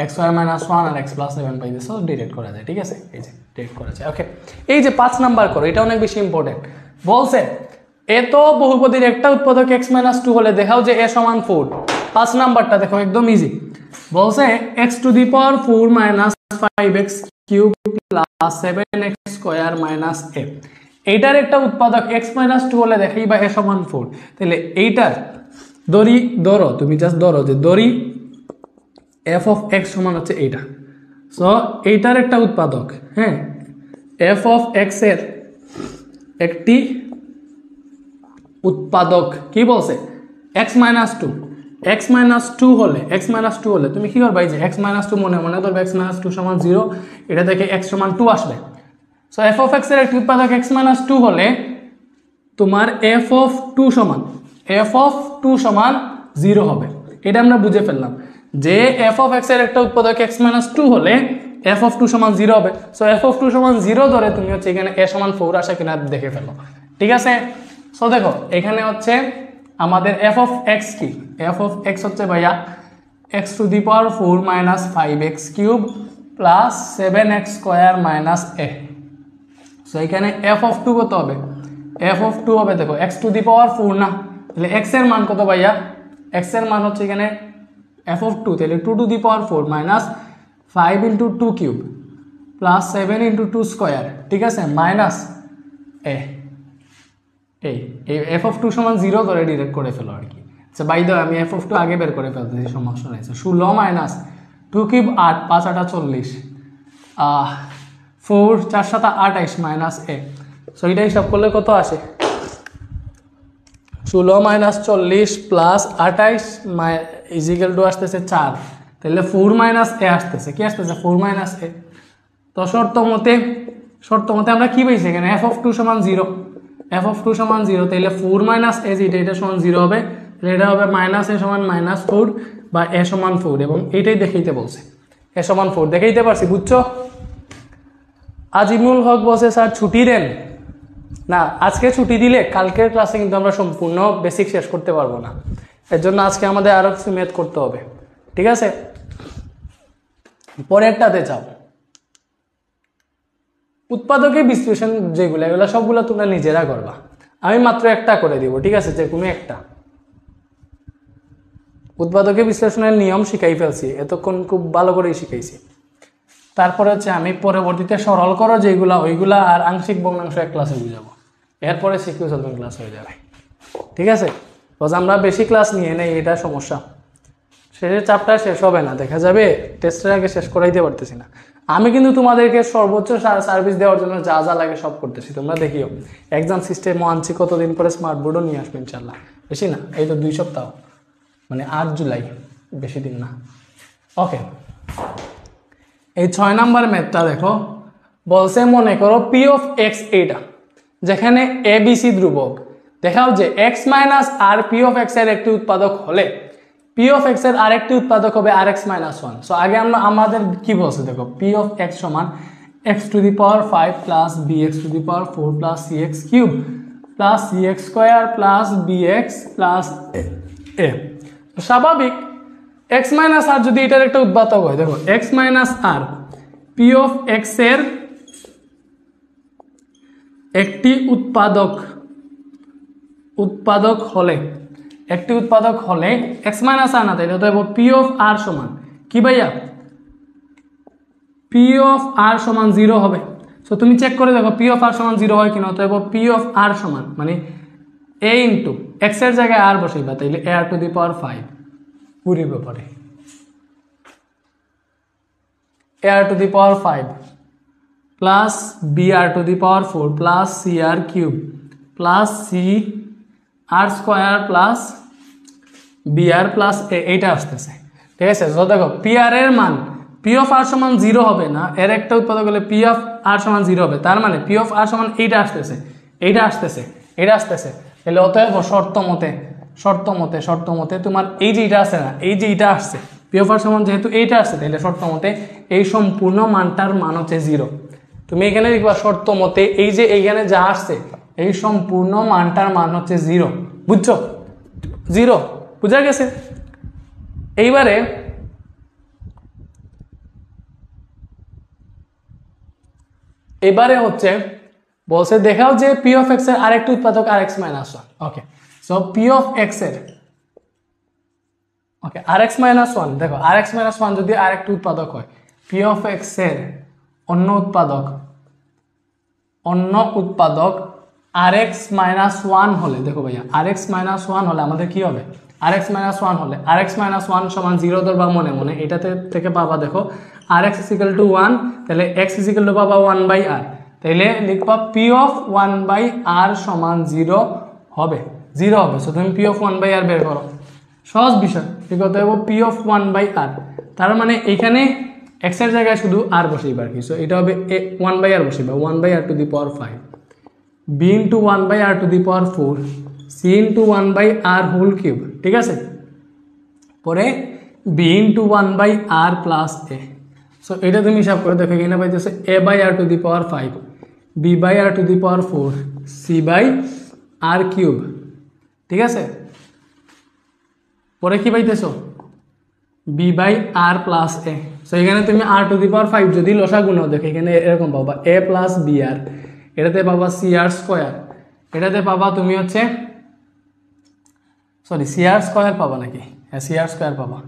x স্কয়ার মাইনাস 1 আর x প্লাস 7 পাইতেছো, ডিলিট করা যায়, ঠিক আছে। এই যে ডিলিট করা যায়। ওকে, এই যে 5 নাম্বার করো, এটা অনেক বেশি ইম্পর্টেন্ট। বলছে এত বহুপদীর একটা উৎপাদক x মাইনাস 2 হলে দেখাও যে a সমান 4। 5 নাম্বারটা দেখো, একদম ইজি। বলছে x to the power 4 minus 5x cube plus 7x square minus a। এইটার একটা উৎপাদক x - 2 হলে দেখাই বা a সমান 4, তাহলে এইটার ধরো তুমি জাস্ট ধরো যে ধরি f of x সমান হচ্ছে এইটা। সো এইটার একটা উৎপাদক, হ্যাঁ, f of x এর একটি উৎপাদক কি বলছে x - 2, x - 2 হলে তুমি কি করবা, এই যে x - 2 মনে মনে ধরবে x - 2 সমান 0, এটা থেকে x সমান 2 আসবে। সো f of x এর একটি উৎপাদক x - 2 হলে তোমার f of 2 সমান 0 হবে। এটা আমরা বুঝে ফেললাম যে f of x এর একটা উৎপাদক x - 2 হলে f of 2 সমান 0 হবে। সো f of 2 সমান 0 ধরে তুমি হচ্ছে এখানে a সমান 4 আসে কিনা দেখে ফেলো, ঠিক আছে। সো দেখো এখানে হচ্ছে আমাদের f of x কি, f of x হচ্ছে ভাইয়া x to the power 4 minus 5x cube plus 7x square minus a। So এখানে f of 2 কত হবে, f of 2 হবে দেখো x to the power 4 না, তাহলে x এর মান কত ভাইয়া, x এর মান হচ্ছে এখানে f of 2, তাহলে 2 to the power 4 minus 5 into 2 cube plus 7 into 2 square, ঠিক আছে, মাইনাস a। এই f of 2 সমান 0 ধরে ডিরেক্ট করে ফেলো আর কি। আচ্ছা বাই দ্য আমি f of 2 আগে বের করে ফেলতেছি, সমস্যা নেই। 16 minus 2 cube 8, 5 8 40, 4 4 7 28 minus a। So এটা হিসাব করলে কত আসে, 16 মাইনাস 40 প্লাস 28 ইজিক্যাল টু আসতেছে 4, তাহলে 4 মাইনাস a আসতেছে, কি আসতেছে 4 মাইনাস a। তো শর্ত মতে আমরা কি পাইছি এখানে f of 2 সমান 0, f of 2 সমান 0, তাহলে 4 মাইনাস a যেটা এটা সমান 0 হবে, তাহলে এটা হবে মাইনাস a সমান -4 বা a সমান 4, এবং এইটাই দেখাইতে বলছে a সমান 4 দেখাইতে পারছি, বুঝছো। আজিমুল হক বলছে স্যার ছুটি দেন না, আজকে ছুটি দিলে কালকের ক্লাসে কিন্তু আমরা সম্পূর্ণ বেসিক শেষ করতে পারবো না, এর জন্য আজকে আমাদের আরো কিছু ম্যাথ করতে হবে, ঠিক আছে। পরেরটাতে যাও, উৎপাদকের বিশ্লেষণ যেগুলো এগুলো সবগুলো তোমরা নিজেরা করবা, আমি মাত্র একটা করে দিব, ঠিক আছে, যে কোনো একটা। উৎপাদকের বিশ্লেষণের নিয়ম শিখাই ফেলছি, এতক্ষণ খুব ভালো করেই শিখাইছি। তারপরে হচ্ছে আমি পরবর্তীতে সরল করো যেগুলা ওইগুলা আর আংশিক ভগ্নাংশ এক ক্লাসে বুঝাবো, এরপরে সিকিউ সলভিং ক্লাস হয়ে যাবে, ঠিক আছে। বিকজ আমরা বেশি ক্লাস নিয়ে নেই, এটা সমস্যা, শেষের চাপটা শেষ হবে না, দেখা যাবে টেস্টের আগে শেষ করাইতে পারতেছি না। আমি কিন্তু তোমাদেরকে সর্বোচ্চ সার্ভিস দেওয়ার জন্য যা যা লাগে সব করতেছি, তোমরা দেখিও। এক্সাম সিস্টেমও আনছি, কতদিন পরে স্মার্ট বোর্ডও নিয়ে আসবো ইনশাল্লাহ, বেশি না, এই তো 2 সপ্তাহ, মানে 8 জুলাই, বেশি দিন না। ওকে, এই 6 নাম্বার ম্যাথটা দেখো, বলছে মনে করো পি অফ এক্স এইটা, যেখানে এ বি সি ধ্রুবক, দেখাও যে x minus r p of x এর একটি উৎপাদক হলে পি অফ এক্স এর আরেকটি উৎপাদক হবে আর এক্স মাইনাস 1। সো আগে আমাদের কি বলছে দেখো, পি অফ এক্স সমান x to the power 5 plus b x to the power 4 plus c x cube plus c x square plus b x plus a. স্বাভাবিক এক্স মাইনাস আর যদি এটার একটা উৎপাদক হয়, দেখো x minus r p of x এর একটি উৎপাদক হলে এক্স মাইনাস আর না, তাইলে তো পি অফ আর সমান কি ভাইয়া, পি অফ আর সমান 0 হবে। সো তুমি চেক করে দেখো পি অফ আর সমান 0 হয় কিনা, অতএব পি অফ আর সমান মানে এ ইন্টু এক্স এর জায়গায় আর বসাইবা, তাইলে এ আর টু দি পাওয়ার 5 পুরি ব্যাপারে a r to the power 5 plus b r to the power 4 plus c r cube plus c r square plus b r plus এইটা আসতেছে, ঠিক আছে। তো দেখো পি আর এর মান পি অফ আর সমান 0 হবে না, এর একটা উৎপাদক হলে পি অফ আর সমান 0 হবে, তার মানে পি অফ আর সমান এইটা আসতেছে, তাহলে অতএব শর্ত মতে তোমার এই যে এটা আছে না, এই যে এটা আসছে পি অফ আর সমান যেহেতু এইটা আসছে, তাহলে শর্ত মতে এই সম্পূর্ণ মানটার মান হচ্ছে 0। তুমি এখানে লিখবা শর্ত মতে এই যে এইখানে যা আসছে এই সম্পূর্ণ মানটার মান হচ্ছে 0, বুঝছো, 0 বুঝা গেছে। এবারে হচ্ছে বলছে দেখাও যে পি অফ এক্স এর আরেকটি উৎপাদক আর x minus 1। Okay, so p of x এর আর এক্স মাইনাস 1, দেখো আর এক্স মাইনাস 1 যদি আরেকটি উৎপাদক হয়, পি অফ এক্স এর অন্য উৎপাদক rx মাইনাস 1 হলে, দেখো ভাইয়া rx মাইনাস 1 হলে আমাদের কি হবে, rx মাইনাস 1 হলে rx মাইনাস 1 সমান 0 ধরবা মনে মনে, এটাতে থেকে পাবা দেখো rx ইকুয়াল টু 1, তাহলে x ইকুয়াল টু পাবা 1/r, তাহলে লিখবা p অফ 1/r সমান 0 হবে, 0 হবে। সো তুমি p অফ 1/r বের করো, সহজ বিষয়। ঠিক আছে, p অফ 1/r, তার মানে এখানে x এর জায়গায় শুধু r বসাইবা আর কি। সো এটা হবে 1/r বসাইবা, 1/r to the power 5, b into 1/r to the power 4, c into 1/r whole cube. ঠিক আছে, পরে b into 1/r plus a। So এটা তুমি হিসাব করে দেখো, এখানে পাইতেছে a/r to the power 5, b/r to the power 4, c/r cube. ঠিক আছে, পরে কি পাইতেছো b/r প্লাস a। সো এখানে তুমি r টু দি পাওয়ার 5 যদি লসাগু নাও, দেখো এখানে এরকম পাবা a প্লাস br, এটাতে পাবা cr স্কয়ার, এটাতে পাবা তুমি হচ্ছে সরি cr স্কয়ার পাবা নাকি, হ্যাঁ cr স্কয়ার পাবা।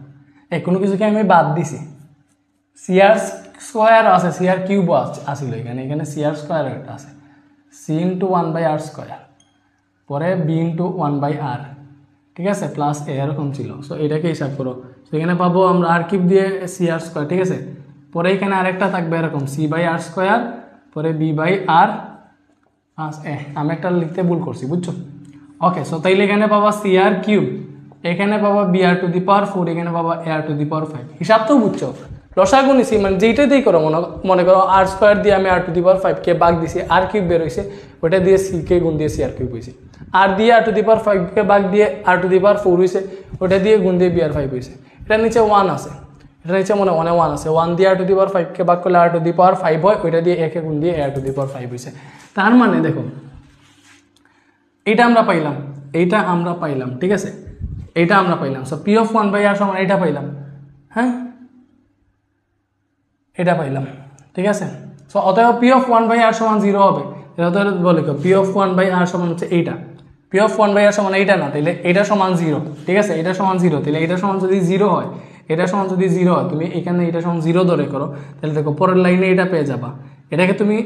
কোনো কিছুকে আমি বাদ দিছি, cr স্কয়ার আছে, cr কিউব আসিল এখানে, এখানে cr স্কয়ার একটা আছে, c ইন্টু 1/r স্কয়ার, পরে b ইন্টু 1/r। ঠিক আছে, প্লাস a এরকম ছিল। সো এটাকে হিসাব করো, সেখানে পাবো আমরা r কিউব দিয়ে cr স্কয়ার। ঠিক আছে, পরে এখানে আরেকটা থাকবে এরকম c/r স্কয়ার, পরে b/r প্লাস a। আমি একটা লিখতে ভুল করছি, বুঝছো? ওকে, সো তাইলে এখানে পাবা cr কিউব, এখানে পাবা br টু দি পাওয়ার 4, এখানে পাবা ar টু দি পাওয়ার 5। হিসাব তো বুঝছো, লসাগু নিছি, মানে যেইটাতেই করো মনে করো r স্কয়ার দিয়ে আমি r টু দি পাওয়ার 5 কে ভাগ দিছি, r কিউব বের হইছে, ওটা দিয়ে c কে গুণ দিয়ে cr কিউব হইছে, আর দিয়ে r টু দি পাওয়ার 5 কে ভাগ দিয়ে r টু দি পাওয়ার 4 হইছে, ওটা দিয়ে গুণ দিয়ে br 5 হইছে। এটা নিচে 1 আছে, এটা নিচে মনে 1 আছে, 1 দিয়ে r টু দি পাওয়ার 5 কে ভাগ করলে r টু দি পাওয়ার 5 হয়, ওইটা দিয়ে a কে গুণ দিয়ে r টু দি পাওয়ার 5 হইছে। তার মানে দেখো এটা আমরা পাইলাম, এইটা আমরা পাইলাম। ঠিক আছে, এইটা আমরা পাইলাম। সো p অফ 1/r সমান এইটা পাইলাম, হ্যাঁ এটা পাইলাম। ঠিক আছে, সো অতএব p অফ 1/r সমান 0 হবে। তাহলে বলে p অফ 1/r সমান হচ্ছে এইটা, p অফ 1/r সমান এইটা না, তাহলে এটা সমান 0। ঠিক আছে, এটা সমান 0, তাহলে এটা সমান যদি 0 হয়, এটা সমান যদি 0 হয়, তুমি এখানে এটা সমান 0 ধরে করো, তাহলে দেখো পরের লাইনে এটা পেয়ে যাবা। এটাকে তুমি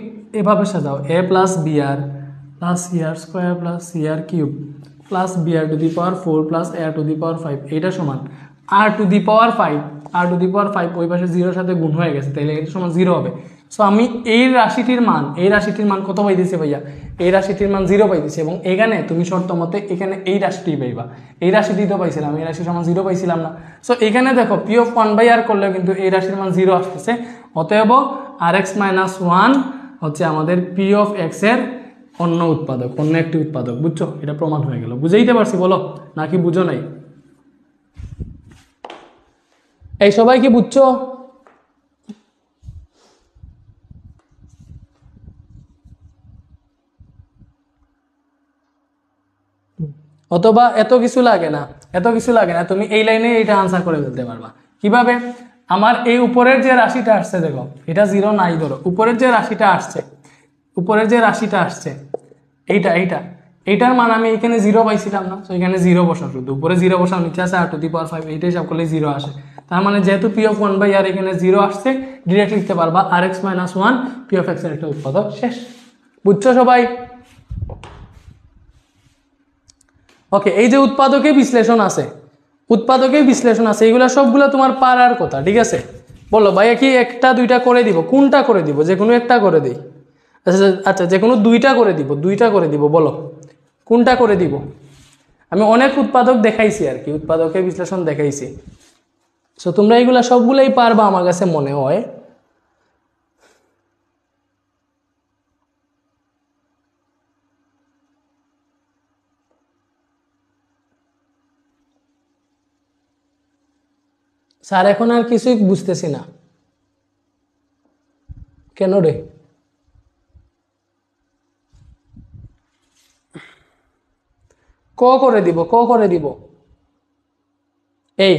এভাবে সাজাও, a plus br plus cr square plus cr cube plus br to the power 4 plus ar to the power 5, এটা সমান r to the power 5, r to the power 5 ওই পাশে 0 সাথে গুণ হয়ে গেছে, তাহলে এটা সমান 0 হবে। সো আমি এই রাশিটির মান কত পাইতেছি ভাইয়া, এই রাশিটির মান 0 পাইতেছি, এবং এখানে তুমি শর্ত মতে এখানে এই রাশিটি পাইবা, এই রাশিটি তো পাইছিলাম, এই রাশির সমান 0 পাইছিলাম না। সো এখানে দেখো p অফ 1/r করলেও কিন্তু এই রাশির মান 0 আসতেছে, অতএব rx মাইনাস 1 হচ্ছে আমাদের p অফ x এর অন্য উৎপাদক, অন্য একটি উৎপাদক। বুঝছো, এটা প্রমাণ হয়ে গেল। বুঝাইতে পারছি বলো, নাকি বুঝো নাই? এই সবাই কি বুঝছো? অথবা এত কিছু লাগে না, তুমি এই লাইনে এটা আনসার করে ফেলতে পারবা। কিভাবে? আমার এই উপরের যে রাশিটা আসছে, দেখো এটা 0 নাই ধরো, উপরের যে রাশিটা আসছে এইটার মান আমি এখানে 0 পাইছিলাম না, তো এখানে 0 বসাও, শুধু উপরে 0 বসাও, নিচে আছে r টু দি পাওয়ার 5, এইটা হিসাব করলে 0 আসে। তার মানে যেহেতু p অফ 1/r এখানে 0 আসছে, ডিরেক্ট লিখতে পারবা rx minus 1 p of x এর একটা উৎপাদক। শেষ। বুঝছো সবাই? ওকে, এই যে উৎপাদকে বিশ্লেষণ আছে, এগুলো সবগুলো তোমার পারার কথা। ঠিক আছে, বলো ভাইয়া কি একটা দুইটা করে দিব? কোনটা করে দিব? যে কোনো একটা করে দিই। আচ্ছা, যে কোনো দুইটা করে দিব, বলো কোনটা করে দিব? আমি অনেক উৎপাদক দেখাইছি আর কি, উৎপাদকের বিশ্লেষণ দেখাইছি। সো তোমরা এইগুলা সবগুলাই পারবা আমার কাছে মনে হয়। স্যার এখন আর কিছুই বুঝতেছি না, কেন রে? ক করে দিব। এই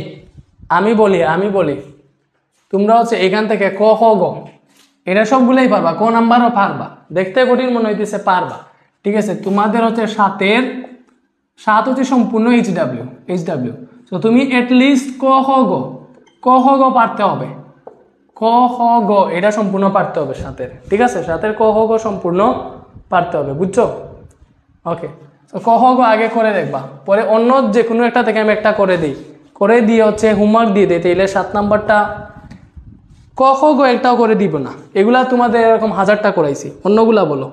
আমি বলি তোমরা হচ্ছে এখান থেকে ক খ গ এটা সবগুলাই পারবা, ক নাম্বারও পারবা। দেখতে কঠিন মনে হইতেছে, পারবা। ঠিক আছে, তোমাদের হচ্ছে 7 হচ্ছে সম্পূর্ণ এইচডাব্লিউ। তো তুমি এটলিস্ট ক খ গ পারতে হবে, ক খ গ এটা সম্পূর্ণ পারতে হবে 7-এর। ঠিক আছে, 7-এর ক খ গ সম্পূর্ণ পারতে হবে। বুঝছো? ওকে, তো ক খ গ আগে করে দেখবা, পরে অন্য যে কোনো একটা থেকে আমি একটা করে দিই, করে দিয়ে হচ্ছে হোমওয়ার্ক দিয়ে দিই, তাইলে 7 নাম্বারটা ক খ গ একটাও করে দিব না, এগুলা তোমাদের এরকম 1000টা করাইছি, অন্যগুলা বলো।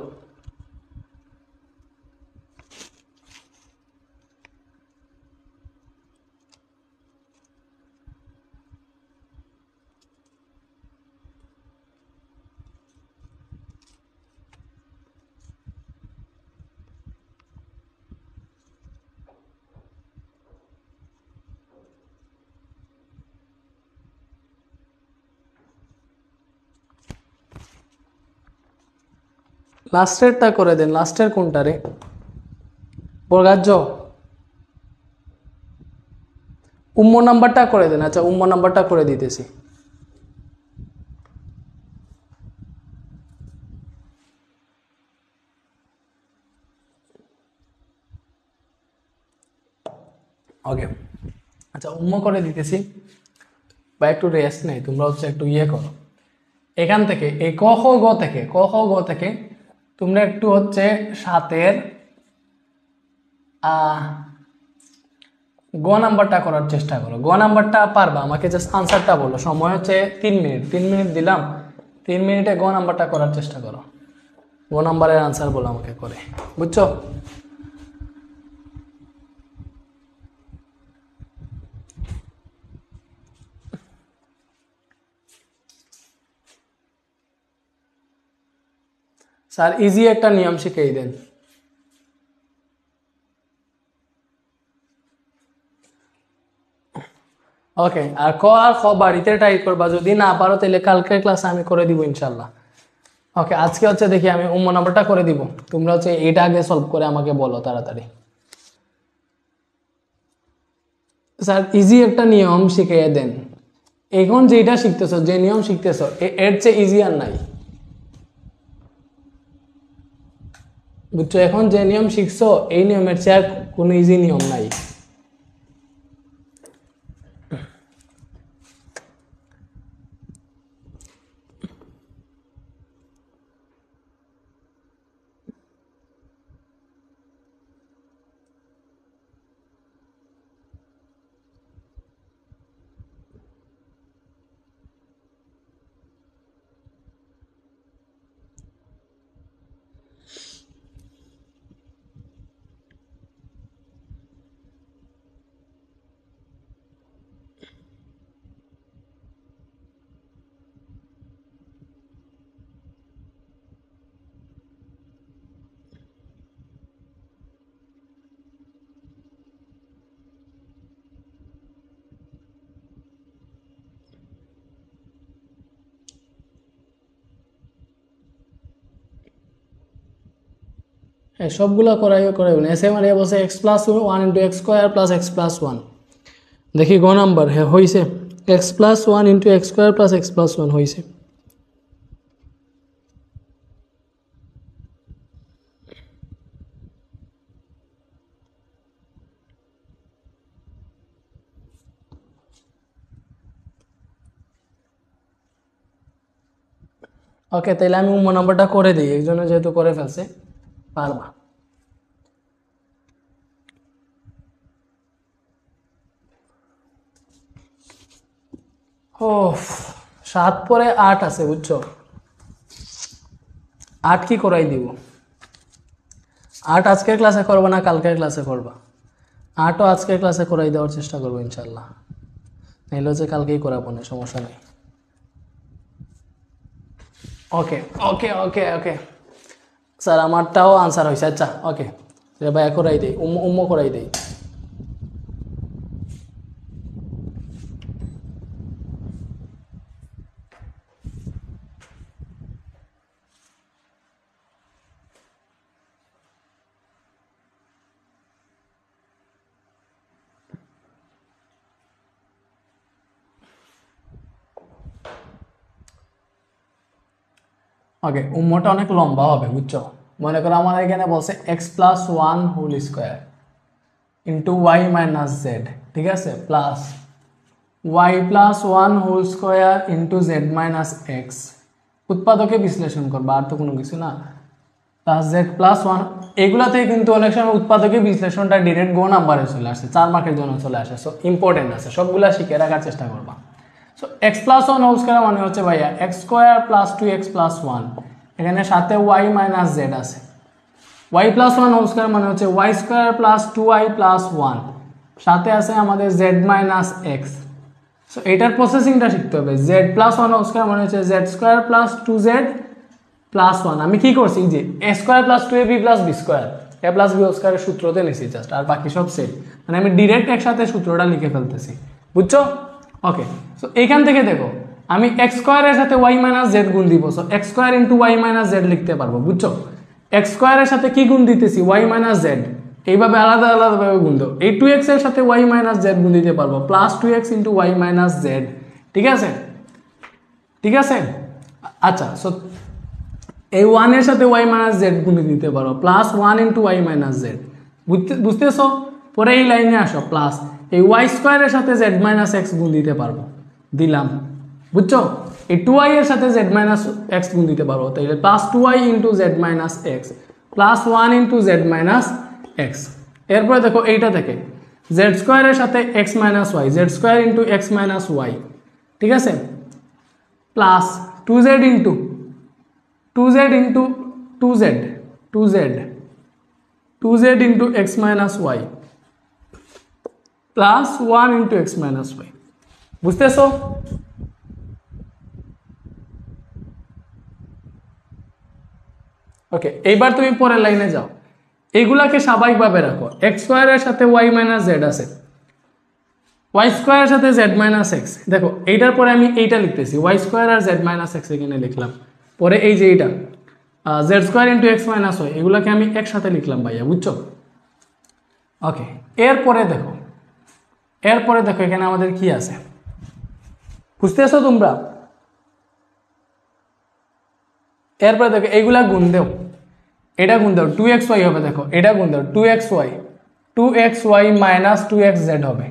লাস্টেরটা করে দেন, লাস্টের কোনটা রে বর্গাজ্য, উম্ম নাম্বারটা করে দেন। আচ্ছা উম্ম নাম্বারটা করে দিতেছি। ওকে, আচ্ছা উম্ম করে দিতেছি, বা একটু রেস্ট নেই, তোমরা হচ্ছে একটু ইয়ে করো এখান থেকে, এই ক খ গ থেকে, ক খ গ থেকে তোমরা একটু হচ্ছে 7-এর গ নাম্বারটা করার চেষ্টা করো। গ নাম্বারটা পারবা, আমাকে জাস্ট আনসারটা বলো, সময় হচ্ছে 3 মিনিট, 3 মিনিট দিলাম, 3 মিনিটে গ নাম্বারটা করার চেষ্টা করো, গ নাম্বারের আনসার বলো আমাকে করে, বুঝছো? স্যার ইজি একটা নিয়ম শিখিয়ে দেন। ওকে, আর ক আর খ বাড়িতে ট্রাই করবা, যদি না পারো তাহলে কালকের ক্লাসে আমি করে দিব ইনশাল্লাহ। ওকে, আজকে হচ্ছে দেখি আমি উম্ম নাম্বারটা করে দিব, তোমরা হচ্ছে এটা আগে সলভ করে আমাকে বলো তাড়াতাড়ি। স্যার ইজি একটা নিয়ম শিখিয়ে দেন, এখন যেটা শিখতেছো, যে নিয়ম শিখতেছো এর চেয়ে ইজি আর নাই, বুঝছো? এখন যে নিয়ম শিখছো এই নিয়মের চেয়ে আর কোনো ইজি নিয়ম নাই। হ্যাঁ সবগুলা করাইবেন। এস এ মারিয়া বসে x+1 into x square plus x+1, দেখি গ নাম্বার, হ্যাঁ হয়েছে, x+1 into x square plus x+1 হয়েছে। ওকে, তাহলে আমি উম্ম নাম্বারটা করে দিই, এই জন্য যেহেতু করে ফেলছে পারবা। ও 7 পরে 8 আছে, বুঝছো? 8 কি করাই দিব? 8 আজকের ক্লাসে করবা না কালকের ক্লাসে করবা? 8ও আজকের ক্লাসে করাই দেওয়ার চেষ্টা করবো ইনশাল্লাহ, নাহলে হচ্ছে কালকেই করাবো না, সমস্যা নেই। ওকে ওকে ওকে ওকে স্যার আমারটাও আনসার হয়েছে। আচ্ছা ওকে ভাই করাই দেই, উম্ম করাই দেই। ওকে, উম্মটা অনেক লম্বা হবে, বুঝছো? মনে করো আমার এখানে বলছে x+1 whole square into y minus z, ঠিক আছে, plus y+1 whole square into z minus x, উৎপাদকে বিশ্লেষণ করবা, আর তো কোনো কিছু না। প্লাস জেড প্লাস ওয়ান, এগুলাতে কিন্তু অনেক সময় উৎপাদকের বিশ্লেষণটা ডিরেক্ট গো নাম্বারে চলে আসে, 4 মার্কের জন্য চলে আসে। সো ইম্পর্টেন্ট আছে, সবগুলা শিখে রাখার চেষ্টা করবা। So x plus one whole square মানে হচ্ছে ভাইয়া x square plus 2x plus one, এখানে সাথে ওয়াই মাইনাস জেড আছে। Y plus one whole square মানে হচ্ছে y square plus 2y plus one, সাথে আছে আমাদের জেড মাইনাস এক্স। সো এটার প্রসেসিংটা শিখতে হবে। Z plus one whole square মানে হচ্ছে z square plus 2z plus one. আমি কি করছি যে a square plus 2ab plus b square, a plus b স্কোয়ারের সূত্রতে নিয়েছি জাস্ট, আর বাকি সব সেট, মানে আমি ডিরেক্ট একসাথে সূত্রটা লিখে ফেলতেছি, বুঝছো? ওকে, সো এইখান থেকে দেখো আমি এক্স স্কোয়ারের সাথে ওয়াই মাইনাস জেড গুণ দিব, so x square into y minus z লিখতে পারবো, বুঝছো? এক্স স্কোয়ারের সাথে কি গুণ দিতেছি? ওয়াই মাইনাস জেড, এইভাবে আলাদা আলাদাভাবে গুণ দাও। এই 2x এর সাথে ওয়াই মাইনাস জেড গুণ দিতে পারবো, plus 2x into y minus z, ঠিক আছে? ঠিক আছে, আচ্ছা। সো এই 1 এর সাথে ওয়াই মাইনাস জেড গুণে দিতে পারো, plus 1 into y minus z, বুঝতেছো? পরে এই লাইনে আসো, প্লাস এই ওয়াই স্কোয়ারের সাথে জেড মাইনাস এক্স গুণ দিতে পারবো, দিলাম, বুঝছো? এই 2y এর সাথে জেড মাইনাস এক্স গুণ দিতে পারবো, তাইলে plus 2y into z minus x plus 1 into z minus x. এরপরে দেখো এইটা থেকে জেড স্কোয়ারের সাথে x minus Y, z square into x minus y, ঠিক আছে? Plus 2z into 2z into 2z into x minus y plus 1 into x minus y, বুঝতেছো? Okay, এইবার তুমি পরের লাইনে যাও, এইগুলাকে স্বাভাবিকভাবে রাখো। এক্স স্কোয়ারের সাথে ওয়াই মাইনাস জেড আছে, ওয়াই স্কোয়ারের সাথে জেড মাইনাস এক্স, দেখো এইটার পরে আমি এইটা লিখতেছি, ওয়াই স্কোয়ার আর জেড মাইনাস এক্স এখানে লিখলাম, পরে এই যে এইটা z square into x minus y, এগুলোকে আমি একসাথে লিখলাম ভাইয়া, বুঝছো? ওকে, এরপরে দেখো এখানে আমাদের কি আছে, বুঝতেছো তোমরা? এরপরে দেখো এইগুলা গুণ দেও, এটা গুণ দাও, 2xy হবে, দেখো এটা গুণ দাও, 2xy মাইনাস 2xz হবে,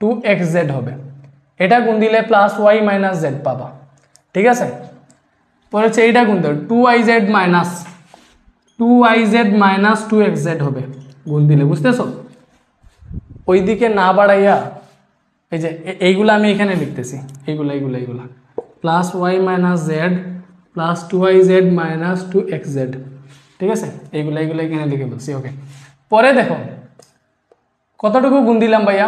2xz হবে, এটা গুণ দিলে প্লাস ওয়াই মাইনাস জেড পাবা, ঠিক আছে? পরে হচ্ছে এইটা গুণ দাও, 2yz মাইনাস 2xz হবে গুণ দিলে, বুঝতেছো? ওইদিকে না বাড়াইয়া এই যে এইগুলা আমি এখানে লিখতেছি, এইগুলা plus y minus z plus 2yz minus 2xz, ঠিক আছে? এইগুলা এখানে লিখে বলছি। ওকে, পরে দেখো কতটুকু গুণ দিলাম ভাইয়া,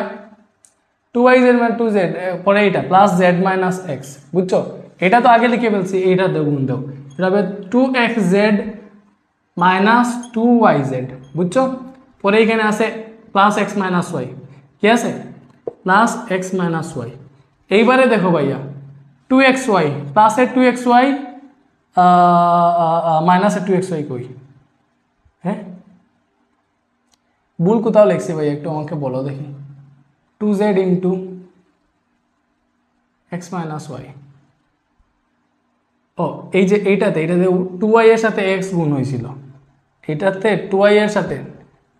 2yz মানে 2z, পরে এইটা প্লাস জেড মাইনাস এক্স, বুঝছো? এটা তো আগে লিখে ফেলছি, এইটা গুণ দাও, এটা হবে 2xz মাইনাস 2yz, বুঝছো? পরে এখানে আছে প্লাস এক্স মাইনাস ওয়াই, কি আছে? Plus x minus y. এইবারে দেখো ভাইয়া 2xy প্লাসের 2xy মাইনাসের 2xy কই? হ্যাঁ, ভুল কোথাও লিখছি ভাই, একটু আমাকে বলো দেখি। 2z into x minus y, ও এই যে এইটাতে 2y এর সাথে x গুণ হয়েছিল, এটাতে 2y এর সাথে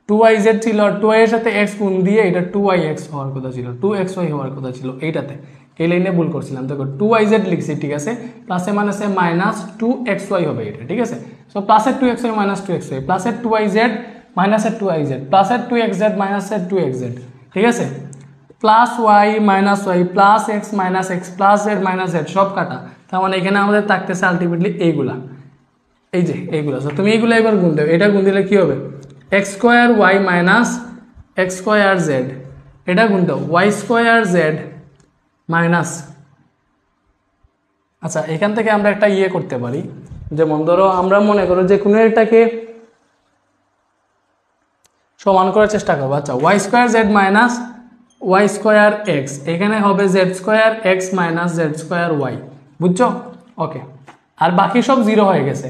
2yz ছিল, আর 2y এর সাথে x গুণ দিয়ে এটা 2yx হওয়ার কথা ছিল, 2xy হওয়ার কথা ছিল, এইটাতে এই লাইনে ভুল করছিলাম। দেখো 2yz লিখছি, ঠিক আছে? প্লাসে মাইনাসে মাইনাস 2xy হবে এটা, ঠিক আছে? সো প্লাসের 2xy মাইনাস 2xy, প্লাসের 2yz মাইনাসের 2yz, প্লাসের 2xz মাইনাসের 2xz, ঠিক আছে? Plus y minus y plus x minus x plus z minus z, সব কাটা, তার মানে এখানে আমাদের থাকতেছে আলটিমেটলি এইগুলা, এই যে এইগুলা। সো তুমি এইগুলো এবার গুণ দেবে, এটা গুণ দিলে কি হবে? X square y minus x square z, এটা গুণ দাও, ওয়াই স্কোয়ার জেড মাইনাস, আচ্ছা এখান থেকে আমরা একটা ইয়ে করতে পারি, যেমন ধরো আমরা মনে করো যে কোনো একটাকে সমান করার চেষ্টা করবো। আচ্ছা, y square z minus Y square x, এখানে হবে z square x minus Z square y, বুঝছো? ওকে, আর বাকি সব জিরো হয়ে গেছে।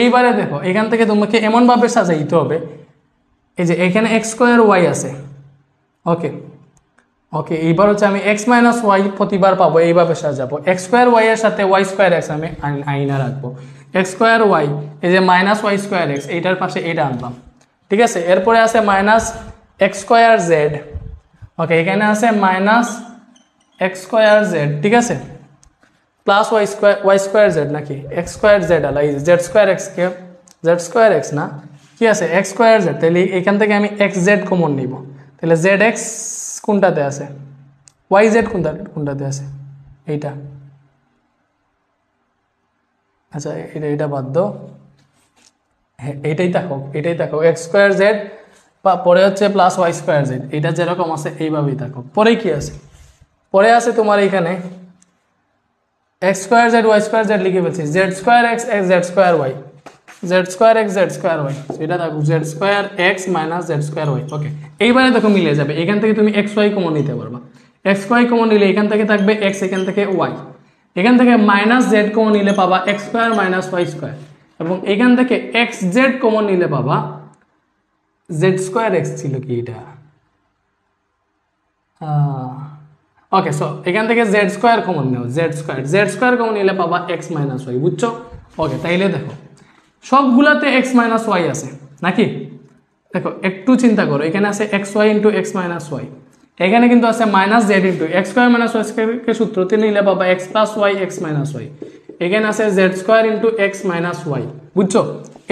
এইবারে দেখো এখান থেকে তোমাকে এমনভাবে সাজাইতে হবে, এই যে এখানে এক্স স্কোয়ার ওয়াই আছে, ওকে ওকে, এইবার হচ্ছে আমি এক্স মাইনাস ওয়াই প্রতিবার পাবো, এইভাবে সাজাবো। এক্স স্কোয়ার ওয়াই এর সাথে ওয়াই স্কোয়ার এক্স আমি আইনা রাখবো, এক্স স্কোয়ার ওয়াই, এই যে মাইনাস ওয়াই স্কোয়ার এক্স, এইটার পাশে এইটা আনলাম, ঠিক আছে? এরপরে আছে minus x square z, okay, এখানে আছে মাইনাস এক্স স্কোয়ার জেড, ঠিক আছে? প্লাস ওয়াই স্কোয়ার জেড নাকি এক্স স্কোয়ার জেড আলা, এই জেড স্কোয়ার এক্সকে জেড স্কোয়ার এক্স না, কি আছে এক্স স্কোয়ার জেড, তাহলে এখান থেকে আমি এক্স জেড কমন নিব, তাহলে জেড এক্স কোনটাতে আছে, ওয়াই জেড কোনটাতে আছে, এইটা, আচ্ছা এটা বাদ দাও, হ্যাঁ এটাই থাকো এক্স স্কোয়ার জেড পরে হচ্ছে প্লাস ওয়াই স্কোয়ার জেড, এটা যেরকম আছে এইভাবেই থাকো। পরে কি আছে, পরে আছে তোমার এইখানে x square Z Y square z লিখে ফেলছি, z square x x z square y, z square x z square y, এটা দেখো z square x minus Z square y. Okay, এইবারে দেখো মিলে যাবে, এখান থেকে তুমি এক্স ওয়াই কমন নিতে পারবা, এক্স ওয়াই কমন নিলে এখান থেকে থাকবে এক্স, এখান থেকে ওয়াই, এখান থেকে মাইনাস জেড কমন নিলে পাবা x square minus Y square, এবং এখান থেকে এক্স জেড কমন নিলে পাবা জেড স্কোয়ার এক্স ছিল কি এটা, ওকে, সো এখান থেকে জেড স্কোয়ার কমন নেও, জেড স্কোয়ার কমন নিলে পাবা এক্স মাইনাস ওয়াই, বুঝছো? ওকে, তাইলে দেখো সবগুলাতে এক্স মাইনাস ওয়াই আছে নাকি, দেখো একটু চিন্তা করো, এখানে আছে x y into x minus y, এখানে কিন্তু আছে minus z into x square minus y স্কোয়ারকে সূত্রতে নিলে পাবা x plus y x minus y, এখানে আছে z square into x minus y, বুঝছো?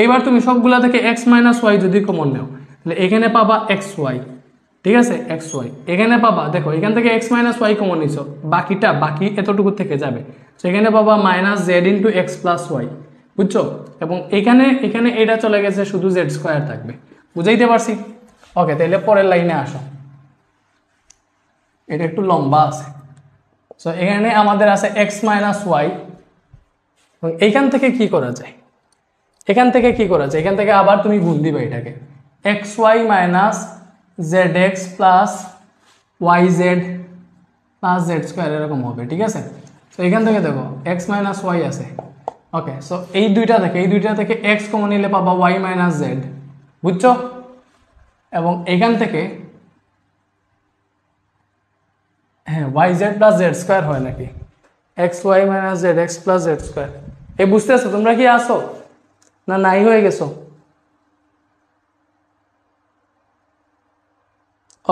এইবার তুমি সবগুলা থেকে এক্স মাইনাস ওয়াই যদি কমন নাও তাহলে এখানে পাবা এক্স ওয়াই, ঠিক আছে, এক্স ওয়াই এখানে পাবা, দেখো এখান থেকে এক্স মাইনাস ওয়াই কমন নিছো, বাকি এতটুকু থেকে যাবে, তো এখানে পাবা minus z into x plus y, বুঝছো? এবং এখানে এটা চলে গেছে, শুধু জেড স্কোয়ার থাকবে, বুঝাইতে পারছি? ওকে, তাহলে পরের লাইনে আসো, এটা একটু লম্বা আছে, সো এখানে আমাদের আছে এক্স মাইনাস ওয়াই, এবং এইখান থেকে কি করা যায়, এখান থেকে আবার তুমি গুণ দিবে এটাকে, x Y minus Z x plus Y Z plus Z square এরকম হবে, ঠিক আছে? তো এখান থেকে দেখো এক্স মাইনাস ওয়াই আছে, ওকে, সো এই দুইটা থেকে এক্স কমন নিলে পাবা ওয়াই মাইনাস জেড, বুঝছো? এবং এখান থেকে হ্যাঁ y Z plus Z square হয় নাকি, x Y minus Z x plus Z square, এই বুঝতেছো তোমরা কি আসো না নাই হয়ে গেছো?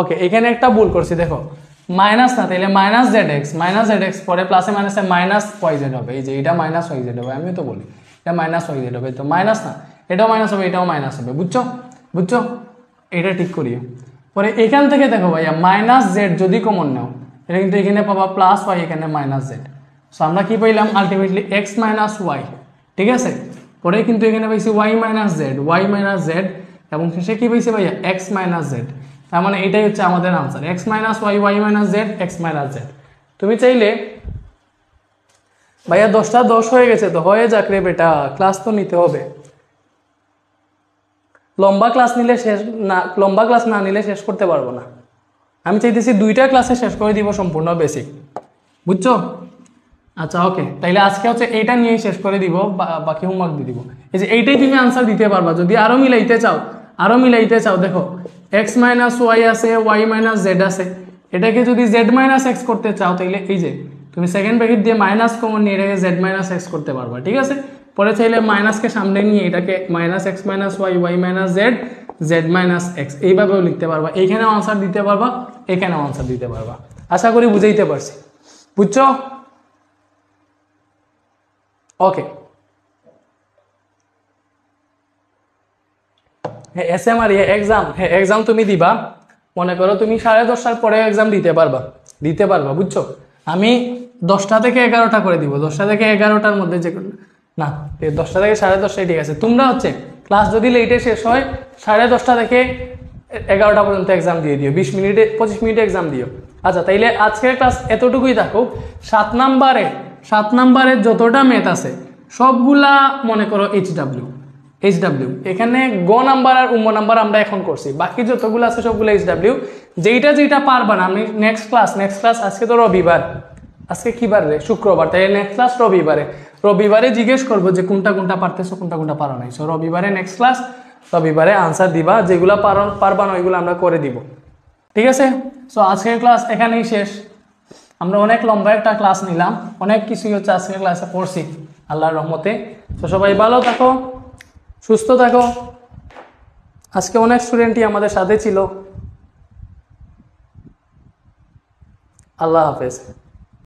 ওকে, এখানে একটা ভুল করছি, দেখো মাইনাস না, তাহলে মাইনাস জেড এক্স পরে প্লাসে মাইনাসে মাইনাস ওয়াই জেড হবে, এই যে এটা মাইনাস ওয়াই জেড হবে, আমিও তো বলি এটা মাইনাস ওয়াই জেড হবে, তো মাইনাস না, এটাও মাইনাস হবে এটাও মাইনাস হবে, বুঝছো? এটা ঠিক করিও। পরে এখান থেকে দেখো ভাইয়া মাইনাস জেড যদি কমন নাও, এটা কিন্তু এখানে পাবা প্লাস ওয়াই, এখানে মাইনাস জেড, সো আমরা কি পাইলাম আলটিমেটলি এক্স মাইনাস ওয়াই, ঠিক আছে? পরে কিন্তু এখানে পাইছি ওয়াই মাইনাস জেড, এবং শেষে কি পাইছি ভাইয়া এক্স মাইনাস জেড, তার মানে এটাই হচ্ছে আমাদের answer, x minus y y minus Z x minus z. তুমি চাইলে ভাইয়া 10টা 10 হয়ে গেছে, তো হয়ে যাক রে বেটা, ক্লাস তো নিতে হবে, লম্বা ক্লাস না নিলে শেষ করতে পারবো না, আমি চাইতেছি 2টা ক্লাসে শেষ করে দিব সম্পূর্ণ বেসিক, বুঝছো? আচ্ছা ওকে, তাইলে আজকে হচ্ছে এইটা নিয়ে শেষ করে দিব, বাকি হোমওয়ার্ক দিয়ে দিব, এই যে এইটাই তুমি আনসার দিতে পারবা, যদি আরো মিলাইতে চাও দেখো এক্স মাইনাস ওয়াই আছে ওয়াই মাইনাস জেড আছে, এটাকে যদি জেড মাইনাস এক্স করতে চাও তাহলে এই যে তুমি সেকেন্ড ব্র্যাকেট দিয়ে মাইনাস কমন নিয়ে এটাকে জেড মাইনাস এক্স করতে পারবা, ঠিক আছে? পরে চাইলে মাইনাসকে সামনে নিয়ে এটাকে minus x minus y y minus z z minus x এইভাবেও লিখতে পারবা, এইখানেও আনসার দিতে পারবা, এখানেও আনসার দিতে পারবা। আশা করি বুঝাইতে পারছি, বুঝছো? ওকে, হ্যাঁ এসএমআর এক্সাম তুমি দিবা, মনে করো তুমি 10:30টার পরে এক্সাম দিতে পারবা, বুঝছো? আমি 10টা থেকে 11টা করে দিব, 10টা থেকে 11টার মধ্যে যে না 10টা থেকে 10:30টাই ঠিক আছে, তোমরা হচ্ছে ক্লাস যদি লেটে শেষ হয় 10:30টা থেকে 11টা পর্যন্ত এক্সাম দিয়ে দিও, 25 মিনিটে এক্সাম দিও। আচ্ছা তাইলে আজকের ক্লাস এতটুকুই থাকুক। 7 নাম্বারে যতটা ম্যাথ আছে সবগুলা মনে করো এইচডাব্লিউ, এখানে গ নাম্বার আর উম নাম্বার আমরা এখন করছি, বাকি যতগুলো আছে সবগুলো এইচডাব্লিউ, যেটা পারবা না আমি নেক্সট ক্লাস আজকে তো রবিবার, আজকে কি বার রে, শুক্রবার, তাই নেক্সট ক্লাস রবিবারে জিজ্ঞেস করবো যে কোনটা পারতেছো কোনটা পারো নাই, সো রবিবারে আনসার দিবা, যেগুলো পারবা না ওইগুলো আমরা করে দিব, ঠিক আছে? সো আজকের ক্লাস এখানেই শেষ, আমরা অনেক লম্বা একটা ক্লাস নিলাম, অনেক কিছুই হচ্ছে আজকের ক্লাসে পড়ছি আল্লাহর রহমতে। তো সবাই ভালো থাকো, সুস্থ থাকো, আজকে অনেক স্টুডেন্টই আমাদের সাথে ছিল, আল্লাহ হাফেজ।